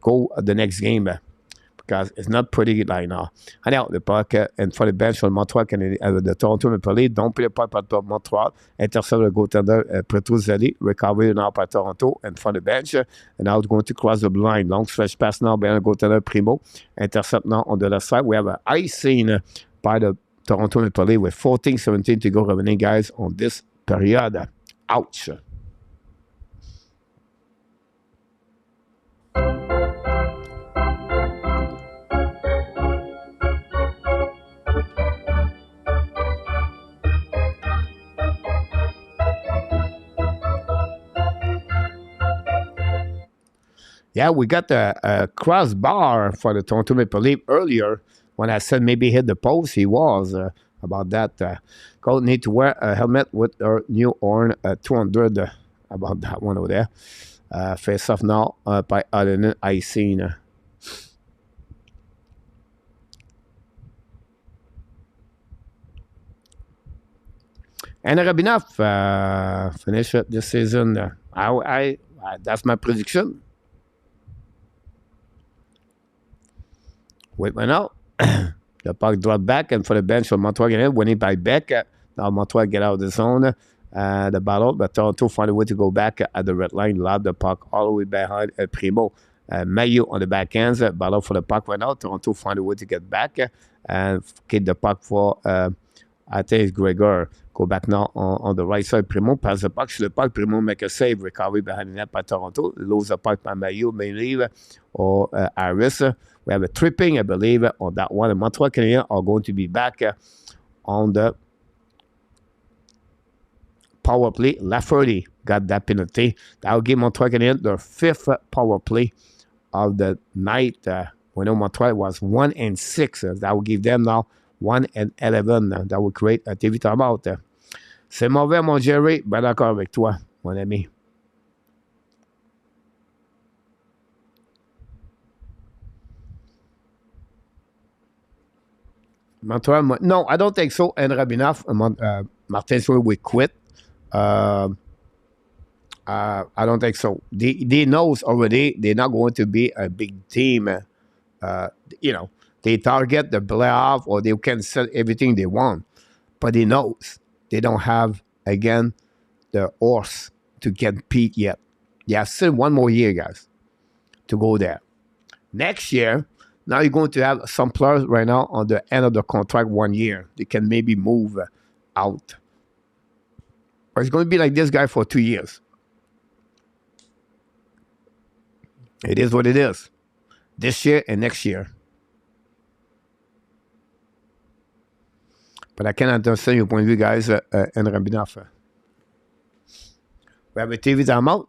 Go the next game. Because it's not pretty right now. Anyhow, the puck in front of the bench on Montreal, the Toronto Maple Leafs, don't play the puck par Montreal, intercept the goaltender Petruzzelli, recovery now by Toronto in front of the bench, and now it's going to cross the blue line. Long stretch pass now behind the goaltender Primo, intercept now on the left side. We have an ice scene by the Toronto Maple Leafs with 14-17 to go remaining, guys, on this period. Ouch. Yeah, we got a crossbar for the Toronto Maple Leafs earlier. When I said maybe hit the post, he was about that. Coach need to wear a helmet with our new horn 200 about that one over there. Face off now by Allen Icing. And Rabinoff finish it this season. I that's my prediction. Wait went out. The puck dropped back and for the bench from Montreal Canadiens, winning by Beck. Now Montreal get out of the zone. The battle, but Toronto find a way to go back at the red line, lob the puck all the way behind Primo. Mayu on the back ends, battle for the puck right now. Toronto find a way to get back and keep the puck for, I think it's Gregor. Go back now on the right side. Primo pass the puck, shoot the puck. Primo make a save, recovery behind the net by Toronto. Lose the puck by Mayu, maybe, or Harris. We have a tripping, I believe, on that one. The Montreal Canadiens are going to be back on the power play. Lafferty got that penalty. That will give Montreal Canadiens their 5th power play of the night. We know Montreal was 1-6. That will give them now 1-11. That will create un TV timeout. C'est mauvais, mon Jerry. Ben d'accord avec toi, mon ami. Montreal, no, I don't think so. And Rabinoff, Martin Swear will quit. I don't think so. They knows already they're not going to be a big team. They target the playoff or they can sell everything they want. But they knows they don't have, again, the horse to get Pete yet. They have still 1 more year, guys, to go there. Next year, now you're going to have some players right now on the end of the contract 1 year. They can maybe move out. Or it's going to be like this guy for 2 years. It is what it is. This year and next year. But I can understand your point of view, guys, and Rabinoff. We have a TV timeout.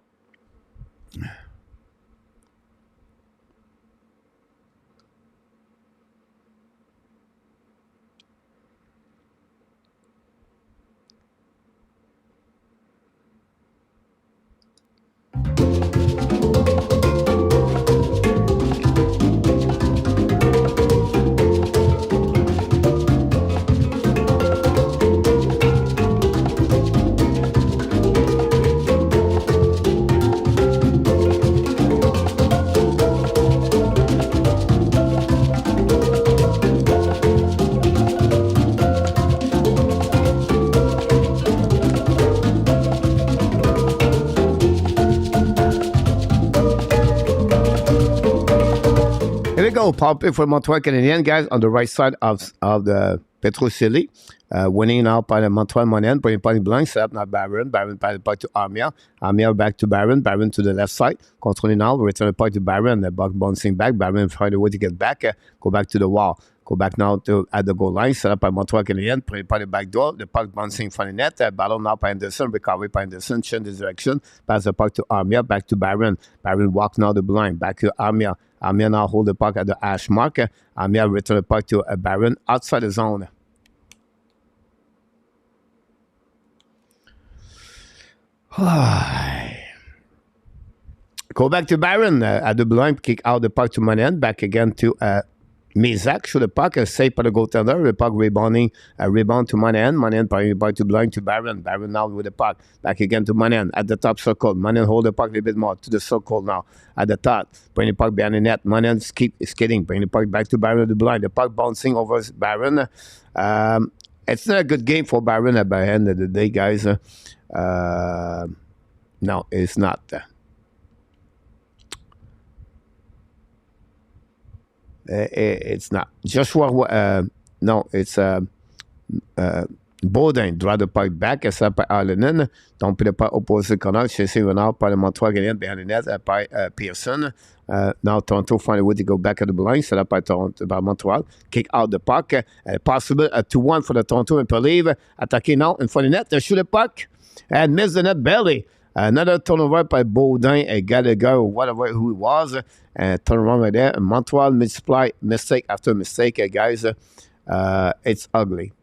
Here we go, power play for Montreal Canadiens, guys, on the right side of the Petrocelli. Winning now by the Montreal Monahan, bringing the blind, set up now Barron. Barron by the puck to Armia. Armia back to Barron. Barron to the left side. Controlling now, return the puck to Barron. The puck bouncing back. Barron find a way to get back. Go back to the wall. Go back now to at the goal line. Set up by Montreal Canadiens. Bring by the back door. The puck bouncing from the net. Battle now by Anderson. Recovery by Anderson. Change the direction. Pass the puck to Armia. Back to Barron. Barron walk now the blind. Back to Armia. Armia now hold the puck at the hash mark. Armia return the puck to Barron outside the zone. Go back to Barron at the blind, kick out the puck to Monahan, back again to Mizak, shoot the puck, save by the goaltender, the puck rebound to Monahan, Monahan by to blind to Barron, Barron now with the puck, back again to Monahan at the top circle, Monahan hold the puck a little bit more to the circle now, at the top, bring the puck behind the net, Monahan keep skating, bring the puck back to Barron at the blind, the puck bouncing over Barron. It's not a good game for Barron at the end of the day, guys. No, it's not. It's not. Joshua, no, it's Baudin draw the puck back, et ça par Arlenin. Donc, puis le puck opposé corner, chasé Renard par le Montreal Canadiens behind the net by Pearson. Now Toronto find a way to go back at the blind, set up by Toronto, by Montreal. Kick out the puck. Possible a 2-1 for the Toronto Maple Leafs. Attaqué now in front of the net. They shoot the puck and miss the net barely. Another turnover by Baudin, a Gallagher, or whatever who it was. Turnaround right there. Montreal multiply mistake after mistake, guys. It's ugly.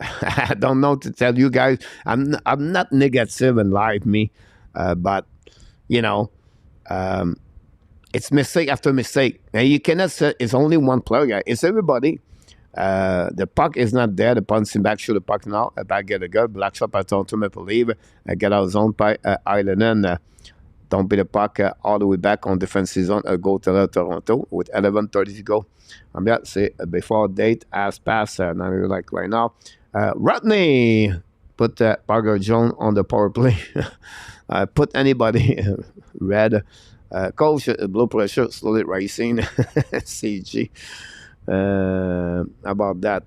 I don't know to tell you guys. I'm not negative in life, me, but you know, it's mistake after mistake, and you cannot say it's only one player, guy. It's everybody. The puck is not there. The bouncing back shoot the puck now. Back get a go. Black shot by Toronto Maple Leafs. Get out zone by Islander. Don't be the puck all the way back on defensive zone. Go to Toronto with 11:30 to go. Yeah, c'est before date as pass. Not like right now. Rodney put Parker Jones on the power play. Put anybody red. Coach, blood pressure slowly rising. CG. About that.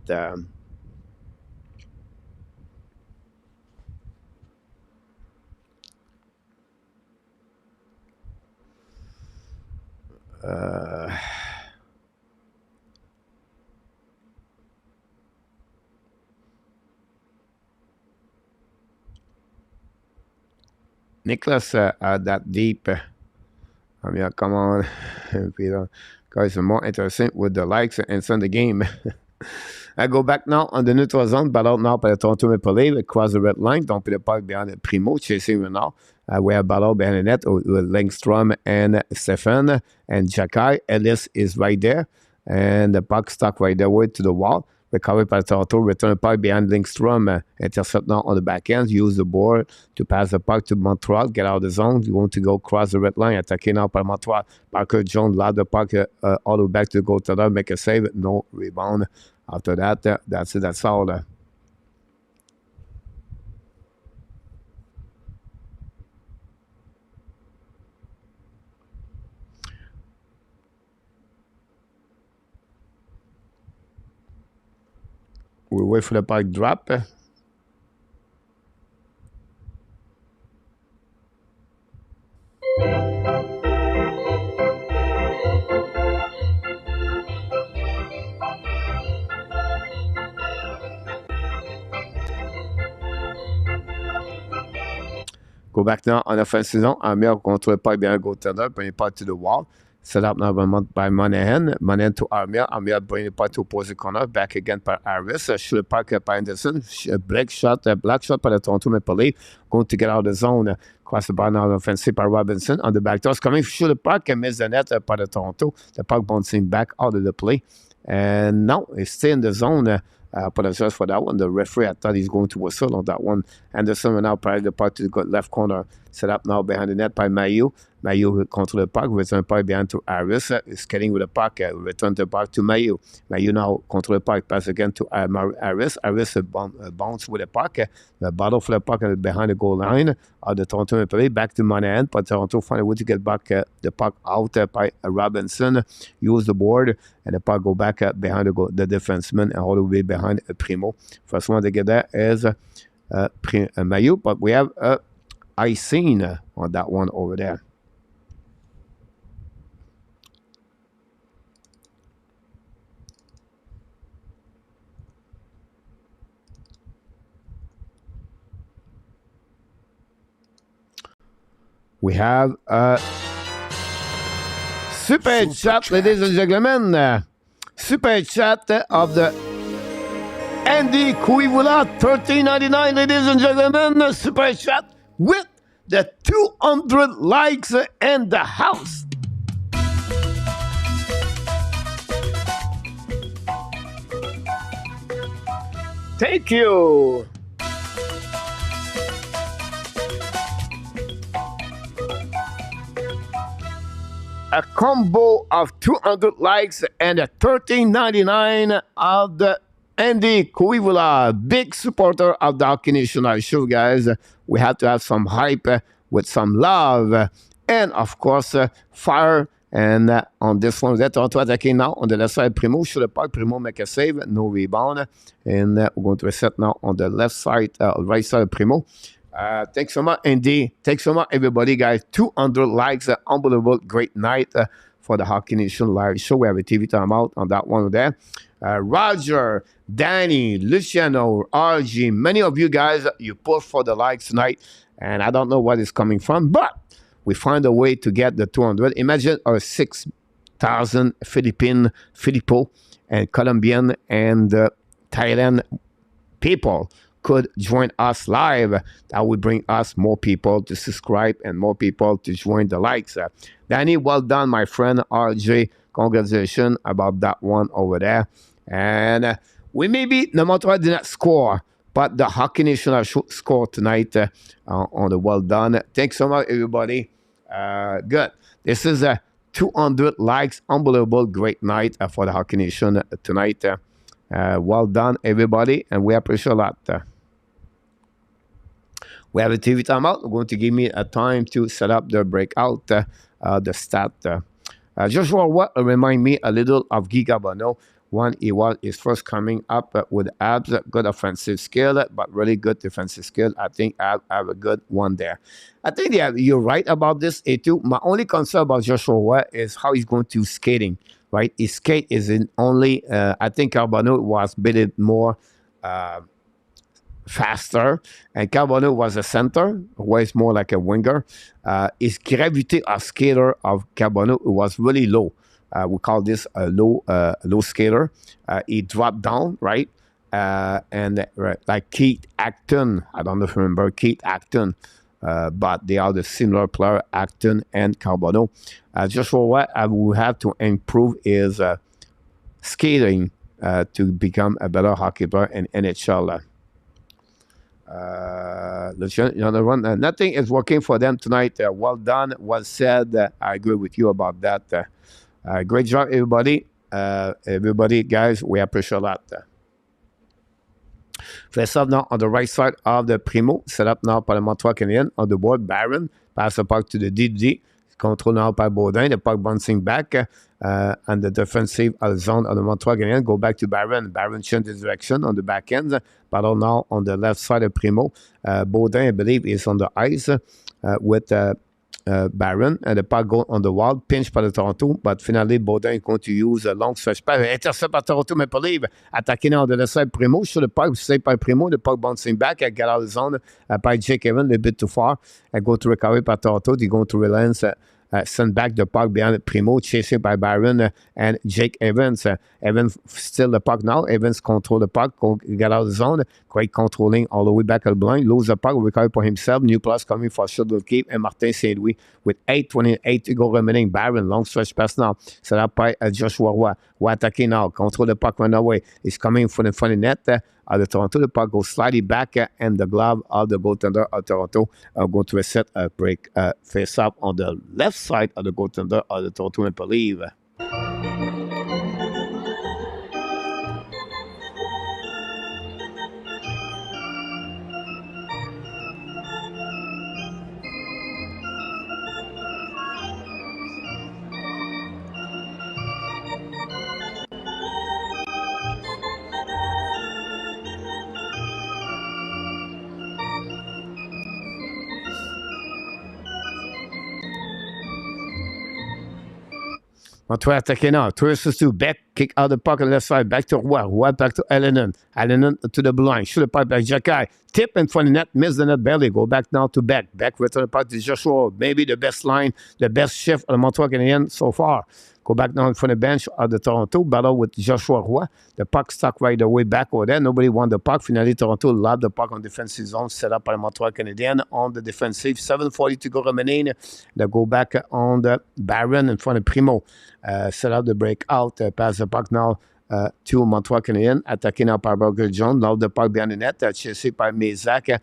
Nicholas that deep. I mean, come on. Guys are more interesting with the likes and send the game. I go back now on the neutral zone, battle now by the Toronto Maple Leafs, across the red line. Don't put the puck behind the Primo, chasing now. We have battle behind the net with Langstrom and Stefan and Jacky. Ellis is right there. And the puck stuck right there way to the wall. Recovered by Toronto, return the puck behind Lindstrom, intercept now on the back end, use the board to pass the puck to Montreal, get out of the zone. You want to go cross the red line, attacking now by Montreal. Parker Jones loud the puck all the way back to the goaltender, make a save, no rebound. After that, that's it, that's all. We wait for the puck drop. Go back now on offensive zone. Amir control the puck behind the goaltender, bring the puck to the wall. Set up now by Monahan. Monahan to Armia. Armia bring the puck to opposite corner. Back again by Harris. Shoot the puck by Anderson. Black shot by the Toronto Maple Leafs. Going to get out of the zone. Cross the bar now offensive by Robinson. On the back doors. Coming shoot the puck and miss the net by the Toronto. The puck bouncing back out of the play. And now it's still in the zone. Apologize for that one. The referee, I thought he's going to whistle on that one. Anderson will now prior the puck to the left corner. Set up now behind the net by Mayu. Mayu control the puck, return the puck behind to Harris, skating with the puck, return the puck to Mayu. Mayu now control the puck, pass again to Harris. Harris bounce with the puck, battle for the puck behind the goal line of the Toronto Maple Leafs, back to Monahan, but Toronto find a way to get back the puck out by Robinson, use the board, and the puck go back behind the defenseman and all the way behind Primo. First one to get there is Mayu, but we have icing on that one over there. We have a super chat, ladies and gentlemen. Super chat of the Andy Kuivula, $13.99, ladies and gentlemen. Super chat with the 200 likes in the house. Thank you. A combo of 200 likes and a $13.99 of the Andy Kuivula, big supporter of the Hockey Nation Live show, guys. We have to have some hype with some love and, of course, fire. And on this one, that's Toronto attacking now on the left side. Primo should the puck. Primo make a save, no rebound. And we're going to reset now on the left side, right side of Primo. Thanks so much, Andy. Thanks so much, everybody, guys. 200 likes. Unbelievable. Great night for the Hockey Nation Live show. We have a TV timeout on that one there. Roger, Danny, Luciano, RG, many of you guys, you push for the likes tonight. And I don't know what is coming from, but we find a way to get the 200. Imagine our 6,000 Filipino and Colombian and Thailand people could join us live. That would bring us more people to subscribe and more people to join the likes. Danny, well done, my friend. RJ, congratulations about that one over there. And we maybe, the Montreal did not score, but the Hockey Nation scored tonight on the well done. Thanks so much, everybody. Good. This is 200 likes. Unbelievable. Great night for the Hockey Nation tonight. Well done, everybody, and we appreciate a lot. We have a TV timeout. We're going to give me a time to set up the breakout, the stat. Joshua Watt remind me a little of Guy Carbonneau when he was his first coming up with Habs. Good offensive skill, but really good defensive skill. I think I have a good one there. I think you're right about this, A2. My only concern about Joshua Watt is how he's going to skating, right? His skate is in only, I think Carbonneau was a bit more faster, and Carbonneau was a center, was more like a winger. His gravity of skater of Carbonneau was really low. We call this a low skater. He dropped down, right? And like Keith Acton, I don't know if you remember Keith Acton, but they are the similar player, Acton and Carbonneau. Just for what I will have to improve is skating to become a better hockey player in NHL. Another one. Nothing is working for them tonight. Well done. Well said. I agree with you about that. Great job, everybody. Everybody, guys, we appreciate a lot. Face up now on the right side of the Primo. Set up now by the Montreal Canadiens on the board. Barron pass the puck to the DD. Control now by Baudin. The puck bouncing back. And the defensive zone of the Montreal Canadiens go back to Barron. Barron change his direction on the back end. Battle now on the left side of Primo. Baudin, I believe, is on the ice with Barron. And the puck go on the wall. Pinched by the Toronto. But finally, Baudin is going to use a long stretch pass. Intercept by Toronto Maple Leafs. Attacking on the left side Primo. Sur the puck, saved by Primo. The puck bouncing back. Get out of the zone by Jake Evans. A little bit too far. And go to recovery by Toronto. They go to relance. Send back the puck behind Primo, chasing by Barron and Jake Evans. Evans still the puck now. Evans control the puck, get out of the zone. Great controlling all the way back at the blind. Lose the puck, recover for himself. New plus coming for Shuttle Keep and Martin St. Louis with 8:28 to go remaining. Barron, long stretch pass now. Set up by Joshua Roy. Who attacking now. Control the puck, run away. He's coming from the front of the net. of the Toronto. The puck goes slightly back, and the glove of the goaltender of Toronto go to reset a break face-off on the left side of the goaltender of the Toronto Maple Leafs. Montreal attacking now. 2 versus 2. Beck kick out the puck on the left side. Back to Roy. Roy back to Allen. Allen to the blue line. Shoot the puck back. Jacky. Tip in front of the net. Miss the net barely. Go back now to Beck. Beck return the puck to Joshua. Maybe the best line, the best shift of the Montreal Canadiens so far. Go back now in front of the bench of the Toronto. Battle with Joshua Roy. The puck stuck right away back over there. Nobody won the puck. Finally, Toronto lobbed the puck on defensive zone. Set up by the Montreal Canadiens on the defensive. 7:40 to go remaining. They go back on the Baron in front of Primo. Set up the breakout. Pass the puck now to Montreal Canadiens. Attacking now by Parker Jones. Lob the puck behind the net. Chased by Mezak.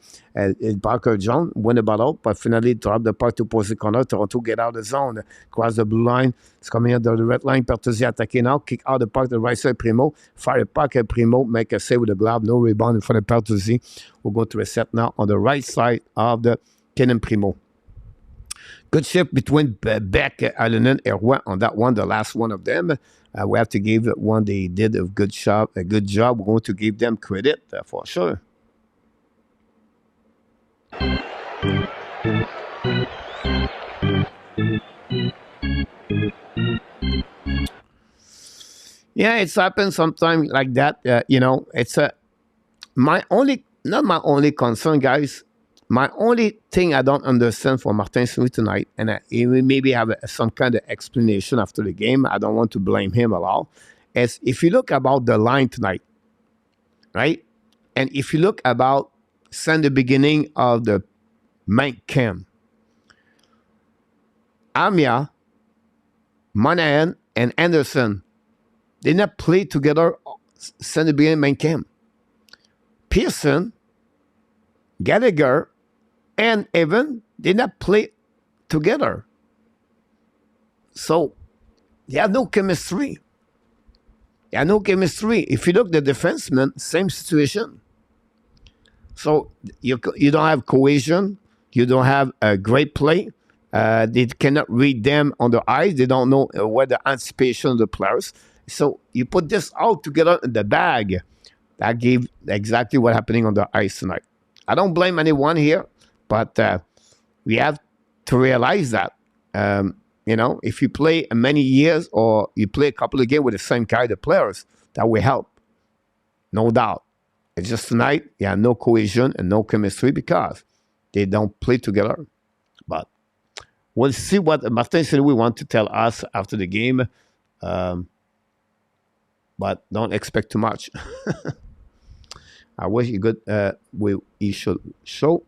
Parker Jones win the battle, but finally drop the puck to opposite corner. Toronto get out of the zone. Cross the blue line. It's coming out the red line. Pertuzzi attacking now. Kick out the puck to the right side. Primo. Fire the puck at Primo. Make a save with the glove. No rebound in front of Pertuzzi. We'll go to reset now on the right side of the Kenan Primo. Good shift between Beck, Allen, and Roy on that one, the last one of them. We have to give one they did a good job. We're going to give them credit for sure. Yeah, it's happened sometimes like that. It's not my only concern, guys. My only thing I don't understand for Martin Saint-Louis tonight, and he maybe have some kind of explanation after the game, I don't want to blame him at all, is if you look about the line tonight, right? And if you look about since the beginning of the main camp, Amia, Monahan, and Anderson did not play together since the beginning of main camp. Pearson, Gallagher, and Evan did not play together. So, they have no chemistry. If you look at the defensemen, same situation. So, you don't have cohesion. You don't have a great play. They cannot read them on the ice. They don't know what the anticipation of the players. So, you put this all together in the bag. That gave exactly what happening on the ice tonight. I don't blame anyone here. But we have to realize that, if you play many years or you play a couple of games with the same kind of players, that will help. No doubt. It's just tonight, no cohesion and no chemistry because they don't play together. But we'll see what Martin Saint-Louis want to tell us after the game. But don't expect too much. I wish he should show.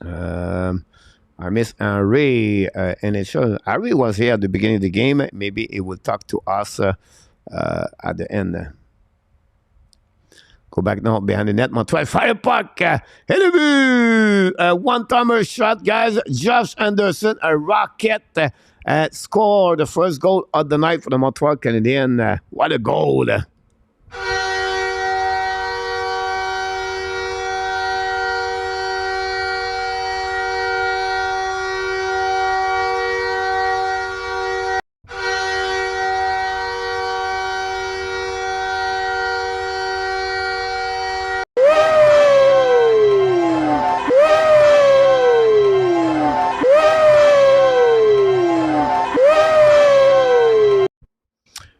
I miss Henry, NHL. Henry was here at the beginning of the game. Maybe he will talk to us at the end. Go back now behind the net. Montreal fire puck. One-timer shot, guys. Josh Anderson, a rocket, scored the first goal of the night for the Montreal Canadiens. What a goal.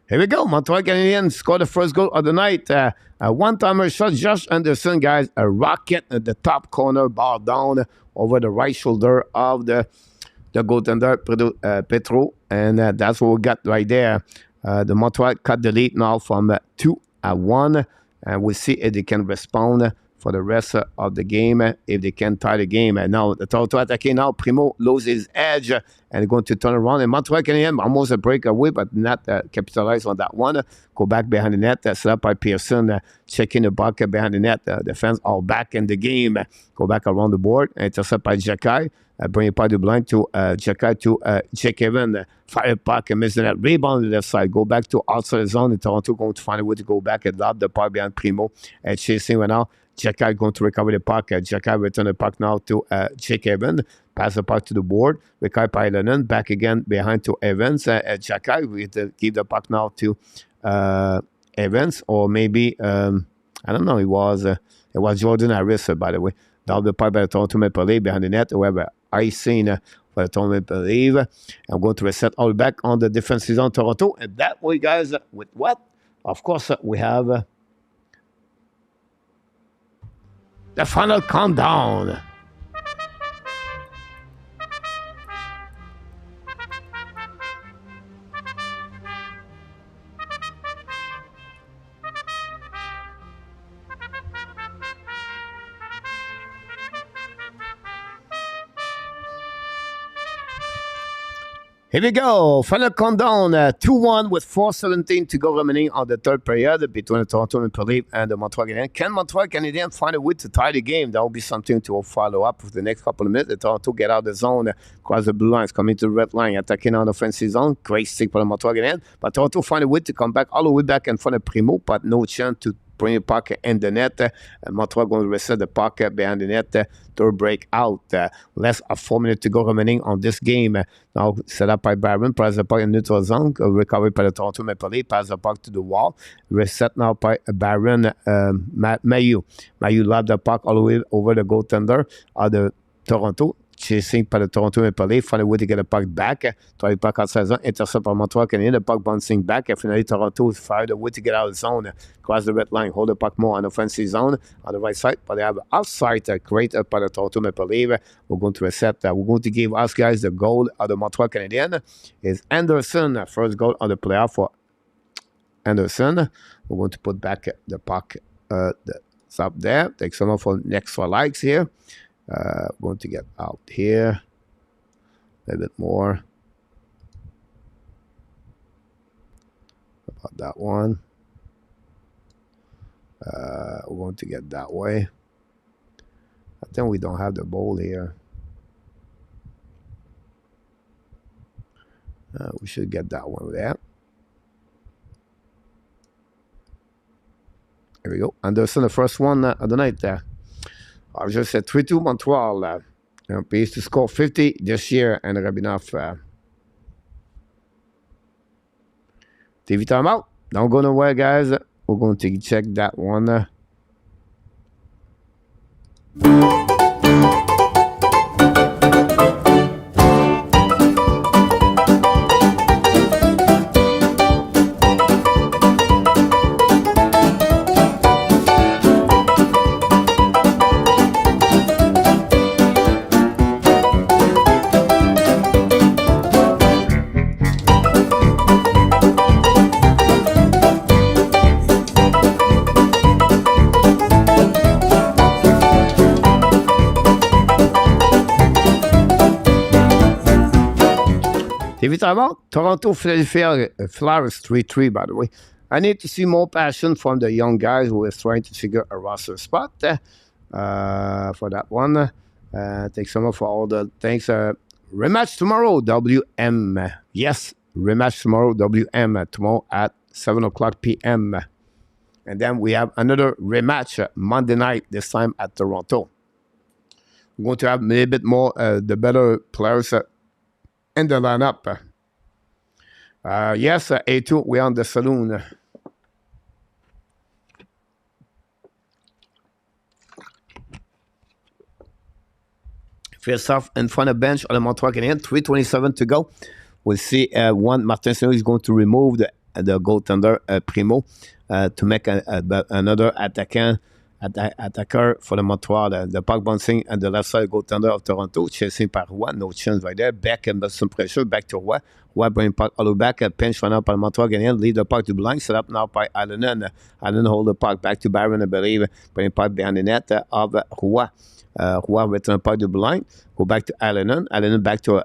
Here we go. Montreal Canadiens scored the first goal of the night. A one-timer shot. Josh Anderson, guys. A rocket at the top corner. Ball down over the right shoulder of the goaltender, Petro. And that's what we got right there. The Montreal cut the lead now from 2-1. And we'll see if they can respond for the rest of the game if they can tie the game. And now the Toronto attacking now. Primo loses his edge and going to turn around. And Montreal Canadiens almost a breakaway, but not capitalize on that one. Go back behind the net. Set up by Pearson. Checking the puck behind the net. The fans all back in the game. Go back around the board. Intercept by Jacky. Bring it by the blind to Jacky to Jake Evan. Fire puck and missing that rebound on the left side. Go back to outside the zone. And Toronto going to find a way to go back and lob the puck behind Primo. Chasing right now. Jacky going to recover the puck. Jacky return the puck now to Jake Evan. Pass the puck to the board. Rikai Pailanen back again behind to Evans. Jacky we give the puck now to Evans, or maybe I don't know. It was Jordan Harris, by the way. Down the puck by the Toronto Maple Leafs behind the net. However, icing for the Toronto Maple Leafs. I'm going to reset all back on the defensive zone Toronto, and that way, guys, with what? Of course, we have the final countdown. Here we go. Final countdown. 2-1 with 4:17 to go remaining on the third period between the Toronto Maple Leafs and the Montreal Canadiens. Can Montreal Canadiens find a way to tie the game? That will be something to follow up for the next couple of minutes. The Toronto get out of the zone, cross the blue lines, coming to the red line, attacking on the offensive zone. Great stick for the Montreal Canadiens. But Toronto find a way to come back all the way back in front of Primo, but no chance to bring the puck in the net. Montreal going to reset the puck behind the net to break out. Less of 4 minutes to go remaining on this game. Now set up by Barron, pass the puck in neutral zone, recovered by the Toronto Maple Leafs, pass the puck to the wall. Reset now by Barron, Mayu. Mayu lobbed the puck all the way over the goaltender of the Toronto. Chasing by the Toronto Maple Leafs, find a way to get the puck back. Try the puck outside zone, intercept by Montreal Canadiens, the puck bouncing back. And finally, Toronto fired a way to get out of the zone, cross the red line, hold the puck more on the offensive zone on the right side. But they have an offside created by the Toronto Maple Leafs. We're going to reset that. We're going to give us guys the goal of the Montreal Canadiens. Is Anderson, first goal on the playoff for Anderson. We're going to put back the puck up there. Take some for next for likes here. Going to get out here a little bit more about that one. We're going to get that way. I think we don't have the bowl here. We should get that one there. Here we go. Anderson, the first one of the night there. I just said 3-2 Montreal. Please to score 50 this year and Rabinoff. TV timeout. Don't go nowhere, guys. We're going to check that one. TV timeout. Toronto, Philadelphia Flyers 3-3, by the way. I need to see more passion from the young guys who is trying to figure a roster spot for that one. Thanks so much for all the thanks. Rematch tomorrow, WM. Yes, rematch tomorrow, WM. Tomorrow at 7 o'clock p.m. And then we have another rematch Monday night, this time at Toronto. We're going to have a little bit more the better players in the lineup. Yes, A2, we're on the saloon. First off, in front of bench on the Montreal Canadiens, 3:27 to go. We'll see one Martin Saint-Louis is going to remove the goaltender Primo to make another attackant attacker for the Montreal. The puck bouncing on the left side goaltender of Toronto, chasing par Roy. No chance right there. Back and some pressure. Back to Roy. Roy bring puck all the way back. Pinch run out by Montreal Canadiens. Lead the puck to blind. Set up now by Allen. Allen hold the puck back to Barron, I believe. Bring puck behind the net of Roy. Roy return puck to blind. Go back to Allen. Allen back to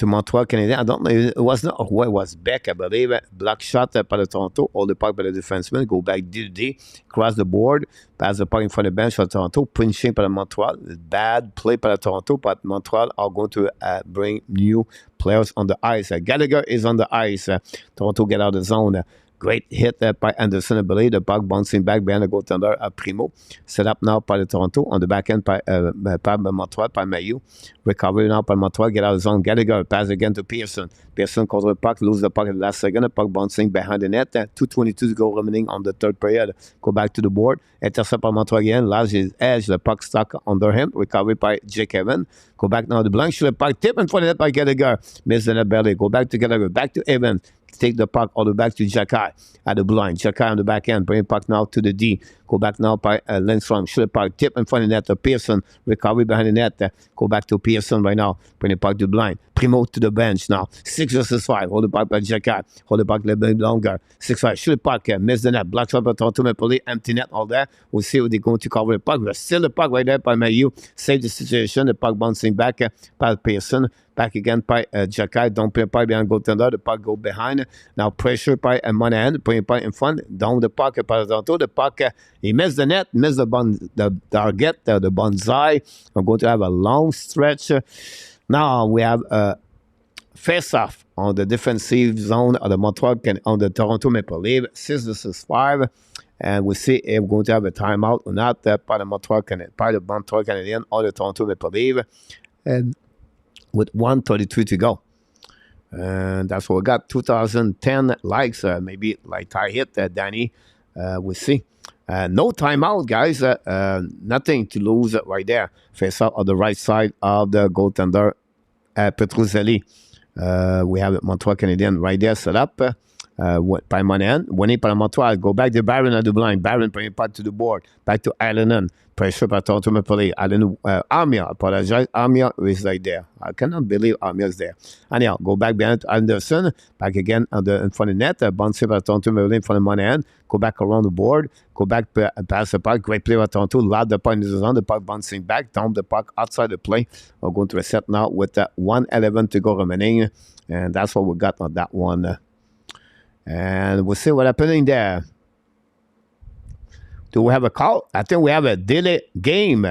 Montreal Canadiens. I don't know. It was not Roy. It was Beck, I believe. Block shot by the Toronto. Hold the puck by the defenseman. Go back D. Cross the board. Pass the puck in front of the bench for Toronto. Pinching by the Montreal. Bad play by the Toronto, but Montreal are going to bring new players on the ice. Gallagher is on the ice. Toronto get out of the zone. Great hit by Anderson, I believe. The puck bouncing back behind the goaltender Primo. Set up now by the Toronto. On the back end by Montreal, by Mailloux. Recovery now by Montreal. Get out of the zone. Gallagher pass again to Pearson. Pearson control the puck. Lose the puck at the last second. The puck bouncing behind the net. 2:22 to go remaining on the third period. Go back to the board. Intercept by Montreal again. Last his edge. The puck stuck under him. Recovery by Jake Evans. Go back now to the blank. Shoot the puck. Tip in front of the net by Gallagher. Miss the net barely. Go back to Gallagher. Back to Evans. Take the puck all the way back to Jacky at the blind. Jacky on the back end. Bring the puck now to the D. Go back now by Lindstrom. Shoot the puck. Tip in front of the net to Pearson. Recovery behind the net. Go back to Pearson right now. Bring the puck to the blind. Primo to the bench now. 6 versus 5. Hold the puck by Jacky. Hold the puck a little bit longer. 6-5. Shoot the puck. Miss the net. Block shot by Toronto Maple Leafs. Empty net all there. We'll see what they're going to cover the puck. But still the puck right there by Mailloux. Save the situation. The puck bouncing back by Pearson. Back again by Jacky. Don't play puck behind goaltender. The puck go behind. Now pressure by Monahan. Putting puck in front. Down the puck by Toronto. The puck, he missed the net. Missed the target. The bonsai. I'm going to have a long stretch. Now we have face-off on the defensive zone of the Montreal on the Toronto Maple Leafs. 6 versus 5. And we'll see if we're going to have a timeout or not by the Montreal Canadiens or the Toronto Maple Leafs. And with 1:33 to go. And that's what we got. 2010 likes, maybe like tie hit, Danny. We'll see. No timeout, guys. Nothing to lose right there. Face out on the right side of the goaltender, Petruzzelli. We have Montreal Canadiens right there set up by Monahan. Winning by Montreal. Go back to Barron at the blind. Barron bringing puck to the board. Back to Allen. Pressure by Toronto Maple Leafs. Armia, apologize. Armia is right there. I cannot believe Armia is there. Anyhow, go back behind Anderson. Back again in front of the net. Bounce by Toronto Maple Leafs in front of Monahan. Go back around the board. Go back past the puck. Great play by Toronto. Loud the puck in the zone. The puck bouncing back. Down the puck outside the play. We're going to reset now with 1:11 to go remaining. And that's what we got on that one. And we'll see what's happening there. Do we have a call? I think we have a delay game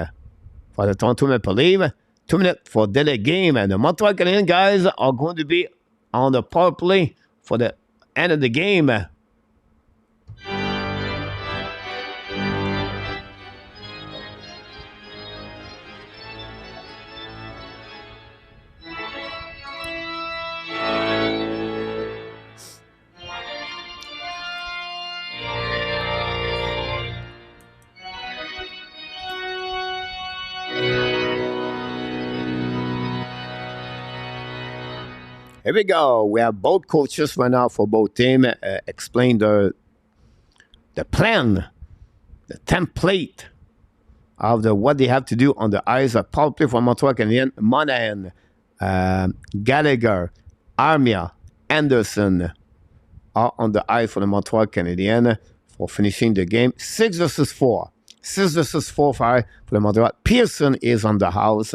for the Toronto Maple Leafs. 2 minutes for delay game. And the Montreal Canadiens guys are going to be on the power play for the end of the game. Here we go. We have both coaches right now for both teams explain the plan, the template of what they have to do on the ice. A power play for Montreal Canadiens. Monahan, Gallagher, Armia, Anderson are on the ice for the Montreal Canadiens for finishing the game. 6 versus 4. 6 versus 4 for the Montreal. Pearson is on the house.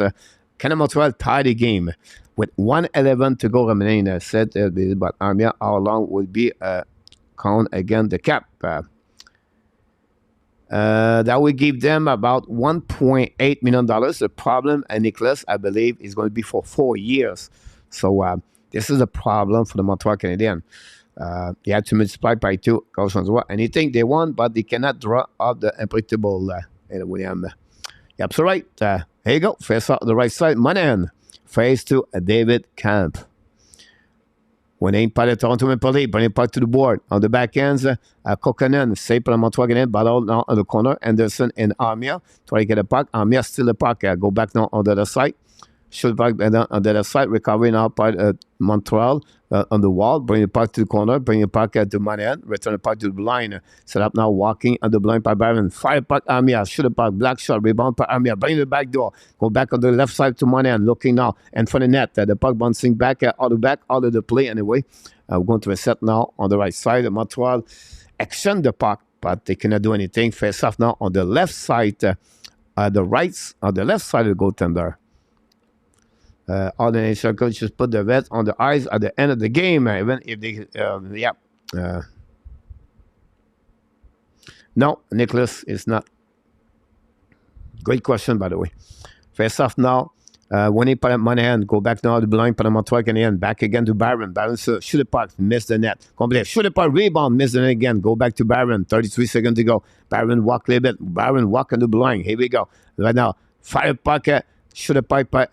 Can Montreal tie the game? With 1:11 to go remaining, said but Armia, how long will be count again the cap? That will give them about $1.8 million. The problem, Nicholas, I believe, is going to be for 4 years. So this is a problem for the Montreal Canadiens. You have to multiply by 2. Anything they want, but they cannot draw up the unpredictable. William. Yep, so right. Here you go. Face out the right side. Monahan. Face to David Camp. Winning by the Toronto Maple Leafs. Bringing puck to the board. On the back ends, Kokkonen. Save by the Montreal Canadiens. Battle now on the corner. Anderson and Armia. Try to get a puck. Armia still a puck. Go back now on the other side. Shoot puck on the left side, recovery now by Montreal on the wall, bring the puck to the corner, bring the puck to Monahan, return the puck to the blind. Set up now, walking on the blind by Byron. Fire puck, Armia, shoot the puck, black shot, rebound by Armia, bring the back door, go back on the left side to Monahan, looking now, and for the net, the puck bouncing back, out of the play anyway. We're going to reset now on the right side. Montreal exchange the puck, but they cannot do anything. Face off now on the left side, on the left side of the goaltender. All the NHL coaches put the vets on the ice at the end of the game, even if they, no, Nicholas is not. Great question, by the way. Face off now. When he put up Monahan, go back now to the line, put him on Montreal Canadiens, back again to Byron. Byron shoot the puck, miss the net. Complete. Shoot the puck, rebound, miss the net again. Go back to Byron. 33 seconds to go. Byron walk a little bit. Byron walk on the blind. Here we go. Right now, fire puck. Shoot the puck by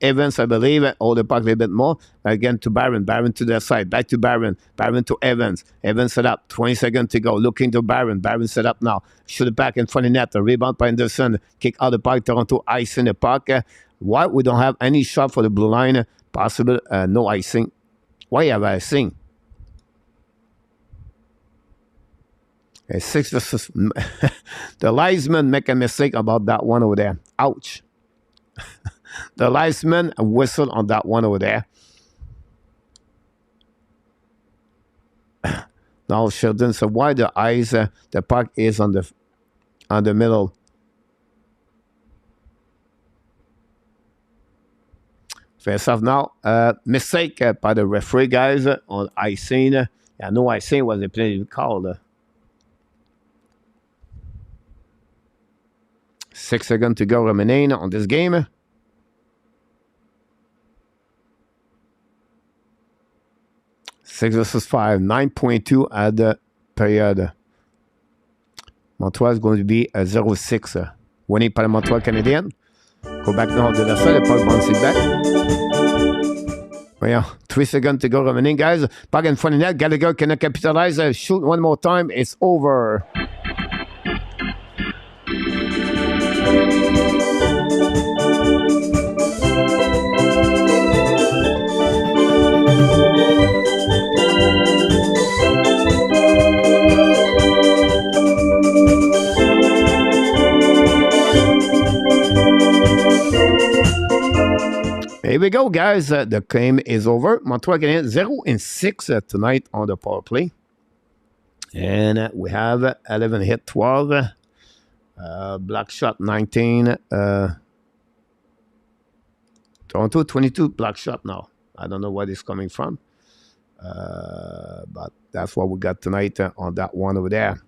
Evans, I believe. Hold the puck a little bit more. Again to Byron. Byron to the side. Back to Byron. Byron to Evans. Evans set up. 20 seconds to go. Looking to Byron. Byron set up now. Shoot it back in front of net. A rebound by Anderson. Kick out the puck. Toronto icing the puck. Why we don't have any shot for the blue line? Possible no icing. Why have icing? 6 versus... the linesman make a mistake about that one over there. Ouch. The linesman whistled on that one over there. Now Sheldon said, why the eyes, the puck is on the middle. Face off now. Mistake by the referee, guys, on icing. Yeah, no icing was the play called. 6 seconds to go remaining on this game. Six versus 5, 9.2 at the period. Montreal is going to be a 0-6. Winning by the Montreal Canadiens. Go back now to the side, the puck bouncing back. Well, yeah, 3 seconds to go remaining, guys. Puck in front of net. Gallagher cannot capitalize. Shoot one more time. It's over. Here we go, guys. The game is over. Montreal Canadiens 0-6 tonight on the power play. And we have 11 hit 12. Black shot 19. Toronto 22 black shot now. I don't know where it's coming from. But that's what we got tonight on that one over there.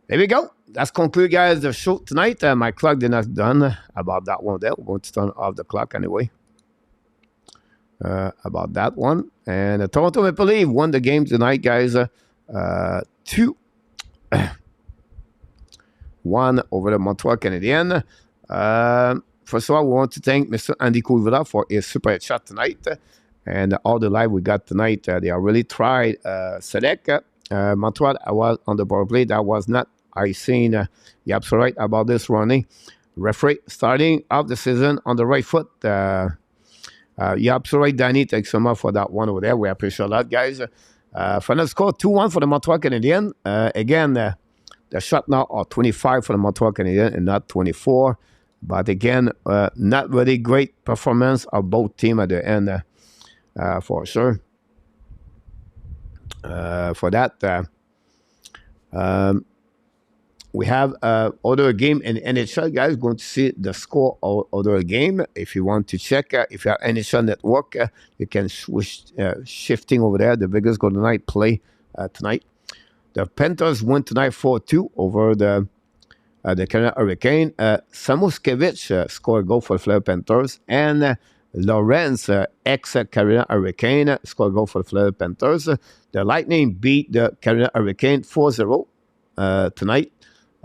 There we go. That's conclude, guys, the show tonight. My clock did not done about that one there. We're going to turn off the clock anyway. About that one. And Toronto Maple Leafs won the game tonight, guys. 2-1 over the Montreal Canadiens. First of all, we want to thank Mr. Andy Koivula for his super chat tonight. And all the live we got tonight, they are really tried. Select Montreal was on the power play. That was not icing. You're absolutely right about this, Ronnie. Referee starting off the season on the right foot. You're absolutely right, Danny. Thanks so much for that one over there. We appreciate that, guys. Final score 2-1 for the Montreal Canadiens. Again, the shot now are 25 for the Montreal Canadiens and not 24. But again, not really great performance of both teams at the end, for sure. For that, we have other game in NHL, guys. Going to see the score of other game. If you want to check, if you have NHL Network, you can switch shifting over there. The Vegas Golden Knights play tonight. The Panthers won tonight 4-2 over the Carolina Hurricane. Samuskevich scored a goal for the Florida Panthers, and Lawrence, ex-Carolina Hurricane, scored a goal for the Florida Panthers. The Lightning beat the Carolina Hurricane 4-0 tonight.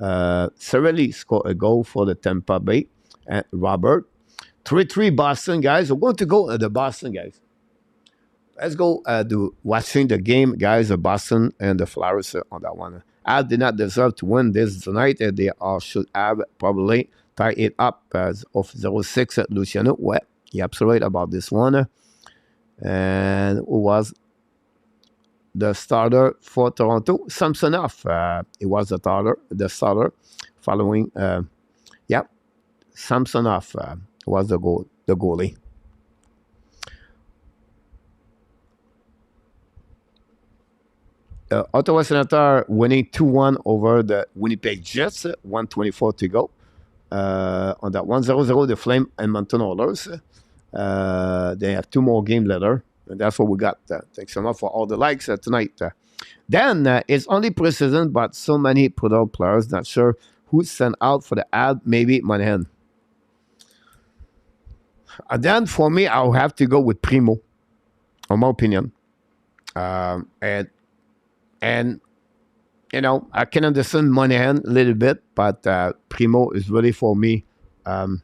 Cerelli scored a goal for the Tampa Bay. And Robert. 3-3 Boston, guys. We're going to go to the Boston, guys. Let's go to watching the game, guys, of Boston and the Flyers on that one. Al did not deserve to win this tonight. They all should have probably tie it up of 0-6 at Luciano. Well, you're absolutely right about this one. And who was the starter for Toronto? Samsonov. It was the starter following. Samsonov was the goalie. Ottawa Senators winning 2-1 over the Winnipeg Jets, 1:24 to go. On that 1-0, the Flame and Mountain Oilers. They have 2 more games later, and that's what we got. Thanks so much for all the likes tonight. Then it's only preseason, but so many product players. Not sure who's sent out for the ad. Maybe Monahan. And then for me, I'll have to go with Primo, in my opinion. And you know, I can understand Monahan a little bit, but Primo is really for me the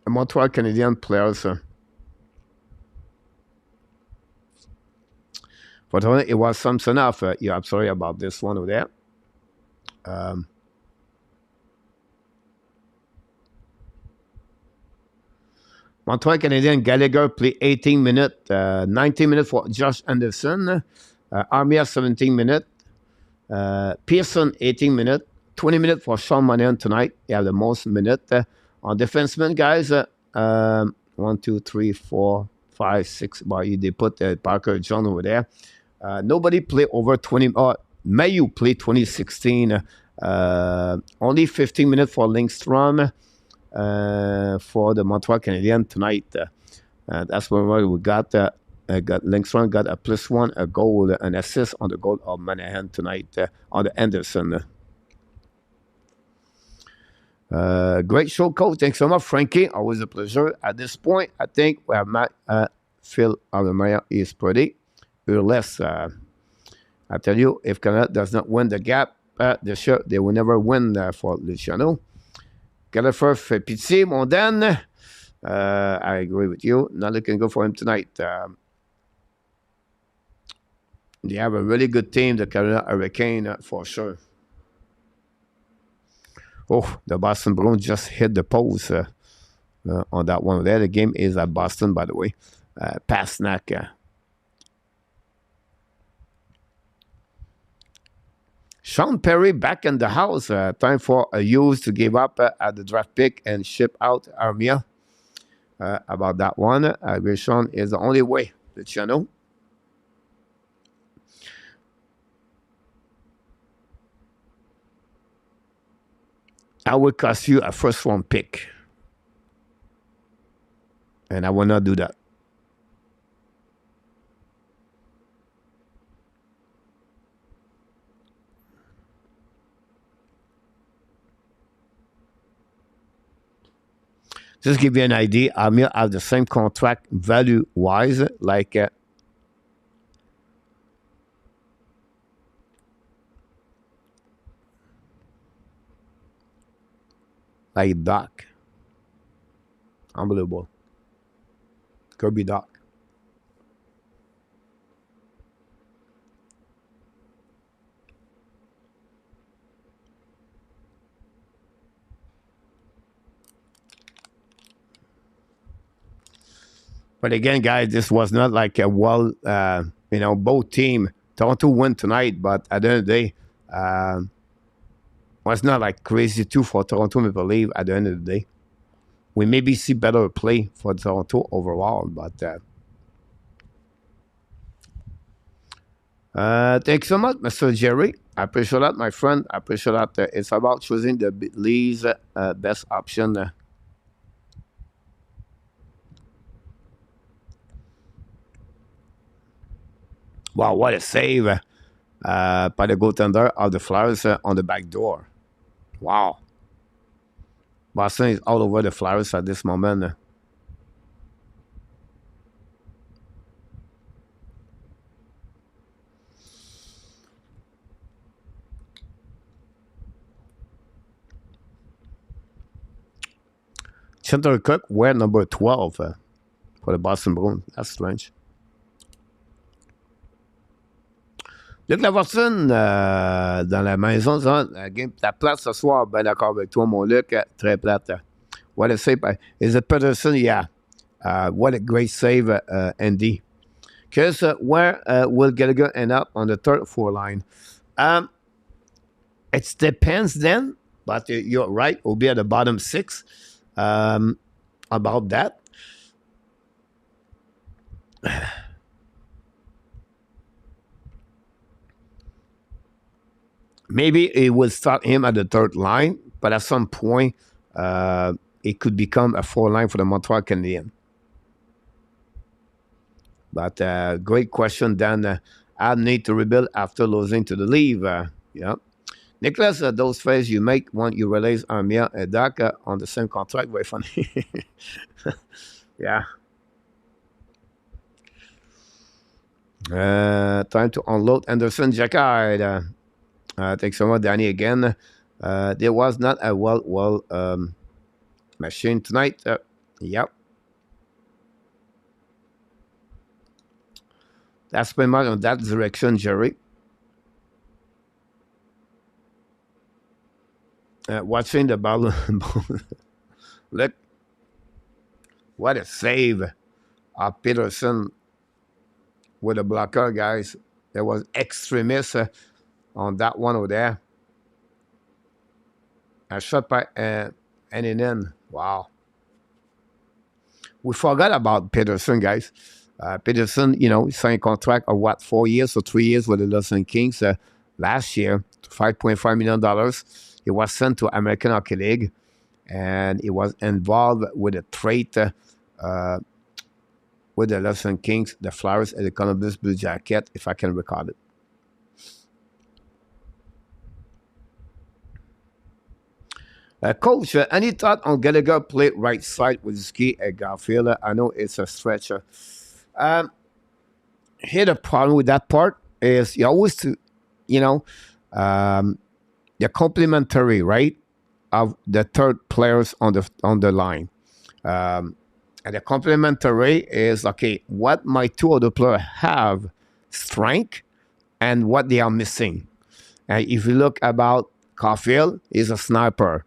Montreal Canadiens players. For Toronto, it was Samsonov. Yeah, I'm sorry about this one over there. Montreal Canadiens, Gallagher played 18 minutes, 19 minutes for Josh Anderson. Armia, 17 minutes. Pearson, 18 minutes. 20 minutes for Sean Monahan tonight. He have the most minutes. On defensemen, guys, 1, 2, 3, 4, 5, 6. Well, they put Parker John over there. Nobody played over 20. Mayu played 2016. Only 15 minutes for Lindstrom. For the Montreal Canadiens tonight. That's when we got Lindstrom got a +1, a goal, an assist on the goal of Monahan tonight on the Anderson. Great show, Coach. Thanks so much, Frankie. Always a pleasure. At this point, I think we have Matt Phil Almeida is pretty or less. I tell you, if Canada does not win the gap this year, they will never win for Luciano. Gallagher fait pitié, mon Dan. I agree with you. Not looking good for him tonight. They have a really good team, the Carolina Hurricane, for sure. Oh, the Boston Bruins just hit the post on that one there. The game is at Boston, by the way. Pasternak. Sean Perry back in the house. Time for a use to give up at the draft pick and ship out Armia. About that one, I agree, Sean, is the only way. The channel. I will cost you a first round pick. And I will not do that. Just give you an idea, Amir have the same contract value-wise, like Doc. Unbelievable. Kirby Doc. But again, guys, this was not like a both team. Toronto won tonight, but at the end of the day, was not like crazy too for Toronto Maple Leaf at the end of the day. We maybe see better play for Toronto overall, but thanks so much, Mr. Jerry. I appreciate that, my friend. I appreciate that. It's about choosing the least best option. Wow, what a save by the goaltender of the Flyers on the back door. Wow. Boston is all over the Flyers at this moment. Chandler Cook wear number 12 for the Boston Bruins. That's strange. Luc Lafortune, dans la maison, la game, ta place ce soir, ben d'accord avec toi, mon Luc, très plate. What a save. Is it Peterson? Yeah. What a great save, Andy. Because where will Gallagher end up on the third four line? It depends then, but you're right. We'll be at the bottom six about that. Maybe it will start him at the third line, but at some point, it could become a four line for the Montreal Canadiens. But great question, Dan. I need to rebuild after losing to the Leaf. Yeah. Nicholas, those phrases you make when you release Armia and Daka on the same contract, very funny. Yeah. Time to unload Anderson Jacquard. Thanks so much, Danny, again. There was not a well machine tonight. Yep. That's pretty much on that direction, Jerry. Watching the ball. Look. What a save of Peterson with a blocker, guys. There was extremist on that one over there. A shot by Aninen. Wow. We forgot about Peterson, guys. Peterson, signed a contract of 4 years or 3 years with the Los Angeles Kings last year, $5.5 million. He was sent to American Hockey League, and he was involved with a trade with the Los Angeles Kings, the Flyers, and the Columbus Blue Jacket, if I can recall it. Coach, any thought on Gallagher play right side with Ski and Garfield? I know it's a stretcher. Here the problem with that part is you always you're complementary, right, of the third players on the line. And the complementary is, okay, what my two other players have strength and what they are missing. And if you look about Caulfield, he's a sniper.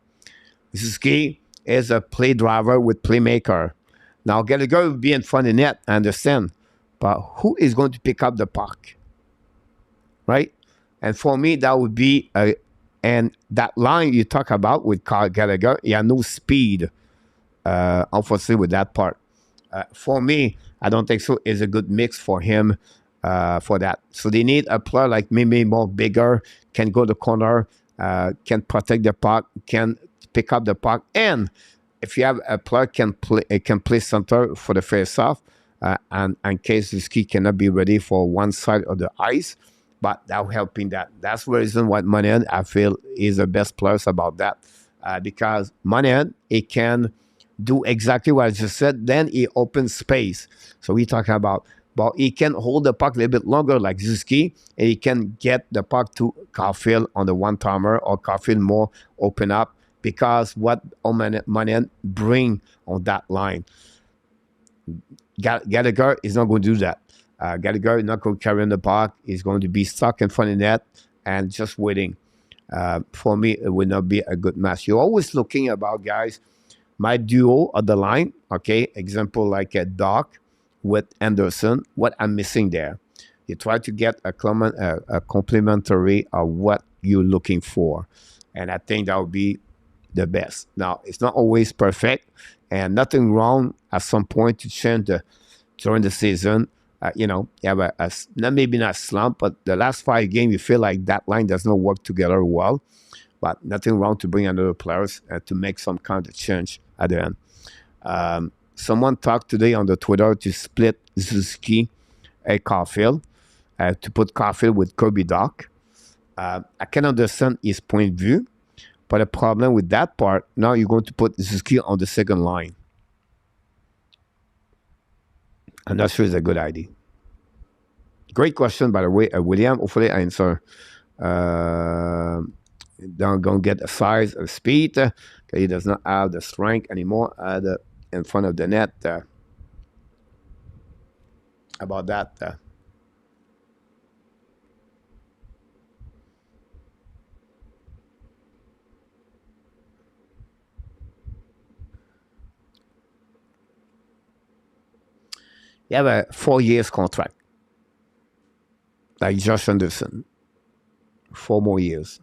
Ski is a play driver with playmaker. Now, Gallagher will be in front of the net, I understand. But who is going to pick up the puck? Right? And for me, that would be, and that line you talk about with Carl Gallagher, he had no speed, unfortunately, with that part. For me, I don't think so. It's a good mix for him for that. So they need a player like maybe more bigger, can go to the corner, can protect the puck, can pick up the puck, and if you have a player can play center for the face-off, and in case the ski cannot be ready for one side of the ice, but that will help in that. That's the reason why Monahan, I feel, is the best players about that, because Monahan, he can do exactly what I just said. Then he opens space. So we're talking about, but he can hold the puck a little bit longer like Zuski, and he can get the puck to Caulfield on the one-timer, or Caulfield more open up, because what Monahan bring on that line. Gallagher is not going to do that. Gallagher is not going to carry on the puck. He's going to be stuck in front of the net and just waiting. For me, it would not be a good match. You're always looking about, guys, my duo of the line, okay? Example like a Doc with Anderson, what I'm missing there. You try to get a complementary of what you're looking for. And I think that would be the best. Now, it's not always perfect, and nothing wrong at some point to change during the season. You have maybe not slump, but the last 5 games, you feel like that line does not work together well. But nothing wrong to bring another players to make some kind of change at the end. Someone talked today on the Twitter to split Zuski and Caulfield, to put Caulfield with Kirby Doc. I can understand his point of view, but the problem with that part, now you're going to put Zuski on the second line. I'm not sure it's a good idea. Great question, by the way, William. Hopefully I answer. Don't go get a size or speed. He does not have the strength anymore in front of the net. About that. You have a 4 years contract. Like Josh Anderson. 4 more years.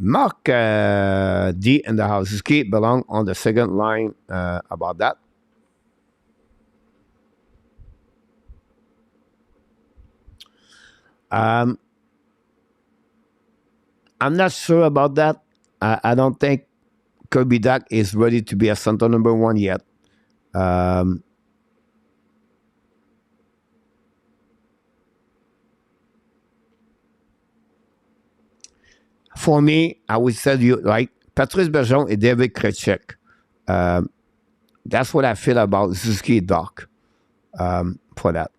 Mark D in the house. Suzuki belong on the second line about that. I'm not sure about that. I don't think Kirby Dach is ready to be a center number 1 yet. For me, I would tell you, like, Patrice Bergeron and David Krejcik. That's what I feel about Suzuki Dach for that.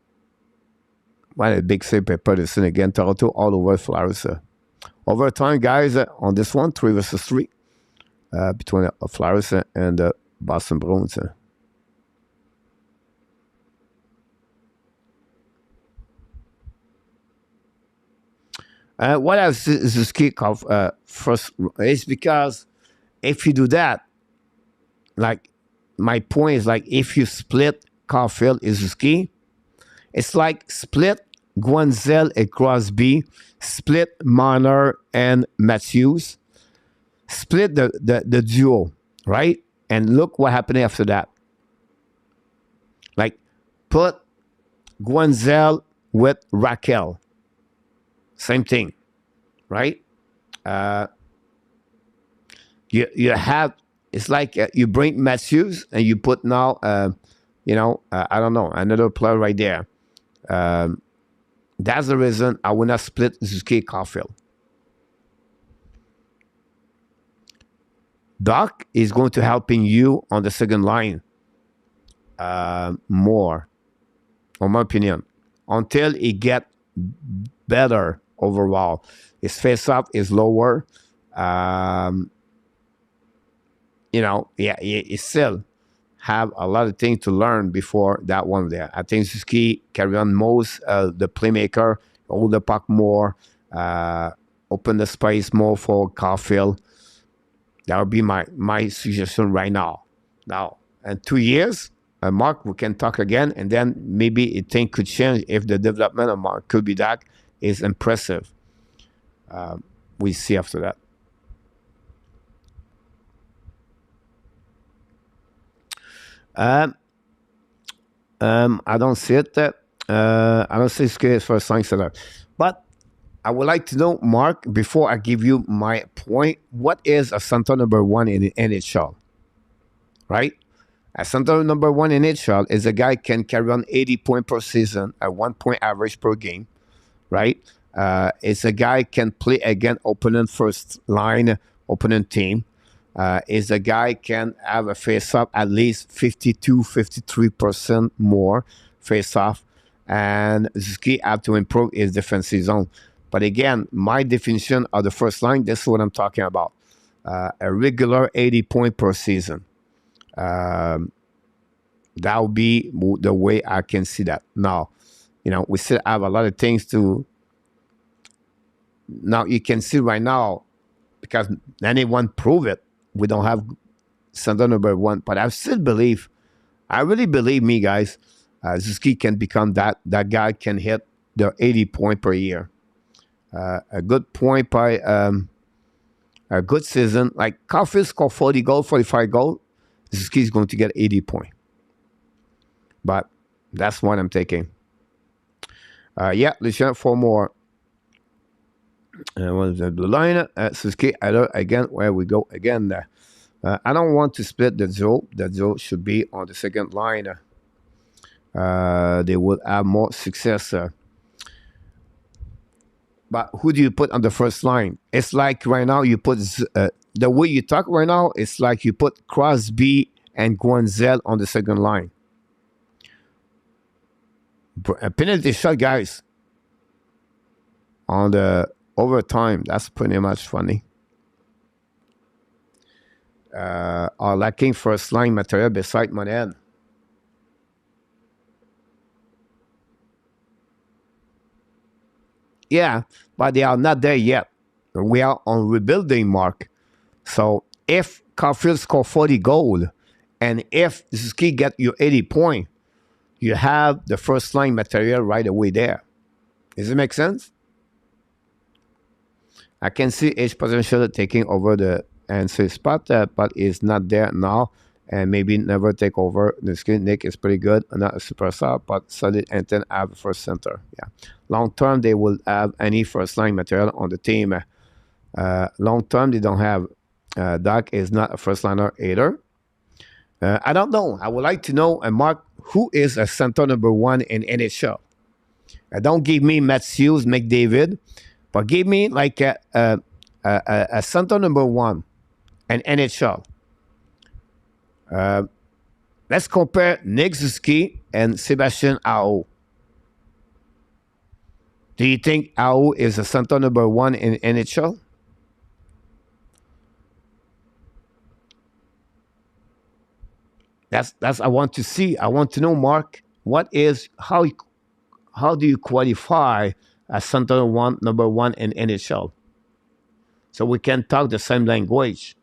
What a big save by Pedersen again. Toronto all over Flyers. Overtime, guys, on this one, 3 versus 3 between Flyers and Boston Bruins. What else is this kickoff first? It's because if you do that, like, my point is, like, if you split Caulfield is Suzuki, it's like split Guenzel and Crosby, split Marner and Matthews, split the duo, right? And look what happened after that. Like, put Guenzel with Raquel. Same thing, right? You have, it's like you bring Matthews and you put now, I don't know, another player right there. That's the reason I will not split Suzuki Caulfield. Doc is going to helping you on the second line more, in my opinion, until he get better overall. His face-off is lower. He still have a lot of things to learn before that one there. I think Suzuki carry on most the playmaker, hold the puck more, open the space more for Caulfield. That would be my suggestion right now. Now, in 2 years, Mark, we can talk again, and then maybe a thing could change if the development of Mark Kirby Dach is impressive. We see after that. I don't see it. I don't see it for science, but I would like to know, Mark, before I give you my point, what is a center number 1 in the NHL? Right? A center number 1 in NHL is a guy can carry on 80 points per season, a 1 point average per game. Right? It's a guy can play against opponent first line, opponent team. Is a guy can have a face-off at least 52-53% more face-off, and Suzuki have to improve his defensive zone. But again, my definition of the first line, this is what I'm talking about. A regular 80 point per season. That would be the way I can see that. Now, we still have a lot of things to... Now, you can see right now, because anyone prove it, we don't have center number 1. But I really believe me, guys, Suzuki can become that guy can hit the 80 point per year. A good point by a good season. Like Caulfield scored 40 goals, 45 goals. Suzuki is going to get 80 points. But that's what I'm taking. Let's jump 4 more. What is the blue line? Suzuki, again, where we go again there. I don't want to split the Joe. The Joe should be on the second line. They will have more success. But who do you put on the first line? It's like right now you put, the way you talk right now, it's like you put Crosby and Guenzel on the second line. A penalty shot, guys, on the overtime. That's pretty much funny. Are lacking first line material beside Montreal. Yeah, but they are not there yet. We are on rebuilding mark. So if Caulfield score 40 goal, and if Suzuki get you 80 point, you have the first line material right away there. Does it make sense? I can see H potential taking over the answer spot, but is not there now, and maybe never take over. The skin Nick is pretty good, not a superstar, but solid intent have first center. Yeah, long term they will have any first line material on the team. Long term they don't have. Doc is not a first liner either. I don't know. I would like to know, Mark, who is a center number 1 in NHL? Don't give me Matthews, McDavid, but give me like a center number 1 in NHL. Let's compare Nick Suzuki and Sebastian Aho. Do you think Aho is a center number 1 in NHL? That's I want to see. I want to know, Mark, how do you qualify as center number 1 in NHL? So we can talk the same language,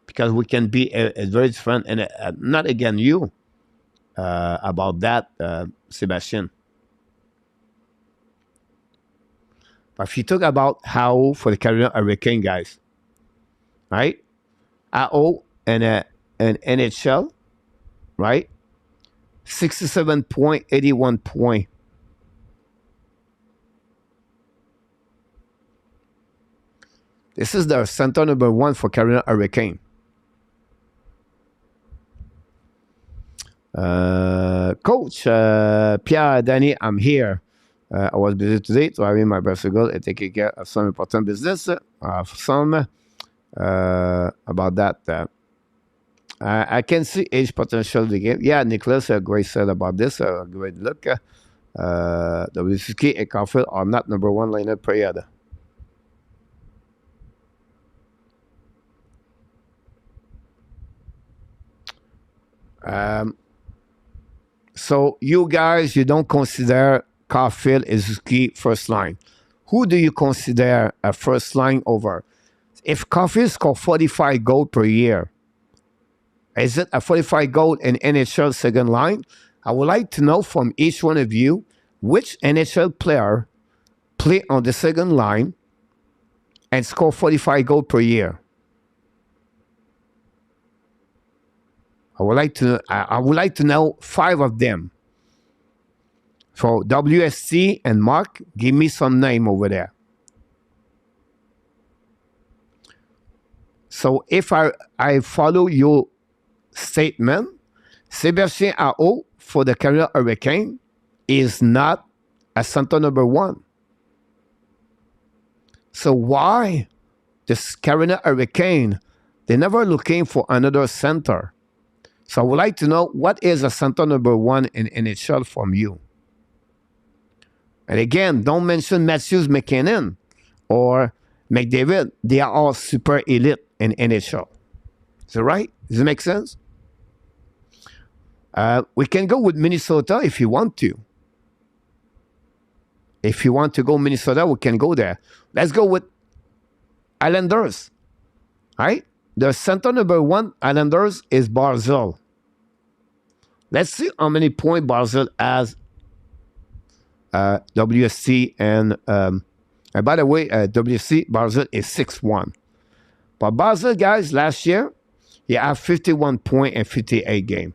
because we can be a very different, and not again you about that, Sebastian. But if you talk about how for the Carolina Hurricane guys, right? AO and an NHL, right? 67 point, 81 point. This is the center number 1 for Carolina Hurricane. Coach Pierre, Danny, I'm here. I was busy today, so having my best goal and taking care of some important business. Some about that. I can see age potential of the game. Yeah, Nicholas, great said about this. Great look. WCK and Caulfield are not number 1 lineup period. So you guys, you don't consider Caulfield as Suzuki first line. Who do you consider a first line over? If Caulfield score 45 goals per year, is it a 45 goal in NHL second line? I would like to know from each one of you which NHL player play on the second line and score 45 goals per year. I would like to know 5 of them. For WSC and Mark, give me some name over there. So if I follow your statement, Sébastien Aho for the Carolina Hurricane is not a center number 1. So why this Carolina Hurricane, they're never looking for another center? So I would like to know what is a center number 1 in NHL from you. And again, don't mention Matthews, McKinnon, or McDavid. They are all super elite in NHL. Is that right? Does it make sense? We can go with Minnesota if you want to. If you want to go Minnesota, we can go there. Let's go with Islanders. Right? The center number 1 Islanders is Barzal. Let's see how many points Barzal has. WSC and by the way, WSC Barzal is 6-1. But Barzal, guys, last year he had 51 points in 58 games.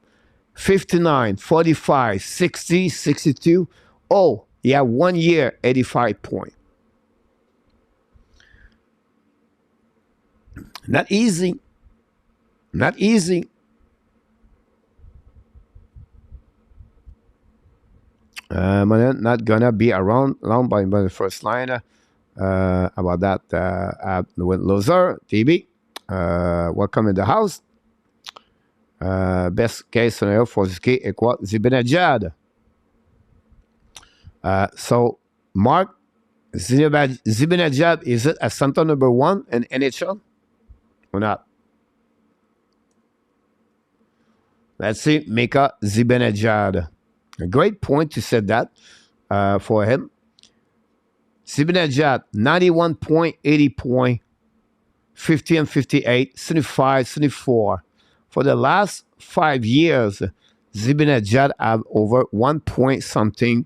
59, 45, 60, 62. Oh, he had 1 year, 85 points. Not easy. Not easy. Not gonna be around long by the first line. About that, with loser TB. Welcome in the house. Best case scenario for Suzuki equal Zibanejad. So Mark, Zibanejad, is it a center number 1 in NHL or not? Let's see, Mika Zibanejad. A great point you said that for him. Zibanejad, 91 point, 80 point, 50 and 58, 75, 74. For the last 5 years, Zibanejad have over 1 point something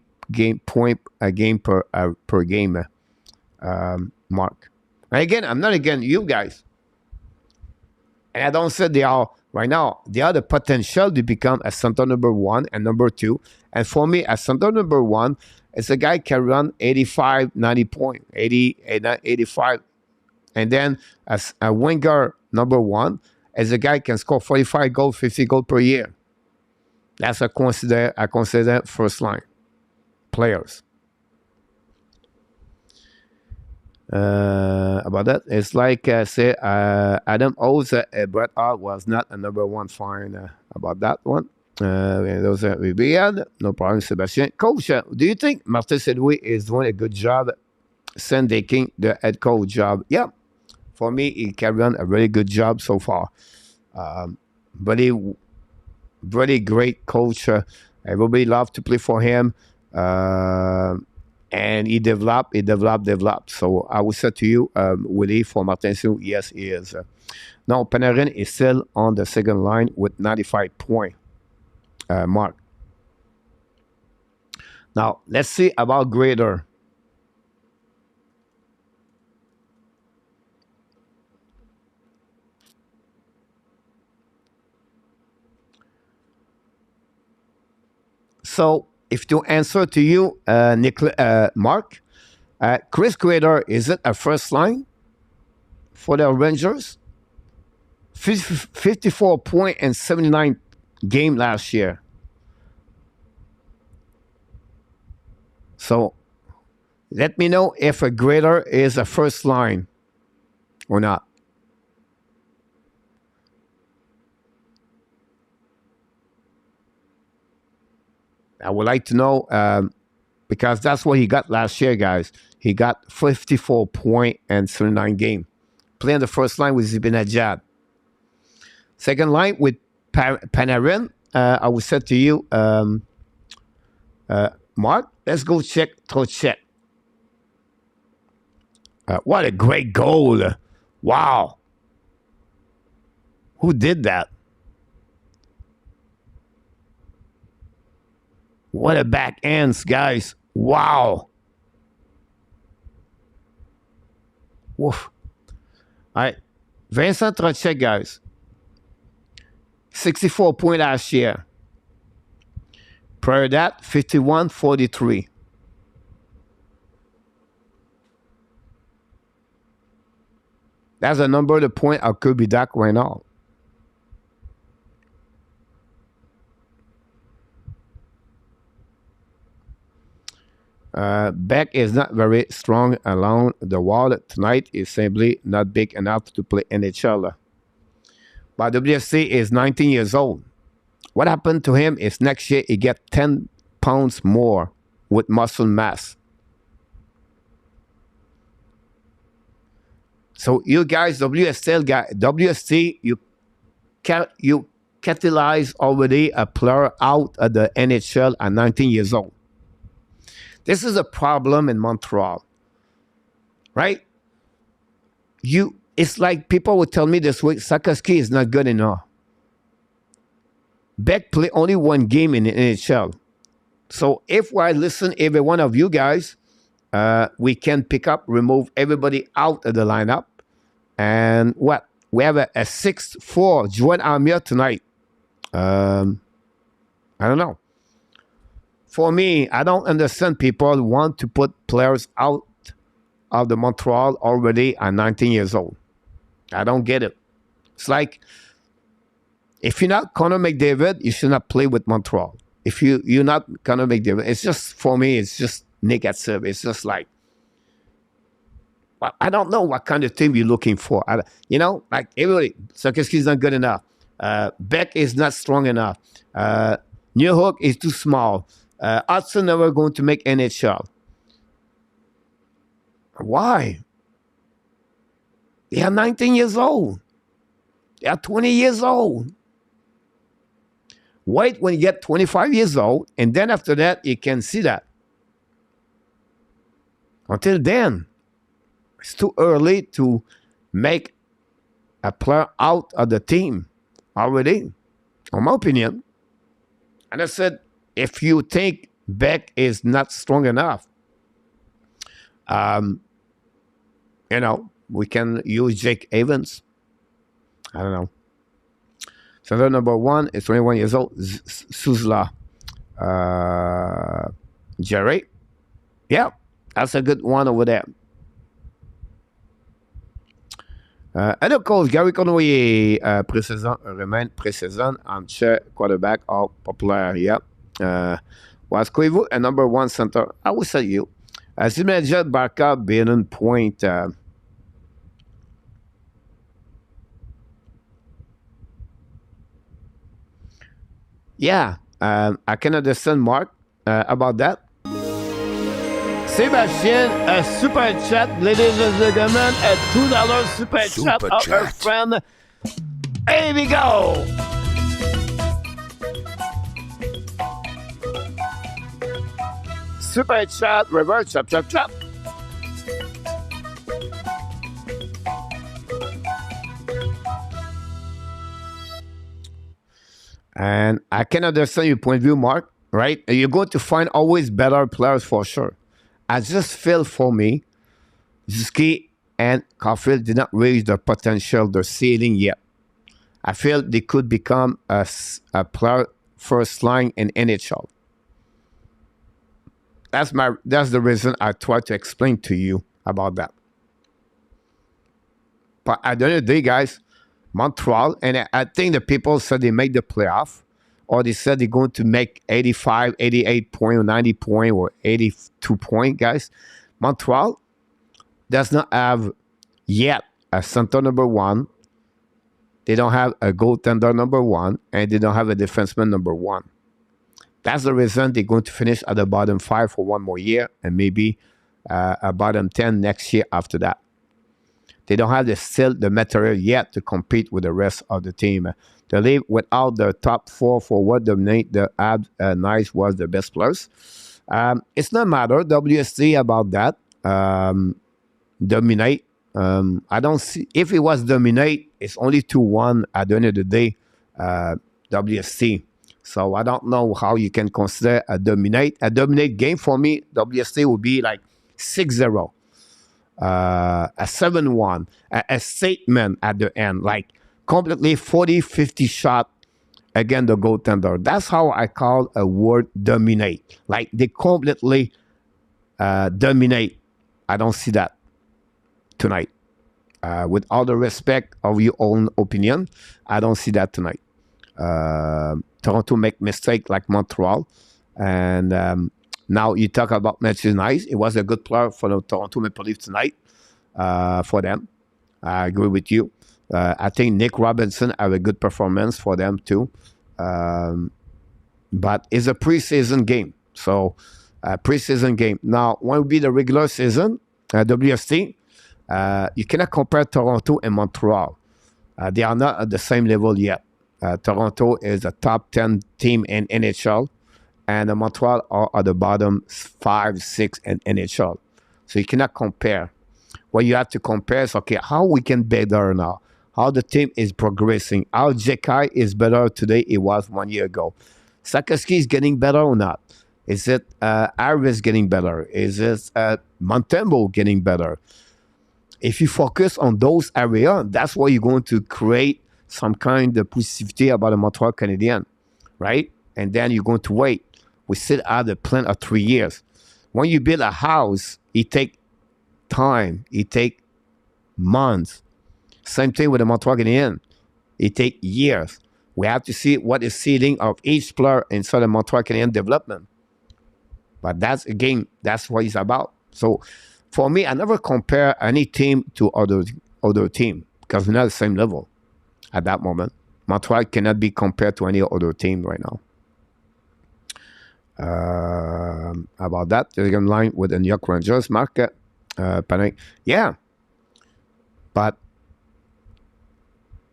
point a game per game mark. And again, I'm not against you guys. And I don't say they are right now. They are the potential to become a center number 1 and number 2. And for me, a center number 1 is a guy can run 85, 90 point, 80, 85. And then as a winger number 1 is a guy can score 45 goals, 50 goals per year. That's I consider first line players. About that, it's like say Adam O's Bret Hart was not a number 1. Fine about that one. Those will be no problem, Sebastian. Coach, do you think Martin Saint-Louis is doing a good job taking the head coach job? Yeah, for me, he carried on a really good job so far. Really great coach. Everybody loved to play for him. And he developed. So I would say to you, Willie, for Martin Saint-Louis, yes, he is. Now, Panarin is still on the second line with 95 point mark. Now, let's see about Grader. So, if to answer to you, Mark, Chris Grader, is it a first line for the Rangers? 54 point and 79 game last year. So let me know if a Grader is a first line or not. I would like to know because that's what he got last year, guys. He got 54 point and 79 game. Playing the first line with Zibanejad. Second line with Panarin. I would say to you, Mark, let's go check Trocheck. What a great goal. Wow. Who did that? What a backhands, guys. Wow. Woof. All right. Vincent Trocheck, guys. 64 point last year. Prior to that, 51, 43. That's a number to point at Kirby Duck right now. Beck is not very strong along the wall tonight. Is simply not big enough to play NHL. But WSC is 19 years old. What happened to him is next year he get 10 pounds more with muscle mass. So you guys, WSC, you catalyze already a player out of the NHL at 19 years old. This is a problem in Montreal, right? It's like people would tell me this week, Sakaski is not good enough. Beck played only 1 game in the NHL. So if I listen every one of you guys, we can remove everybody out of the lineup. And what? We have a 6-4 Joan Armia tonight. I don't know. For me, I don't understand people want to put players out of the Montreal already at 19 years old. I don't get it. It's like, if you're not Connor McDavid, you should not play with Montreal. If you're not Connor McDavid, it's just, for me, it's just negative. It's just like, well, I don't know what kind of team you're looking for. Like everybody, Sakiski's not good enough. Beck is not strong enough. Newhook is too small. Hudson never going to make NHL. Why? They are 19 years old. They are 20 years old. Wait when you get 25 years old, and then after that, you can see that. Until then, it's too early to make a player out of the team already, in my opinion. And I said, if you think Beck is not strong enough, we can use Jake Evans. I don't know. Center number 1 is 21 years old, Suzla. Jerry. Yeah, that's a good one over there. And of course, Gary Conway, pré-saison, remain pré-saison, armchair quarterback, all popular, yeah. Was Koivu a number 1 center? I will say you. Zimeja Barca being on point. Yeah, I can understand Mark about that. Sébastien, a super chat, ladies and gentlemen, a $2 super chat of our friend. Here we go. Super chat, reverse, chop, chop, chop. And I can understand your point of view, Mark, right? You're going to find always better players for sure. I just feel for me, Zuski and Caulfield did not reach their potential, their ceiling yet. I feel they could become a player first line in NHL. That's the reason I try to explain to you about that. But at the end of the day, guys, Montreal, and I think the people said they made the playoff, or they said they're going to make 85, 88 point, or 90 point, or 82 point, guys. Montreal does not have yet a center number 1. They don't have a goaltender number 1, and they don't have a defenseman number 1. That's the reason they're going to finish at the bottom 5 for 1 more year, and maybe a bottom 10 next year after that. They don't have still the material yet to compete with the rest of the team. They leave without the top 4 for what dominate the Habs. Nice was the best players. It's not matter WSC about that. Dominate. I don't see if it was dominate. It's only 2-1 at the end of the day. WSC. So I don't know how you can consider a dominate. A dominate game for me, WSC would be like 6-0. A 7-1, a statement at the end, like completely 40-50 shot against the goaltender. That's how I call a word dominate. Like they completely dominate. I don't see that tonight. With all the respect of your own opinion, I don't see that tonight. Toronto make mistake like Montreal, and now you talk about Matthew Nice. It was a good player for the Toronto Maple Leafs tonight for them. I agree with you. I think Nick Robinson had a good performance for them too. But it's a preseason game. So preseason game. Now, when it will be the regular season, WST, you cannot compare Toronto and Montreal. They are not at the same level yet. Toronto is a top 10 team in NHL. And Montreal are at the bottom 5, 6 in NHL. So you cannot compare. What you have to compare is, okay, how we can better now. How the team is progressing. How Jekai is better today it was 1 year ago. Sakaski is getting better or not? Is it Arvis getting better? Is it Montembeault getting better? If you focus on those areas, that's where you're going to create some kind of positivity about the Montreal Canadiens, right? And then you're going to wait. We still have the plan of 3 years. When you build a house, it takes time. It takes months. Same thing with the Montreal Canadiens. It takes years. We have to see what is ceiling of each player inside the Montreal Canadiens development. But that's, again, that's what it's about. So for me, I never compare any team to other team because we're not the same level at that moment. Montreal cannot be compared to any other team right now. About that, they're in line with the New York Rangers market. Panarin, yeah, but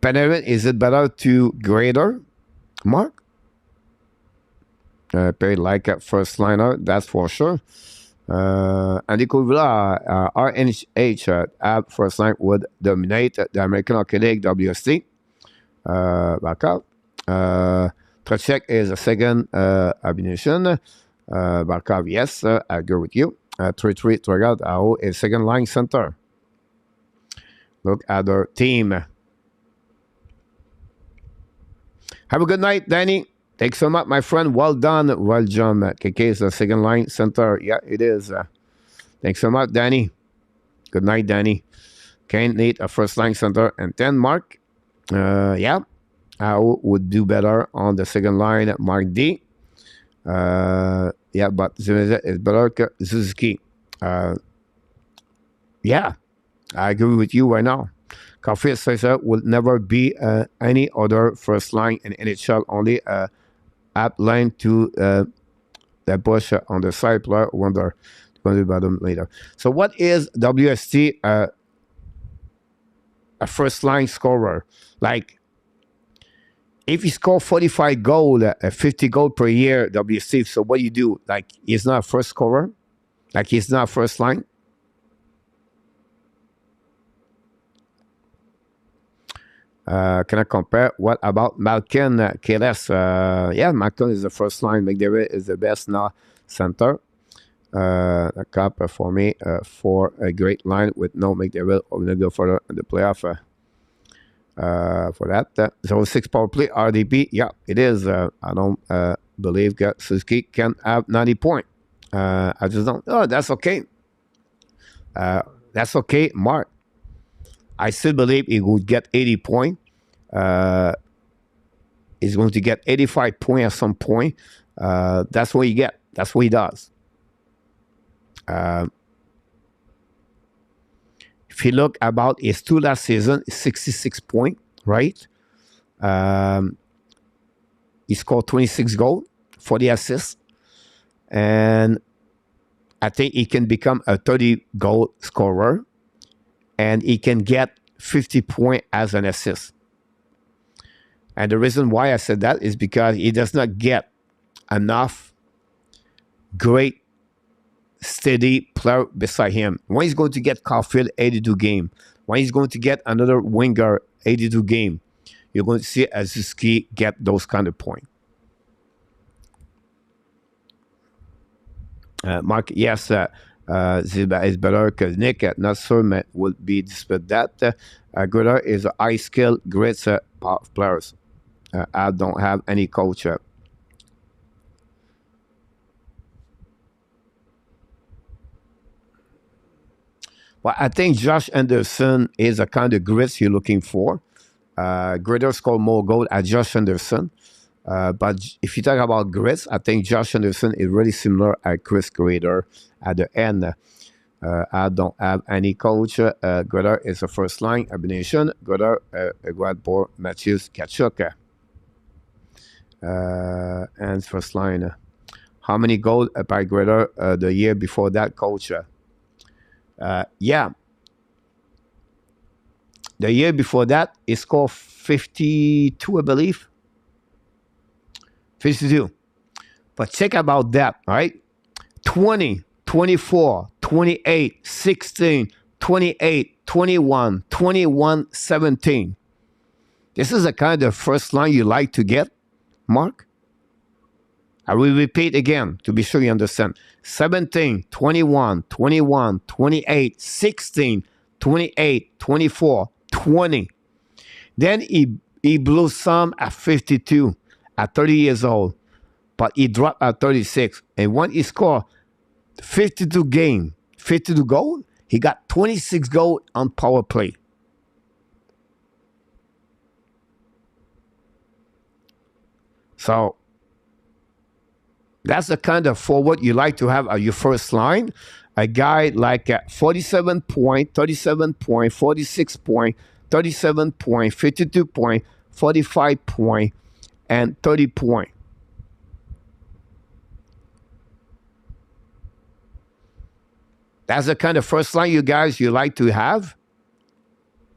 Panarin, is it better to greater? Mark, paid like a first liner, that's for sure. Andy Kouvila, RNH at first line would dominate the American Hockey League WST. Backup. Trocek is a second ammunition. Barkov, yes, I agree with you. 3-3 Trogat Ao is second line center. Look at their team. Have a good night, Danny. Thanks so much, my friend. Well done. Well done. KK is the second line center. Yeah, it is. Thanks so much, Danny. Good night, Danny. Kane need a first line center and 10, Mark. Yeah, I would do better on the second line, Mark D. Yeah, but Zimmer is better than Suzuki. Yeah, I agree with you right now. Caulfield says that will never be any other first line in NHL, only app line to the push on the side player. Wonder going to be about them later. So, what is WST a first line scorer? Like, if he score 45 goals, 50 goals per year, WST. So, what do you do? Like, he's not a first scorer. Like, he's not first line. Can I compare? What about Malkin, KLS? Yeah, Malkin is the first line. McDavid is the best now center. A cup for me for a great line with no McDavid. I'm going to go further in the playoff for that. 06 power play, RDP. Yeah, it is. I don't believe that Suzuki can have 90 points. I just don't. Oh, that's okay. That's okay, Mark. I still believe he would get 80 points. He's going to get 85 points at some point. That's what he get. That's what he does. If you look about his two last season, 66 points, right? He scored 26 goals, 40 assists. And I think he can become a 30-goal scorer. And he can get 50 points as an assist. And the reason why I said that is because he does not get enough great, steady player beside him. When he's going to get Caulfield 82 game, when he's going to get another winger 82 game, you're going to see Suzuki get those kind of points. Mark, yes, Ziba is better because Nick, not sure would be dispute that. Gruder is a high skill, great players. I don't have any coach. Well, I think Josh Anderson is a kind of grit you're looking for. Gruder scored more goals at Josh Anderson. But if you talk about grits, I think Josh Anderson is really similar at Chris Gruder at the end. I don't have any coach. Gruder is a first line. Abination. Gruder, Guadbor, Matthews, Kachuk. And first line. How many goals by Gruder the year before that, coach? Yeah. The year before that, he scored 52, I believe. 52. But check about that, right? 20, 24, 28, 16, 28, 21, 21, 17. This is the kind of first line you like to get, Mark. I will repeat again to be sure you understand. 17, 21, 21, 28, 16, 28, 24, 20. Then he blew some at 52. At 30 years old, but he dropped at 36. And when he scored 52 goals, he got 26 goals on power play. So that's the kind of forward you like to have at your first line. A guy like 47 point, 37 point, 46 point, 37 point, 52 point, 45 point, and 30 points. That's the kind of first line you guys you like to have,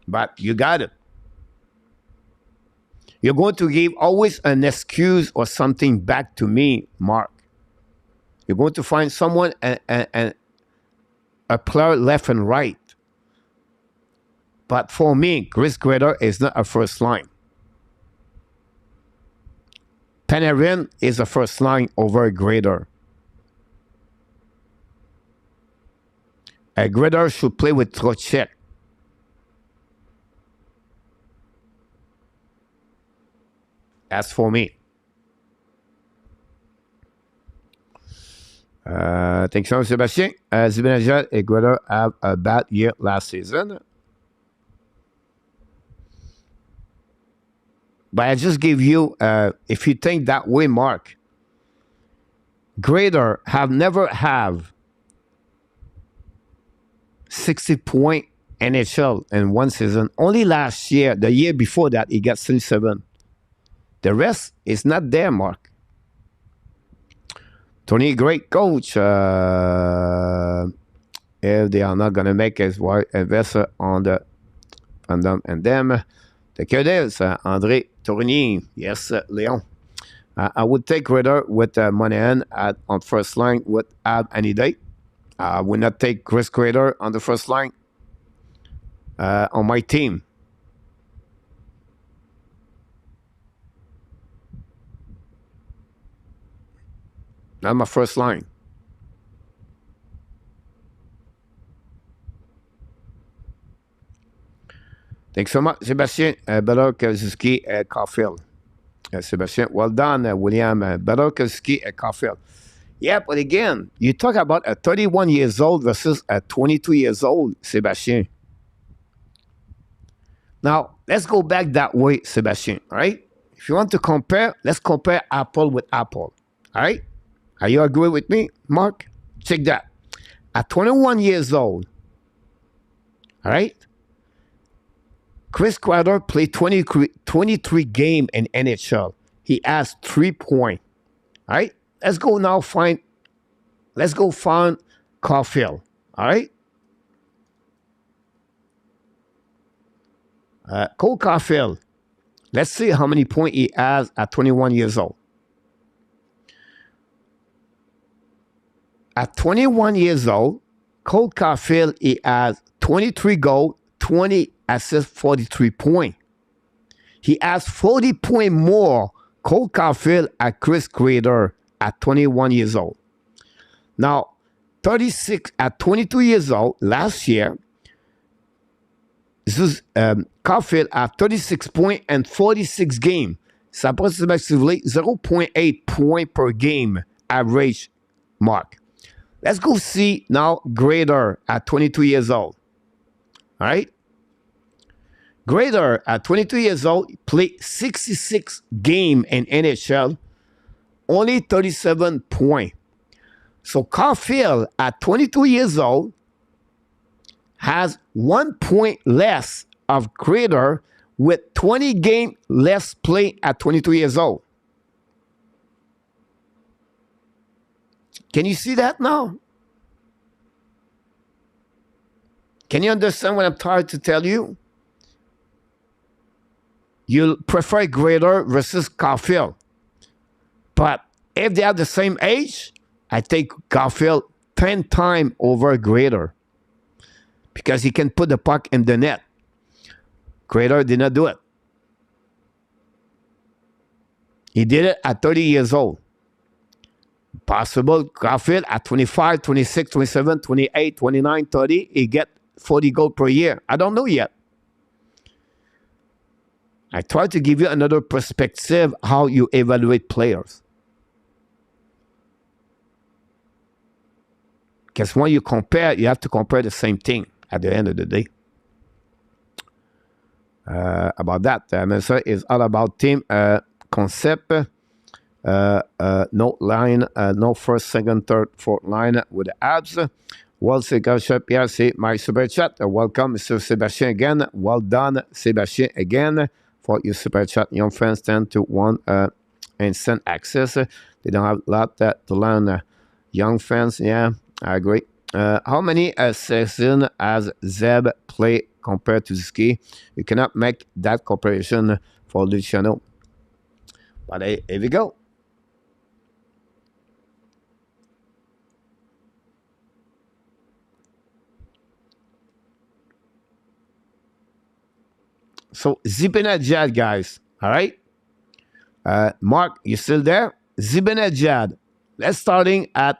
but you got it. You're going to give always an excuse or something back to me, Mark. You're going to find someone and a player left and right. But for me, Chris Grader is not a first line. Panarin is a first line over Grader. Grader should play with Trocheck. That's for me. Thanks so much, Sébastien. Zibanejad and Grader have a bad year last season. But I just give you, if you think that way, Mark, Grader have never have 60-point NHL in one season. Only last year, the year before that, he got 37. The rest is not there, Mark. Tony, great coach. If they are not going to make us investor on the fandom and them. The Canadiens, André Tournier. Yes, Leon. I would take Ritter with Monahan on first line with Ab any day. I would not take Chris Grader on the first line on my team. Not my first line. Thanks so much, Sébastien. Better Kazuski at Caulfield. Sébastien, well done, William. Better Kazuski at Caulfield. Yeah, but again, you talk about a 31 years old versus a 22 years old, Sébastien. Now, let's go back that way, Sébastien, all right? If you want to compare, let's compare apple with apple, all right? Are you agree with me, Mark? Check that. At 21 years old, all right? Chris Kreider played 23 games in NHL. He has 3 points. All right? Let's go find Caulfield. All right? Cole Caulfield. Let's see how many points he has at 21 years old. At 21 years old, Cole Caulfield, he has 23 goals, 20 assists, 43 points. He has 40 points more, Cole Caulfield, at Chris Grader at 21 years old. Now, 36 at 22 years old, last year, this is Caulfield at 36 points and 46 games. It's approximately 0.8 points per game average mark. Let's go see now Grader at 22 years old. All right? Grader at 22 years old played 66 games in NHL, only 37 points. So Caulfield at 22 years old has 1 point less of Grader with 20 games less played at 22 years old. Can you see that now? Can you understand what I'm trying to tell you? You prefer Grader versus Caulfield. But if they have the same age, I take Caulfield 10 times over Grader. Because he can put the puck in the net. Grader did not do it. He did it at 30 years old. Possible Caulfield at 25, 26, 27, 28, 29, 30, he get 40 goals per year. I don't know yet. I try to give you another perspective how you evaluate players. Because when you compare, you have to compare the same thing at the end of the day. About that, Melissa is all about team concept. No line, no first, second, third, fourth line with the Habs. Well, c'est Pierre, c'est my super chat. Welcome, Mr. Sébastien again. Well done, Sébastien again, for your super chat. Young fans tend to want instant access. They don't have a lot to learn. Young fans, yeah, I agree. How many seasons has Zeb played compared to Ski? You cannot make that comparison for Luciano. But here we go. So Zibanejad, guys. All right. Mark, you still there? Zibanejad. Let's starting at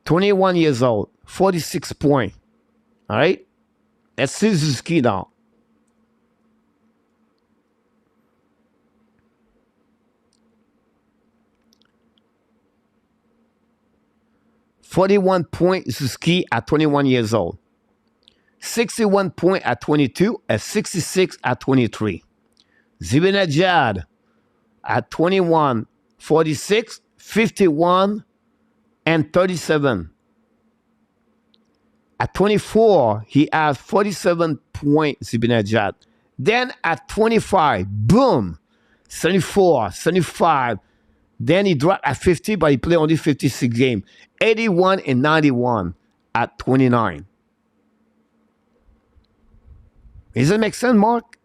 21 years old, 46 points. All right. Let's see Suzuki now. $41 point Suzuki at 21 years old. 61 point at 22 and 66 at 23. Zibanejad at 21, 46, 51, and 37. At 24, he has 47 points, Zibanejad. Then at 25, boom, 74, 75. Then he dropped at 50, but he played only 56 games. 81 and 91 at 29. Does it make sense, Mark?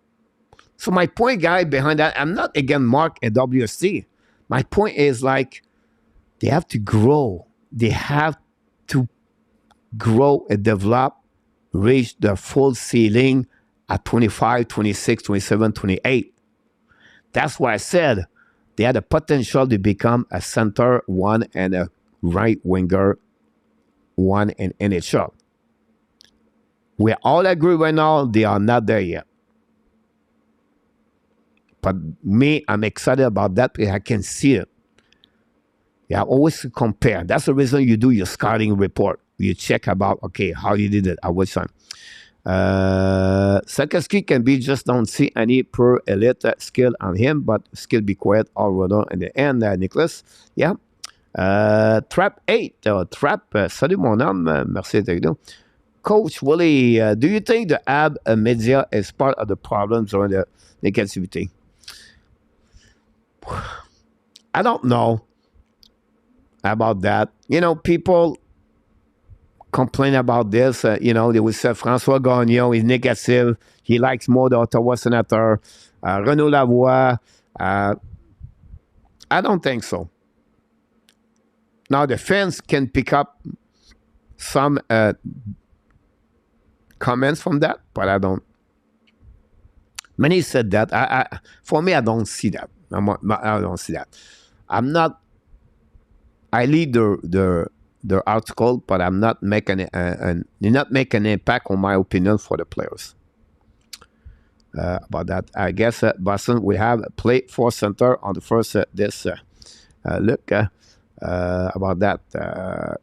So my point, guy, behind that, I'm not against Mark and WSC. My point is like, they have to grow. They have to grow and develop, reach the full ceiling at 25, 26, 27, 28. That's why I said they had the potential to become a center one and a right winger one in NHL. We all agree right now they are not there yet. But me, I'm excited about that because I can see it. Yeah, always compare. That's the reason you do your scouting report. You check about, okay, how you did it, at which time. Sakowski can be just don't see any per elite skill on him, but skill be quiet all around in the end, Nicholas. Yeah. Trap 8. Trap, salut mon homme, merci d'être là. Coach Willie, do you think the Habs media is part of the problems or the negativity? I don't know about that. You know, people complain about this. You know, they will say François Gagnon is negative. He likes more the Ottawa Senator. Renaud Lavoie. I don't think so. Now, the fans can pick up some comments from that, but I don't. Many said that. For me, I don't see that. I don't see that. I'm not. I lead the article, but I'm not making not make an impact on my opinion for the players. About that, I guess Boston will have a play for center on the first this look. About that,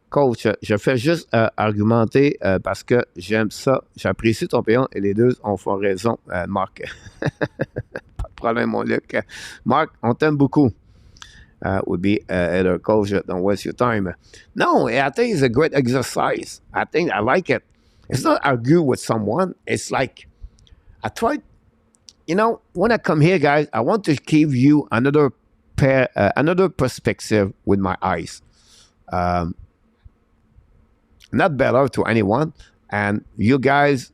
coach, je fais juste argumenter parce que j'aime ça. J'apprécie ton opinion et les deux font raison, Marc. Pas de problème, mon Luc. Marc, on t'aime beaucoup. Would be either coach, don't waste your time. No, I think it's a great exercise. I think I like it. It's not argue with someone. It's like I tried. You know, when I come here, guys, I want to give you another perspective with my eyes. Not better to anyone, and you guys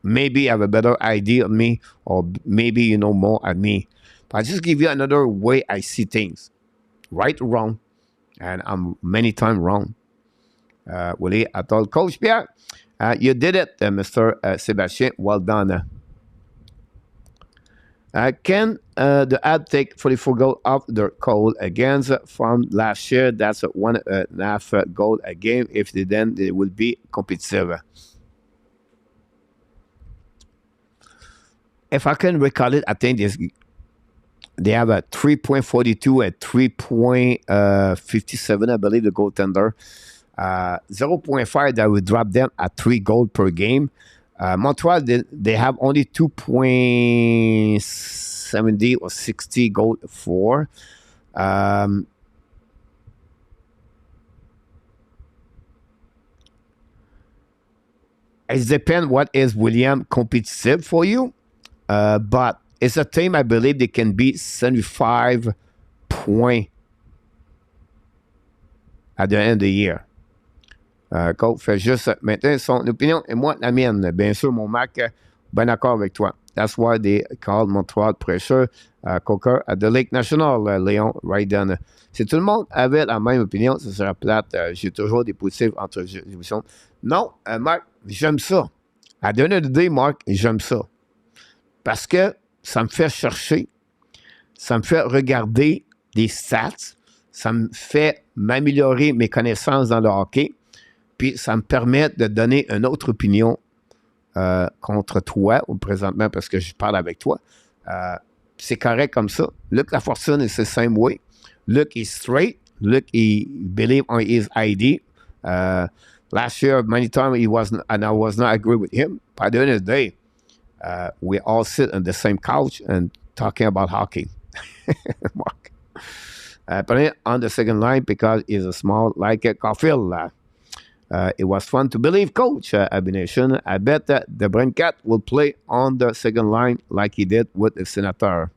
maybe have a better idea of me, or maybe you know more of me. But I just give you another way I see things, right or wrong, and I'm many times wrong. Willie, I told Coach Pierre, you did it, Mr. Sébastien. Well done. Can the Habs take 44 goals off their goal against from last year? That's a 1.5 goal a game. If they then, they will be competitive. If I can recall it, I think they have a 3.42 and 3.57, I believe, the goaltender. 0.5 that would drop them at 3 goals per game. Montreal, they have only 2.70 or 60 goals for. It depends what is William competitive for you. But it's a team, I believe, they can beat 75 points at the end of the year. Coach fait juste maintenir son opinion et moi la mienne. Bien sûr, mon Mac, ben d'accord avec toi. That's why they call Montreal pressure Coker at the Lake National, Léon, right down. Si tout le monde avait la même opinion, ce serait plate. J'ai toujours des positifs entre les émissions. Non, Marc, j'aime ça. À the end of the day, Marc, j'aime ça. Parce que ça me fait chercher, ça me fait regarder des stats, ça me fait m'améliorer mes connaissances dans le hockey, puis ça me permet de donner une autre opinion contre toi, ou présentement parce que je parle avec toi. C'est correct comme ça. Luc Lafortune is the same way. Luc is straight. Luc, he believe on his ID. Last year, many times he wasn't, and I was not agree with him. By the end of the day, we all sit on the same couch and talking about hockey. Mark. Put it on the second line because he's a small like a Caulfield. It was fun to believe, Coach Habs Nation. I bet that the Brincat will play on the second line like he did with the Senator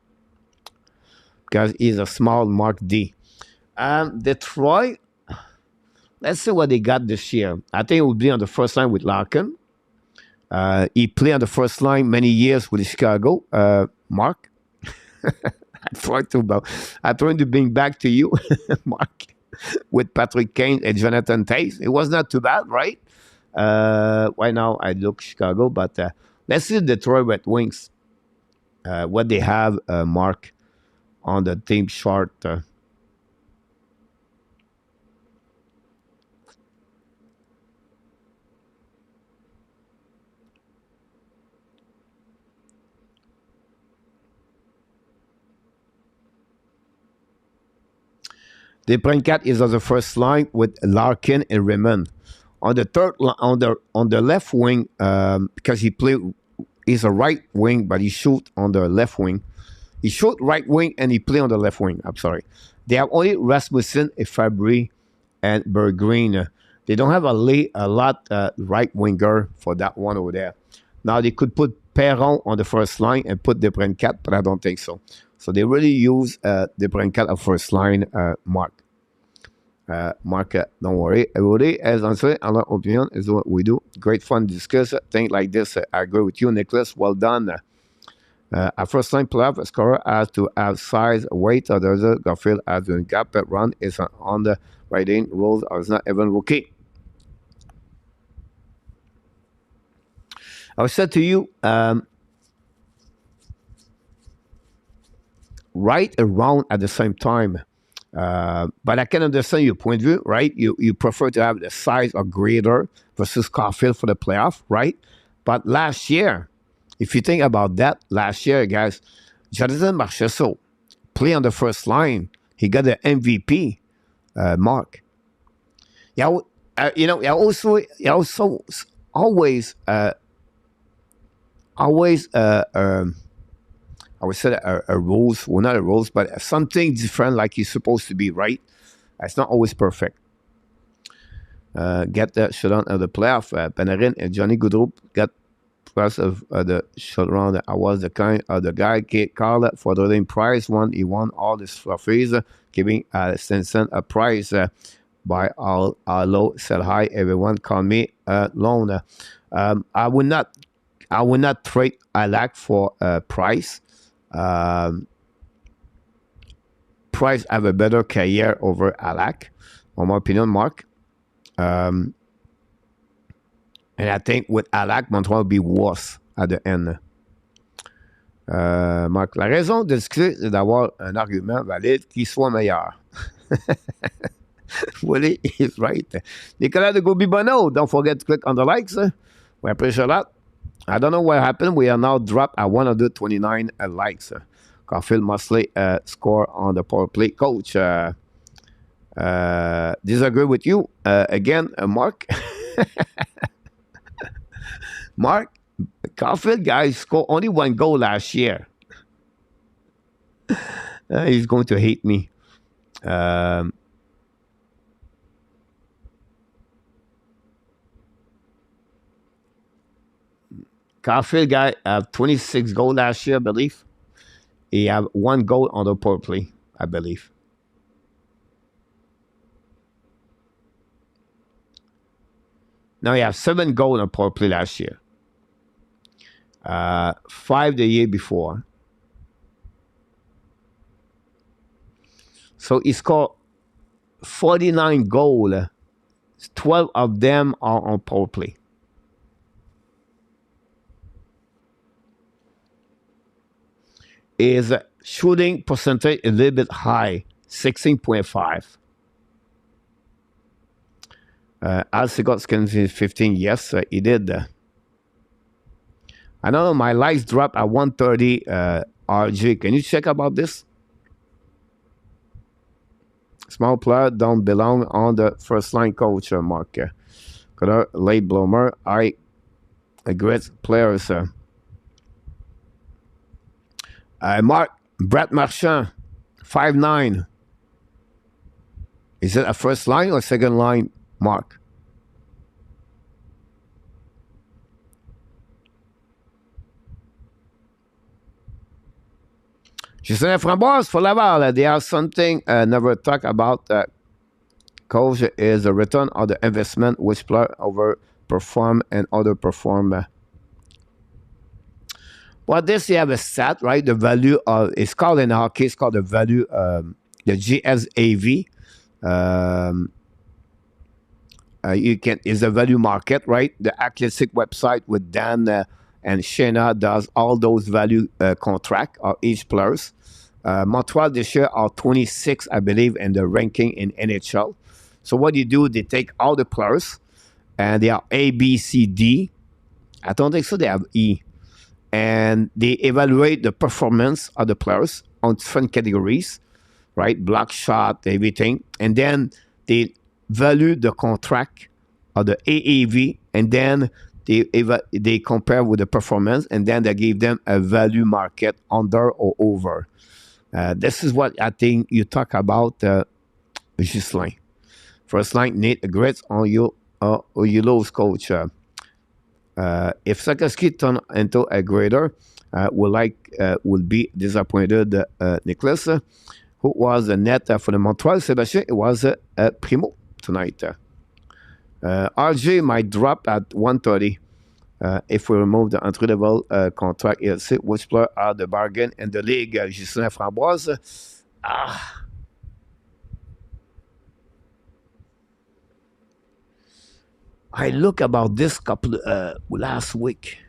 because he's a small Mark D. Detroit, let's see what they got this year. I think it will be on the first line with Larkin. He played on the first line many years with Chicago. Mark, I tried to bring back to you, Mark, with Patrick Kane and Jonathan Taze. It was not too bad, right? Right now, I look Chicago, but let's see Detroit Red Wings. What they have, Mark, on the team chart. The Brincat is on the first line with Larkin and Raymond. On the third on the left wing, because he's a right wing, but he shoot on the left wing. He shoot right wing and he play on the left wing. I'm sorry. They have only Rasmussen, Fabry, and Berggren. They don't have a lot right winger for that one over there. Now they could put Perron on the first line and put the Brincat, but I don't think so. So they really use the Brincat of first line, Mark. Mark, don't worry. Everybody has answered. Our opinion is what we do. Great fun to discuss things like this. I agree with you, Nicholas. Well done. Our first line playoff scorer has to have size, weight, or the other Garfield has to gap run is on the right in rules or is not even rookie. I said to you, right around at the same time. But I can understand your point of view, right? You prefer to have the size or greater versus Caulfield for the playoff, right? But last year, if you think about that, last year, guys, Jonathan Marchessault play on the first line. He got the MVP mark. Yeah, I also always I would say a rules, well, not a rules, but something different like you're supposed to be, right? It's not always perfect. Get the shutdown of the playoff. Panarin and Johnny Gaudreau got press of the shutdown. I was the kind of the guy, Carl, for the name prize one. He won all this trophies, giving Stinson a prize by all low, sell high. Everyone call me loan. I would not trade Alak for price. Price have a better career over Alak, in my opinion, Mark. And I think with Alak, Montreal will be worse at the end. Marc, la raison de discuter, c'est d'avoir un argument valide qui soit meilleur. Willie is right. Nicolas de Gobi-Bono, don't forget to click on the likes. We appreciate that. I don't know what happened. We are now dropped at 129 likes. Caulfield mostly score on the power play. Coach, disagree with you. Again, Mark. Mark, Caulfield guys scored only one goal last year. He's going to hate me. Caulfield guy have 26 goals last year, I believe. He have one goal on the power play, I believe. Now he have 7 goals on power play last year. 5 the year before. So he scored 49 goals. 12 of them are on power play. His shooting percentage a little bit high, 16.5. As he got 15, yes, he did. I know my likes dropped at 130. RJ, can you check about this? Small player don't belong on the first line, coach, Mark. Late bloomer. I great players. Mark, Brett Marchand, 5'9". Is it a first line or second line, Mark? Justin Framboise for Laval. They have something never talk about. Coach is a return on the investment which player overperform and underperform. Well, this you have a stat, right? The value of it's called in hockey. It's called the value, the GSAV. You can is a value market, right? The Athletic website with Dan and Shayna does all those value contract of each players. Montreal this year are 26, I believe, in the ranking in NHL. So what you do, they take all the players, and they are A, B, C, D. I don't think so. They have E, and they evaluate the performance of the players on different categories, right? Block shot, everything, and then they value the contract of the AAV, and then they compare with the performance, and then they give them a value market under or over. This is what I think you talk about, Ghislain. First line, Nate agrees on you lose, coach. If Sakaski turn into a grader, will be disappointed. Nicholas, who was the net for the Montreal, Sebastian, it was Primo tonight. RJ might drop at 130 if we remove the entry-level contract. Which player are the bargain in the league? Justin Framboise. I look about this couple last week.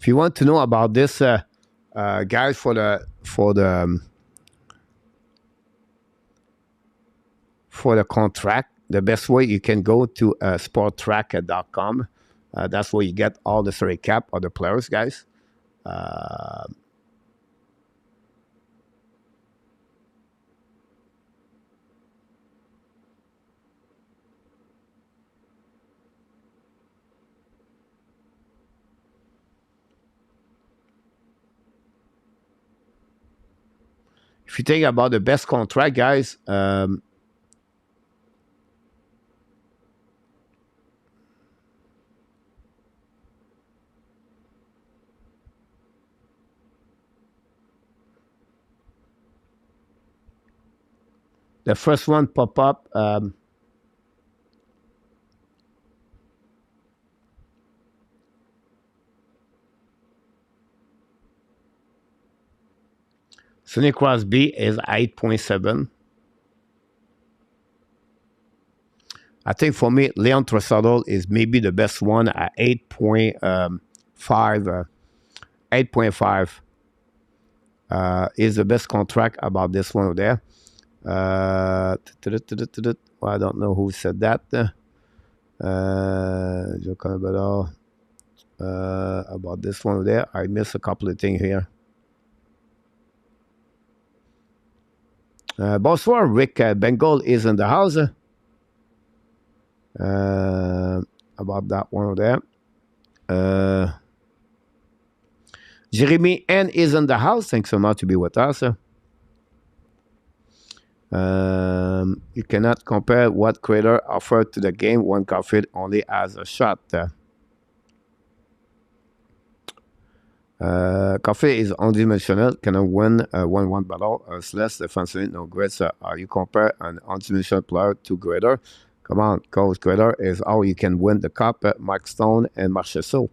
If you want to know about this, guys, for the contract, the best way you can go to sporttrack.com. That's where you get all the salary cap of the players, guys. If you think about the best contract, guys, the first one pop up. Sidney Crosby is 8.7. I think for me, Leon Draisaitl is maybe the best one at 8.5. 8.5 is the best contract about this one over there. I don't know who said that. About this one over there. I missed a couple of things here. Bonsoir, Rick Bengal is in the house. About that one over there. Jeremy N is in the house. Thanks so much to be with us. You cannot compare what creator offered to the game. One Caulfield only has a shot. Caulfield is one-dimensional, cannot win a 1-1 battle. It's less defensive, no grades. You compare an one-dimensional player to grader. Come on, Coach, grader is how you can win the cup. Milestone and Marchessault.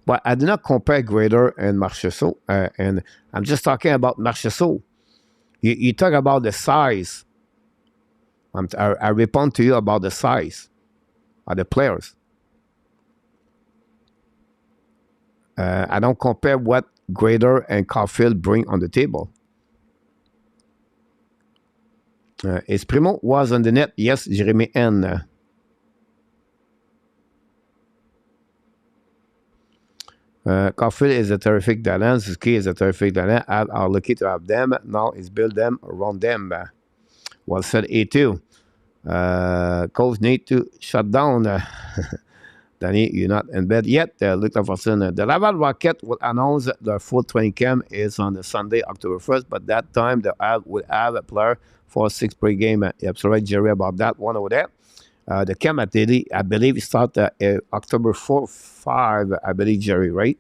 But I do not compare grader and Marchessault. And I'm just talking about Marchessault. You talk about the size. I respond to you about the size of the players. I don't compare what Grader and Caulfield bring on the table. Is Primo was on the net? Yes, Jeremy N. Caulfield is a terrific talent. Suzuki is a terrific talent. Are lucky to have them. Now is build them around them. Well said, A2. Coach need to shut down. Danny, you're not in bed yet. Look for the Laval Rocket will announce their full training camp is on the Sunday, October 1st, but that time they will have a player for 6 pre-game. You're absolutely right, Jerry, about that one over there. The camp at Daily, I believe, start October 4, 5, I believe, Jerry, right?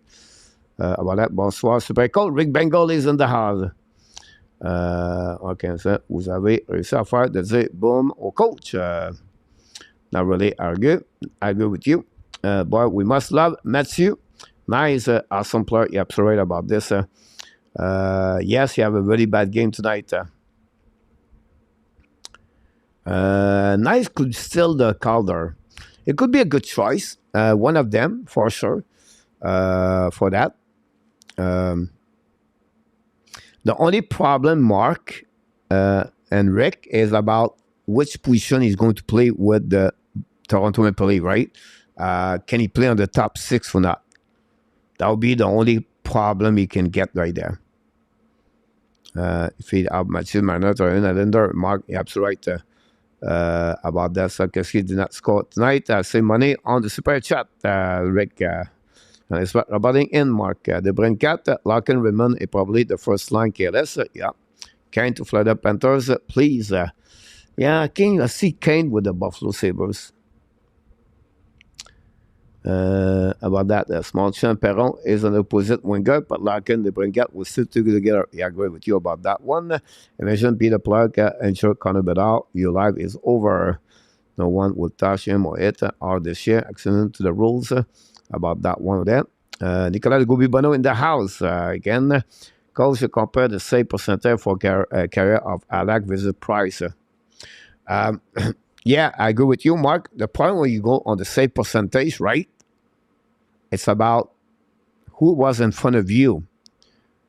About that, bonsoir, super cool. Rick Bengal is in the house. OK, ça, vous avez réussi à faire de dire boom au coach. Not really argue. I agree with you. But we must love Matthew. Nice, awesome player. You're absolutely right about this. Yes, you have a really bad game tonight. Nice could still the Calder. It could be a good choice. One of them, for sure, for that. The only problem, Mark and Rick, is about which position he's going to play with the Toronto Maple Leafs, right? Can he play on the top 6 or not? That would be the only problem he can get right there. If he have Mathieu Marner or Islander, Mark, you're absolutely right about that. So, because he did not score tonight, save money on the super chat, Rick. And it's about in Mark. The Brincat, Larkin, Raymond is probably the first line KLS. Yeah. Kane to Florida Panthers, please. Yeah, I see Kane with the Buffalo Sabres. About that, small champ Perron is an opposite winger, but Larkin, the Bringat will still together. I agree with you about that one. Imagine Peter Plug, ensure Connor Bedard, your life is over. No one will touch him or it or this year. Accident to the rules about that one of them. Nicolas Gobi-Bono in the house again. Coach should compare the save percentage for career of Alak versus Price. Yeah, I agree with you, Mark. The point when you go on the save percentage, right? It's about who was in front of you.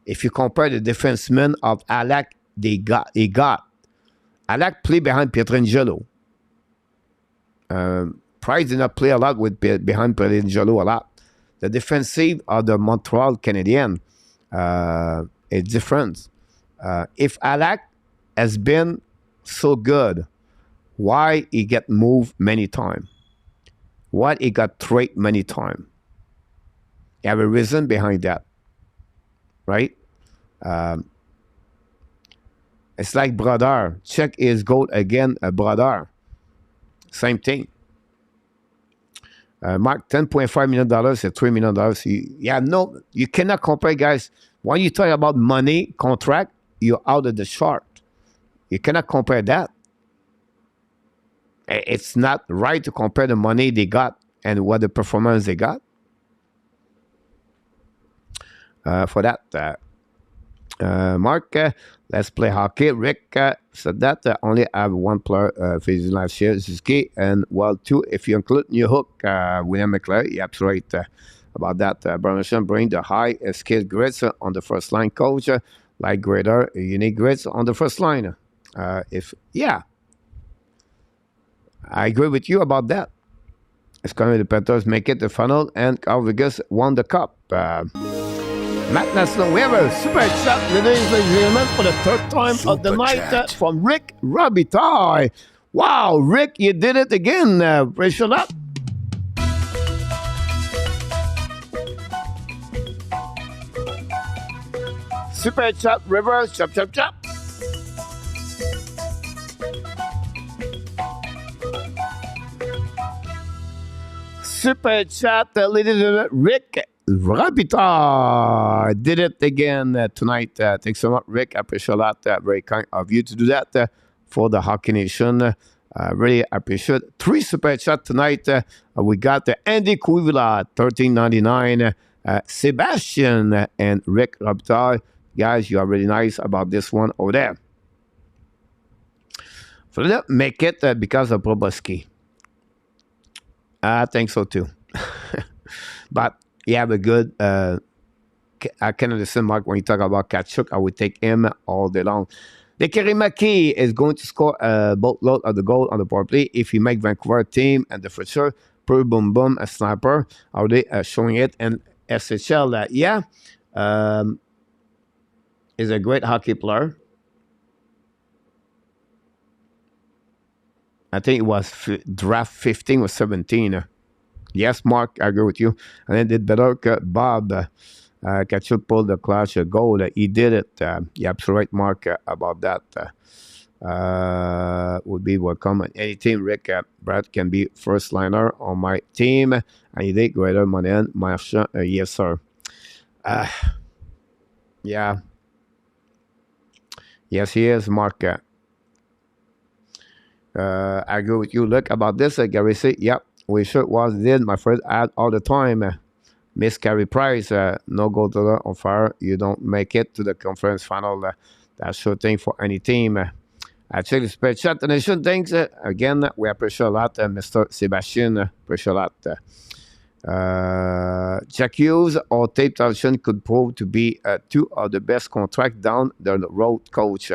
If you compare the defensemen of Alak, he got. Alak played behind Pietrangelo. Price did not play a lot with behind Pietrangelo a lot. The defensive of the Montreal Canadiens is different. If Alak has been so good, why he get moved many times? Why he got traded many times? You have a reason behind that, right? It's like Brodeur. Check his goal again, Brodeur. Same thing. Mark, $10.5 million is $3 million. No, you cannot compare, guys. When you talk about money, contract, you're out of the chart. You cannot compare that. It's not right to compare the money they got and what the performance they got. For that, Mark, let's play hockey. Rick said that only have one player facing last year, Suzuki, and well, 2 if you include New Hook, William McClary. You're absolutely right about that. Bernard bring the high skill grids on the first line, coach, like Grader, unique grids on the first line. I agree with you about that. It's going to be the Panthers make it the final, and Carl Vegas won the cup. Matt National, we have a super chat, ladies and gentlemen, for the third time of the night from Rick Robitaille. Wow, Rick, you did it again. Appreciate that. Super chat, reverse, chop, chop, chop. Super chat, ladies and gentlemen, Rick Rapita did it again tonight. Thanks so much, Rick. I appreciate a lot. Very kind of you to do that for the Hockey Nation. Really appreciate 3 super chat tonight. We got Andy Cuivila, $13.99. Sebastian and Rick Rapita. Guys, you are really nice about this one over there. So let's make it because of Boboski. I think so too. But you have a good, I can understand, Mark, when you talk about Kachuk, I would take him all day long. The Kerimaki is going to score a boatload of the goal on the power play if he make Vancouver team and the future. Per boom boom, a sniper. Are they showing it? And SHL, is a great hockey player. I think it was draft 15 or 17. Yes, Mark, I agree with you. And then did better. Bob Kachuk pulled the clutch goal. He did it. You're absolutely right, Mark, about that. Would be welcome. Any team, Rick, Brad can be first liner on my team. And you think greater money in my yes, sir. Yeah. Yes, he is, Mark. I agree with you. Look about this, Gary said, yep, we sure was did. My first ad all the time. Miss Carey Price, no goal to the on fire. You don't make it to the conference final. That's sure thing for any team. Actually, spread chat the nation. Thanks again. We appreciate a lot, Mr. Sebastian. Appreciate a lot. Jack Hughes or tape television could prove to be 2 of the best contract down the road, coach.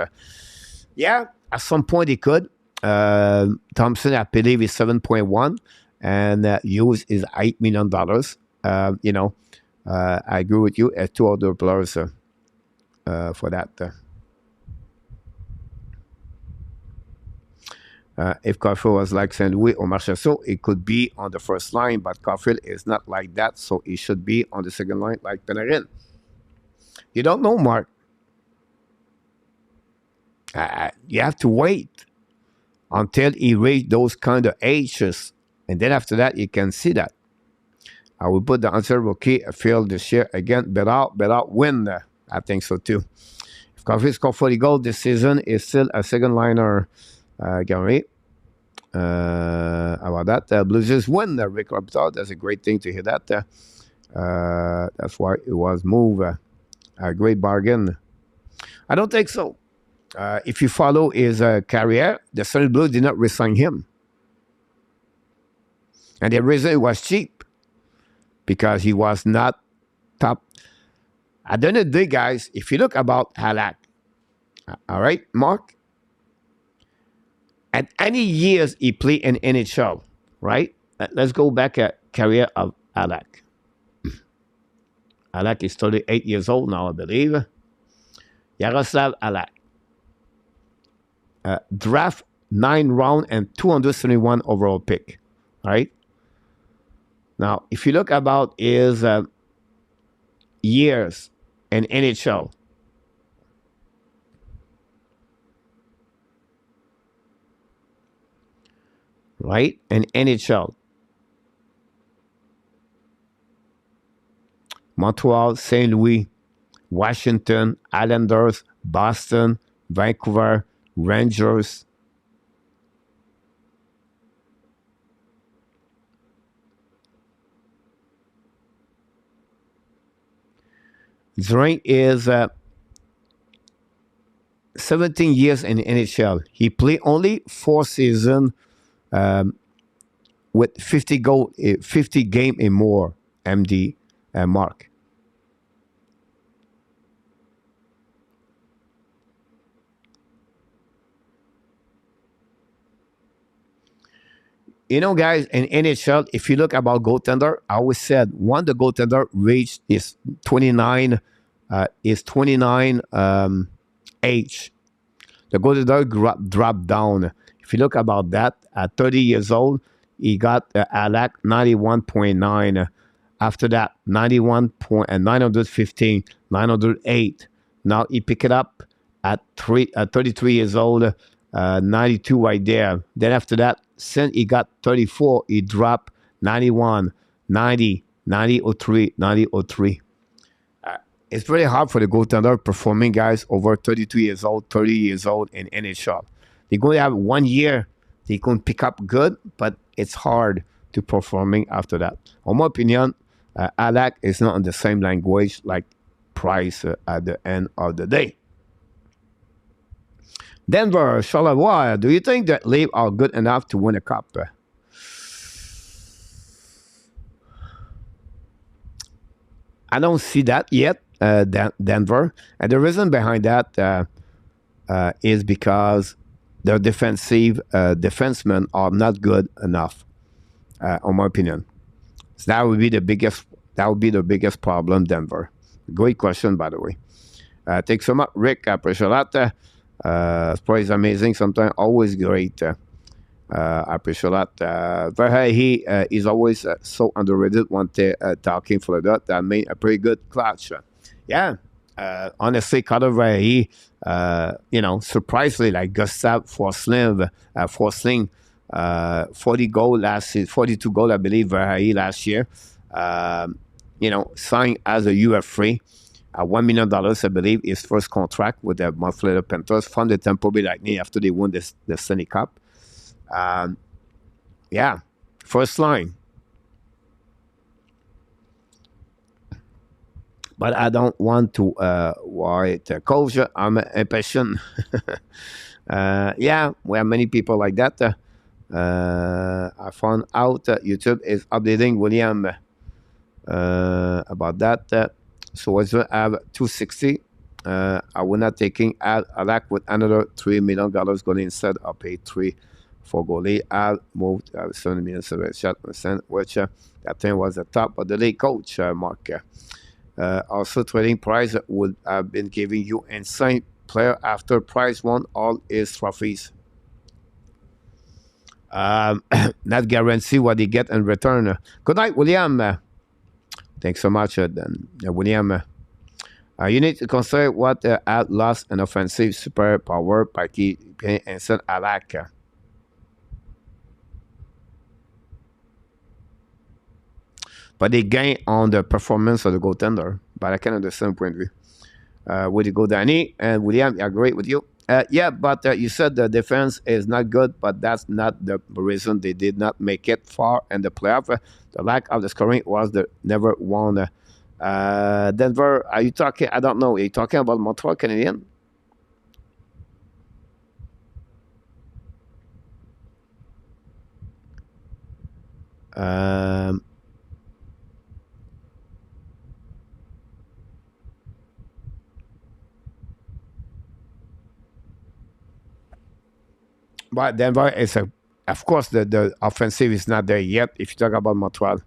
Yeah, at some point he could. Thompson, I believe, is 7.1, and Hughes is $8 million. I agree with you. 2 other players for that. If Caulfield was like St. Louis or Marchessault, it could be on the first line, but Caulfield is not like that, so he should be on the second line like Panarin. You don't know, Mark. You have to wait until he reached those kind of ages, and then after that, you can see that. I will put the answer rookie field this year again, better win. I think so too. If Caulfield scored 40 goals this season, is still a second liner. Gary, about that. Blues just win. Rick Robitaille. That's a great thing to hear that. That's why it was moved. A great bargain. I don't think so. If you follow his career, the St. Louis Blues did not resign him. And the reason it was cheap, because he was not top. At the end of the day, guys, if you look about Halak, all right, Mark? At any years he played in NHL, right? Let's go back at career of Halak. Halak is 38 years old now, I believe. Yaroslav Halak. Draft 9 round and 271 overall pick, right? Now, if you look about his years in NHL, right? In NHL, Montreal, St. Louis, Washington, Islanders, Boston, Vancouver, Rangers. During his 17 years in NHL, he played only 4 seasons with 50 game and more MD mark. You know, guys, in NHL, if you look about goaltender, I always said when the goaltender reached his 29 age, the goaltender dropped down. If you look about that, at 30 years old, he got Halak 91.9. After that, 91 point and 915, 908, Now he picked it up at 33 years old, 92 right there. Then after that, since he got 34, he dropped 91, 90, 90.03, 90.03. It's very hard for the goaltender performing guys over 32 years old, 30 years old in NHL. They're going to have 1 year they can pick up good, but it's hard to performing after that. In my opinion, Alak is not on the same language like Price at the end of the day. Denver, Charlevoix, do you think that Leafs are good enough to win a cup? I don't see that yet, Denver. And the reason behind that is because their defensemen are not good enough, in my opinion. So that would be the biggest problem, Denver. Great question, by the way. Thanks so much, Rick. I appreciate that. Sport is amazing. Sometimes always great. I appreciate that. Verhey, is always so underrated when they're talking for that. I mean, a pretty good clutch. Yeah. Honestly, Carter Verhey, surprisingly, like Gustav Forsling, 40 goal last season, 42 goal, I believe, Verhey last year. Signed as a UF3. $1 million, I believe, his first contract with the Montreal Panthers from the Tampa Bay Lightning after they won the Stanley Cup. First line. But I don't want to worry it. Coach, I'm impatient. We have many people like that. I found out YouTube is updating William about that. So I have 260. I will not taking Alak with another $3 million going instead. I'll pay 3 for goalie. I'll move 7 million shot percent, which that thing was the top of the league. Coach Mark. Also, trading Price would have been giving you insane player after Price won all his trophies. Not guarantee what he get in return. Good night, William. Thanks so much, William. You need to consider what had lost an offensive superpower by keeping instant Alak. But they gain on the performance of the goaltender. But I can understand point of view. Would you go, Danny? And William, I agree with you. But you said the defense is not good, but that's not the reason they did not make it far in the playoff. The lack of the scoring was the never won. Denver, are you talking? I don't know. Are you talking about Montreal Canadiens? But Denver is of course, the offensive is not there yet. If you talk about Montreal,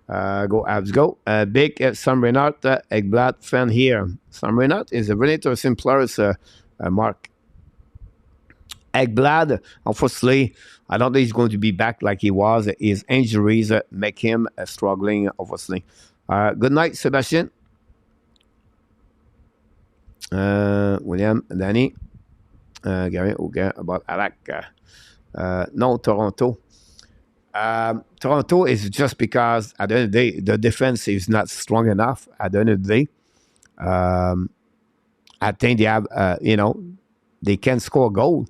go Habs, go. Big Sam Reinhardt, Ekblad fan here. Sam Reinhardt is a very interesting player, Mark. Ekblad, unfortunately, I don't think he's going to be back like he was. His injuries make him struggling, obviously. Good night, Sebastian. William, Danny. Gary, okay, about Alak. No, Toronto. Toronto is just because at the end of the day, the defense is not strong enough. At the end of the day, I think they have, they can score a goal,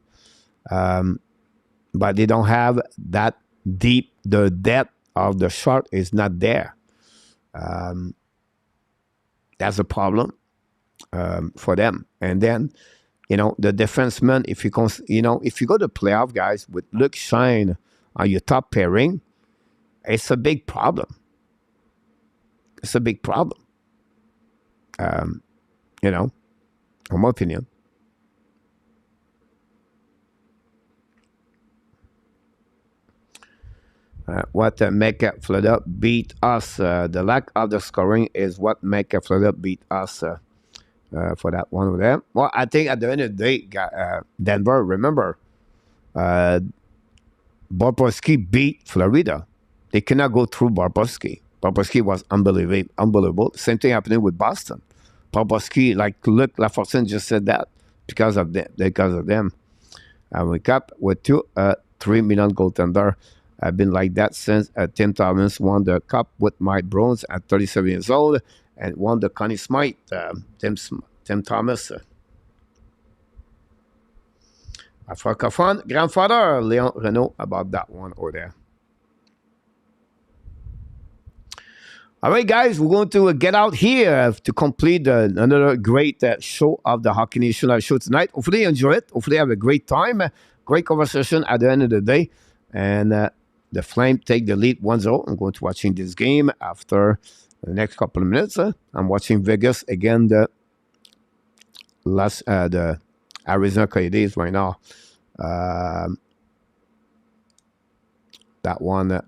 but they don't have that deep. The depth of the shot is not there. That's a problem for them. And then, the defenseman, if you go to playoff, guys, with Luke Shine on your top pairing, it's a big problem. It's a big problem. In my opinion. What make Florida beat us? The lack of the scoring is what make Florida beat us. For that one with them. Well, I think at the end of the day, Denver, remember, Bobrovsky beat Florida. They cannot go through Bobrovsky. Bobrovsky was unbelievable. Same thing happening with Boston. Poposki, like Luc Lafortune just said that because of them. And we cap with 3 million goaltender. I've been like that since Tim Thomas won the cup with Mike Browns at 37 years old and won the Connie Smythe. Tim Thomas. A francophone grandfather, Léon Renault, about that one over there. All right, guys, we're going to get out here to complete another great show of the Hockey Nation Live show tonight. Hopefully you enjoy it. Hopefully you have a great time. Great conversation at the end of the day. And the Flames take the lead 1-0. I'm going to watching this game after the next couple of minutes. I'm watching Vegas again, the Arizona Coyotes right now. That one.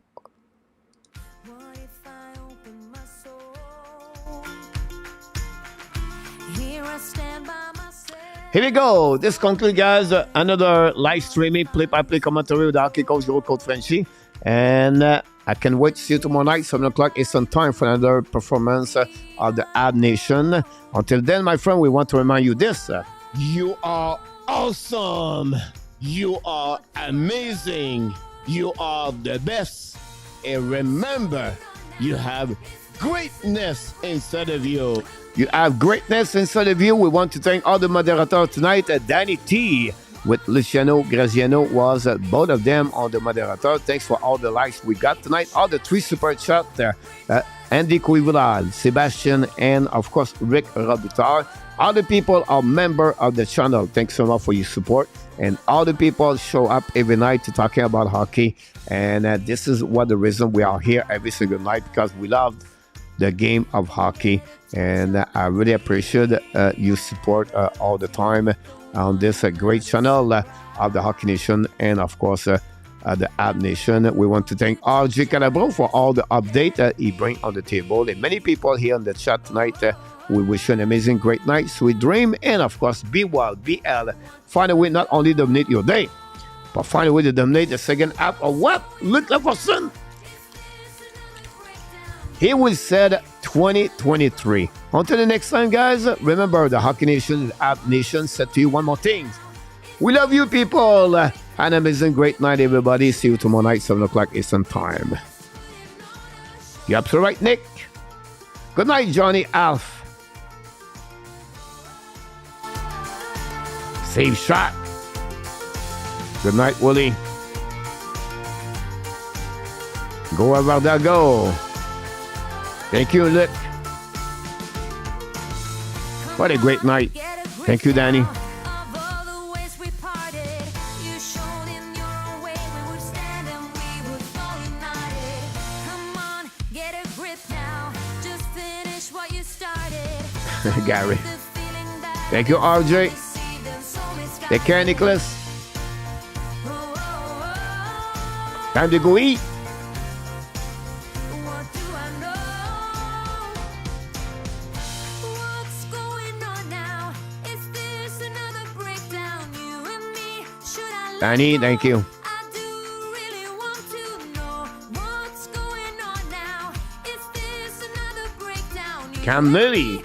Here we go. This concludes, guys, another live streaming play-by-play commentary with the hockey coach, Coach Frenchy. And I can wait to see you tomorrow night, 7 o'clock Eastern Time, for another performance of the Habs Nation. Until then, my friend, we want to remind you this. You are awesome. You are amazing. You are the best. And remember, you have greatness inside of you. You have greatness inside of you. We want to thank all the moderators tonight. Danny T with Luciano Graziano was both of them on the moderator. Thanks for all the likes we got tonight. All the 3 super chats. Andy Couivilal, Sebastian, and of course, Rick Robitaille. All the people are members of the channel. Thanks so much for your support. And all the people show up every night to talking about hockey. And this is what the reason we are here every single night, because we love the game of hockey. And I really appreciate your support all the time on this great channel of the Hockey Nation and, of course, the Habs Nation. We want to thank RJ Calabro for all the update he brings on the table. And many people here on the chat tonight, we wish you an amazing, great night, sweet dream, and, of course, be well, BL. Find a way not only to dominate your day, but find a way to dominate the second half of what? Look like for son. Here we said 2023. Until the next time, guys, remember the Hockey Nation, the Habs Nation said to you one more thing. We love you, people. An amazing, great night, everybody. See you tomorrow night, 7 o'clock Eastern Time. You're absolutely right, Nick. Good night, Johnny Alf. Safe shot. Good night, Willie. Go Avarda, go. Thank you, Luke. What a great night. Thank you, Danny. Gary. Thank you, RJ. Take care, Nicholas. Time to go eat. Danny, thank you. Cam Lily.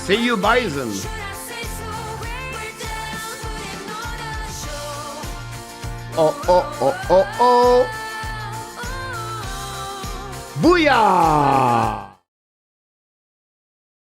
See you, Bison. Oh. Booyah!